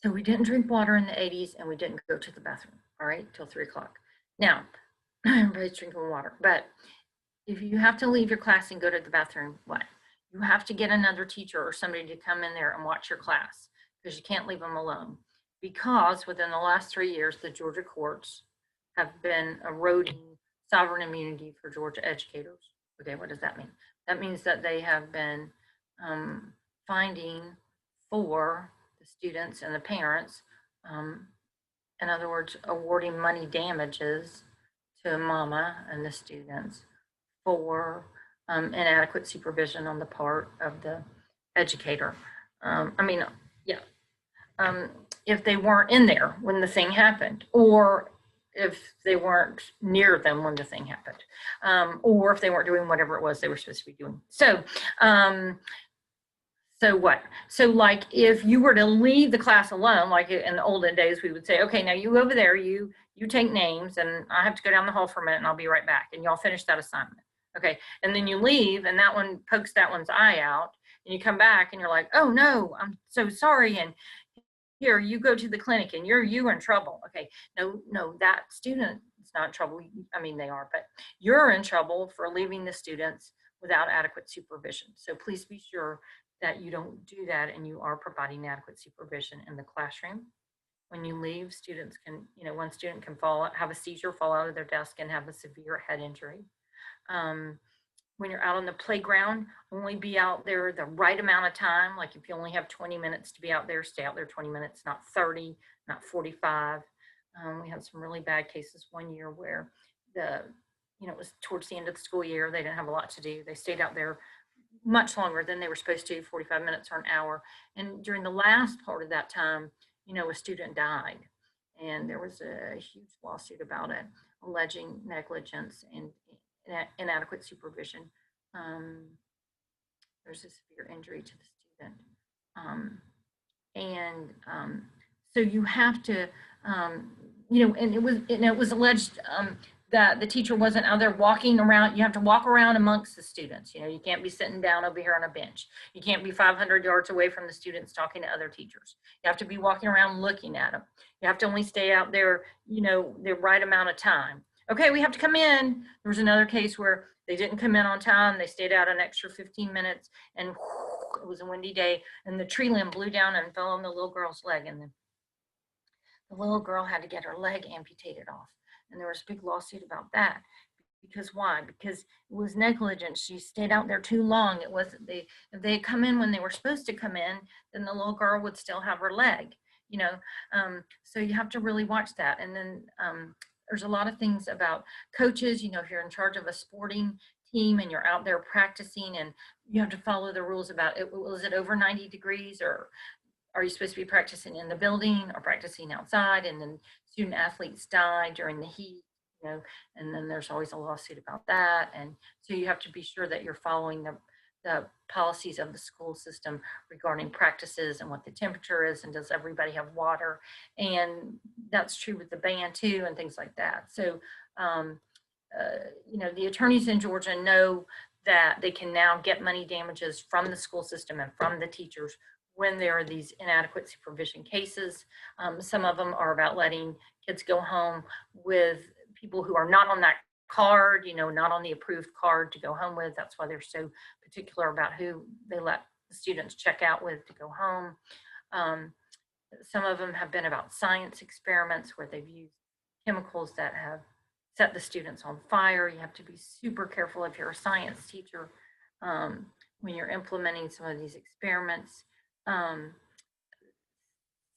we didn't drink water in the 80s and we didn't go to the bathroom, all right, till 3 o'clock. Now, everybody's drinking water, but if you have to leave your class and go to the bathroom, what? You have to get another teacher or somebody to come in there and watch your class, because you can't leave them alone. Because within the last 3 years, the Georgia courts have been eroding sovereign immunity for Georgia educators. Okay, what does that mean? That means that they have been finding for the students and the parents, in other words, awarding money damages to mama and the students for inadequate supervision on the part of the educator. If they weren't in there when the thing happened, or if they weren't near them when the thing happened, or if they weren't doing whatever it was they were supposed to be doing. So what? So like if you were to leave the class alone, like in the olden days, we would say, okay, now you over there, you take names, and I have to go down the hall for a minute and I'll be right back. And y'all finish that assignment. Okay, and then you leave and that one pokes that one's eye out, and you come back and you're like, oh no, I'm so sorry, and here, you go to the clinic and you're in trouble. Okay, no, that student is not in trouble. I mean, they are, but you're in trouble for leaving the students without adequate supervision. So please be sure that you don't do that and you are providing adequate supervision in the classroom. When you leave, students can, one student can have a seizure, fall out of their desk, and have a severe head injury. When you're out on the playground, only be out there the right amount of time. Like if you only have 20 minutes to be out there, stay out there 20 minutes, not 30, not 45. We had some really bad cases one year where it was towards the end of the school year. They didn't have a lot to do. They stayed out there much longer than they were supposed to, 45 minutes or an hour. And during the last part of that time, a student died. And there was a huge lawsuit about it, alleging negligence and inadequate supervision. There's a severe injury to the student. So you have to, and it was alleged that the teacher wasn't out there walking around. You have to walk around amongst the students. You can't be sitting down over here on a bench. You can't be 500 yards away from the students talking to other teachers. You have to be walking around looking at them. You have to only stay out there, the right amount of time. Okay, we have to come in. There was another case where they didn't come in on time. They stayed out an extra 15 minutes, and it was a windy day, and the tree limb blew down and fell on the little girl's leg, and the little girl had to get her leg amputated off. And there was a big lawsuit about that. Because why? Because it was negligence. She stayed out there too long. It wasn't if they had come in when they were supposed to come in, then the little girl would still have her leg, so you have to really watch that. And then there's a lot of things about coaches, if you're in charge of a sporting team and you're out there practicing, and you have to follow the rules about it. Was it over 90 degrees, or are you supposed to be practicing in the building or practicing outside? And then student athletes die during the heat, and then there's always a lawsuit about that. And so you have to be sure that you're following the policies of the school system regarding practices and what the temperature is, and does everybody have water? And that's true with the band too, and things like that. So, the attorneys in Georgia know that they can now get money damages from the school system and from the teachers when there are these inadequate supervision cases. Some of them are about letting kids go home with people who are not on that card, not on the approved card to go home with. That's why they're so particular about who they let the students check out with to go home. Some of them have been about science experiments where they've used chemicals that have set the students on fire. You have to be super careful if you're a science teacher when you're implementing some of these experiments.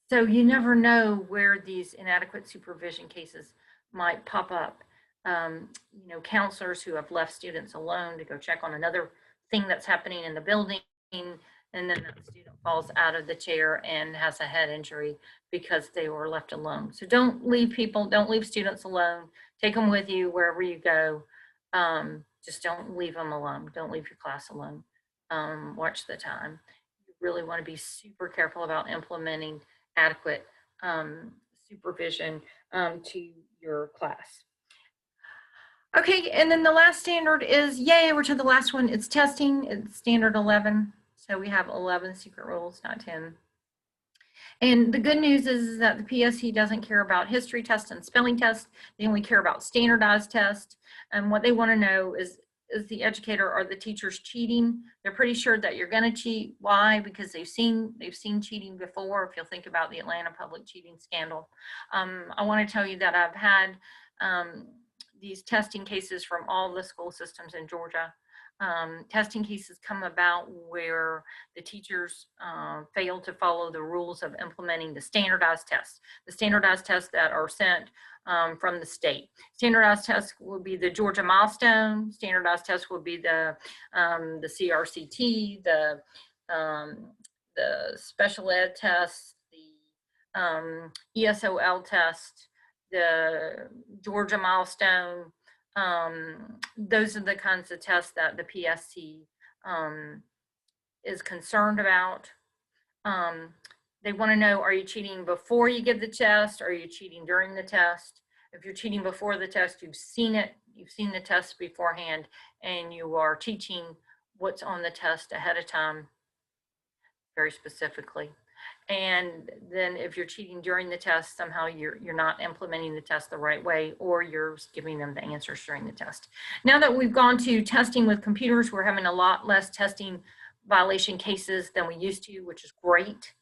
So you never know where these inadequate supervision cases might pop up. Counselors who have left students alone to go check on another thing that's happening in the building, and then that student falls out of the chair and has a head injury because they were left alone. So don't leave students alone. Take them with you wherever you go. Just don't leave them alone. Don't leave your class alone. Watch the time. You really want to be super careful about implementing adequate supervision to your class. Okay, and then the last standard is, yay, we're to the last one. It's testing. It's standard 11. So we have 11 secret rules, not 10. And the good news is that the PSC doesn't care about history tests and spelling tests. They only care about standardized tests. And what they want to know is the educator or the teachers cheating? They're pretty sure that you're going to cheat. Why? Because they've seen cheating before. If you'll think about the Atlanta public cheating scandal. I want to tell you that I've had these testing cases from all the school systems in Georgia. Testing cases come about where the teachers fail to follow the rules of implementing the standardized tests that are sent from the state. Standardized tests will be the Georgia milestone. Standardized tests will be the CRCT, the special ed tests, the ESOL test, the Georgia milestone. Those are the kinds of tests that the PSC is concerned about. They want to know, are you cheating before you give the test? Or are you cheating during the test? If you're cheating before the test, you've seen it, you've seen the test beforehand, and you are teaching what's on the test ahead of time, very specifically. And then if you're cheating during the test, somehow you're not implementing the test the right way, or you're giving them the answers during the test. Now that we've gone to testing with computers, we're having a lot less testing violation cases than we used to, which is great.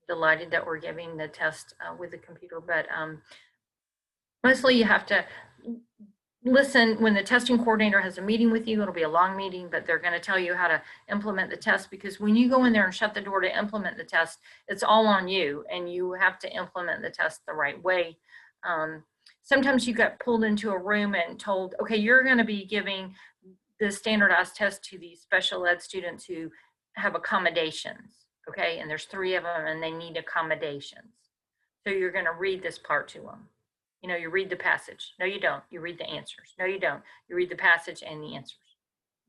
Delighted that we're giving the test with the computer, but mostly you have to listen when the testing coordinator has a meeting with you. It'll be a long meeting, but they're going to tell you how to implement the test, because when you go in there and shut the door to implement the test, it's all on you, and you have to implement the test the right way. Sometimes you get pulled into a room and told, okay, you're going to be giving the standardized test to these special ed students who have accommodations, okay? And there's 3 of them and they need accommodations. So you're going to read this part to them. You know, you read the passage. No, you don't. You read the answers. No, you don't. You read the passage and the answers.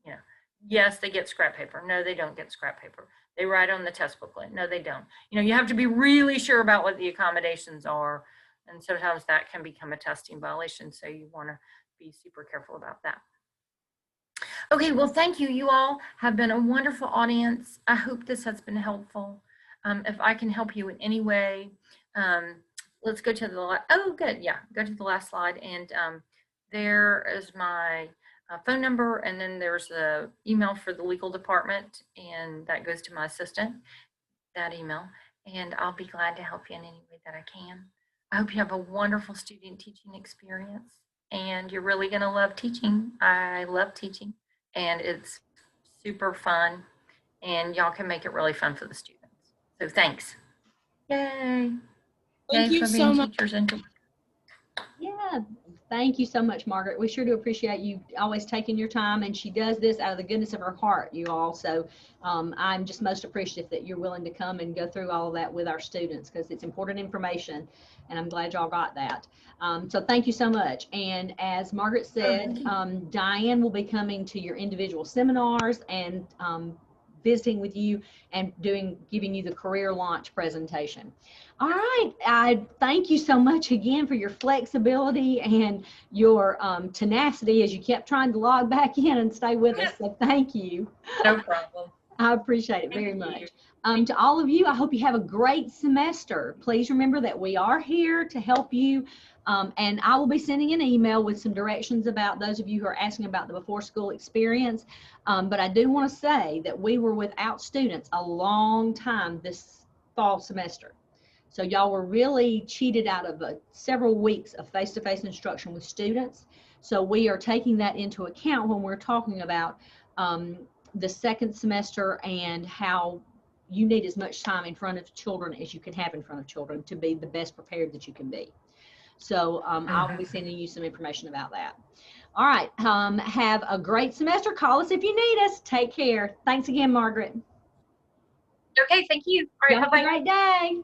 You know, yes, they get scrap paper. No, they don't get scrap paper. They write on the test booklet. No, they don't. You know, you have to be really sure about what the accommodations are. And sometimes that can become a testing violation. So you want to be super careful about that. Okay, well, thank you. You all have been a wonderful audience. I hope this has been helpful. If I can help you in any way, let's go to the, oh, good. Yeah, go to the last slide. And there is my phone number. And then there's the email for the legal department. And that goes to my assistant, that email. And I'll be glad to help you in any way that I can. I hope you have a wonderful student teaching experience. And you're really going to love teaching. I love teaching. And it's super fun. And y'all can make it really fun for the students. So thanks. Yay. Thank you so much. Yeah, thank you so much, Margaret. We sure do appreciate you always taking your time, and she does this out of the goodness of her heart, you all. So I'm just most appreciative that you're willing to come and go through all of that with our students, because it's important information, and I'm glad y'all got that. So thank you so much. And as Margaret said, Diane will be coming to your individual seminars and visiting with you and giving you the career launch presentation. All right, I thank you so much again for your flexibility and your tenacity as you kept trying to log back in and stay with us. So thank you. No problem. I appreciate it very much. To all of you, I hope you have a great semester. Please remember that we are here to help you. And I will be sending an email with some directions about those of you who are asking about the before school experience. But I do want to say that we were without students a long time this fall semester. So y'all were really cheated out of several weeks of face-to-face instruction with students. So we are taking that into account when we're talking about the second semester and how you need as much time in front of children as you can have in front of children to be the best prepared that you can be. So I'll be sending you some information about that. All right. Have a great semester. Call us if you need us. Take care. Thanks again, Margaret. Okay, thank you. All right, Y'all have a great day.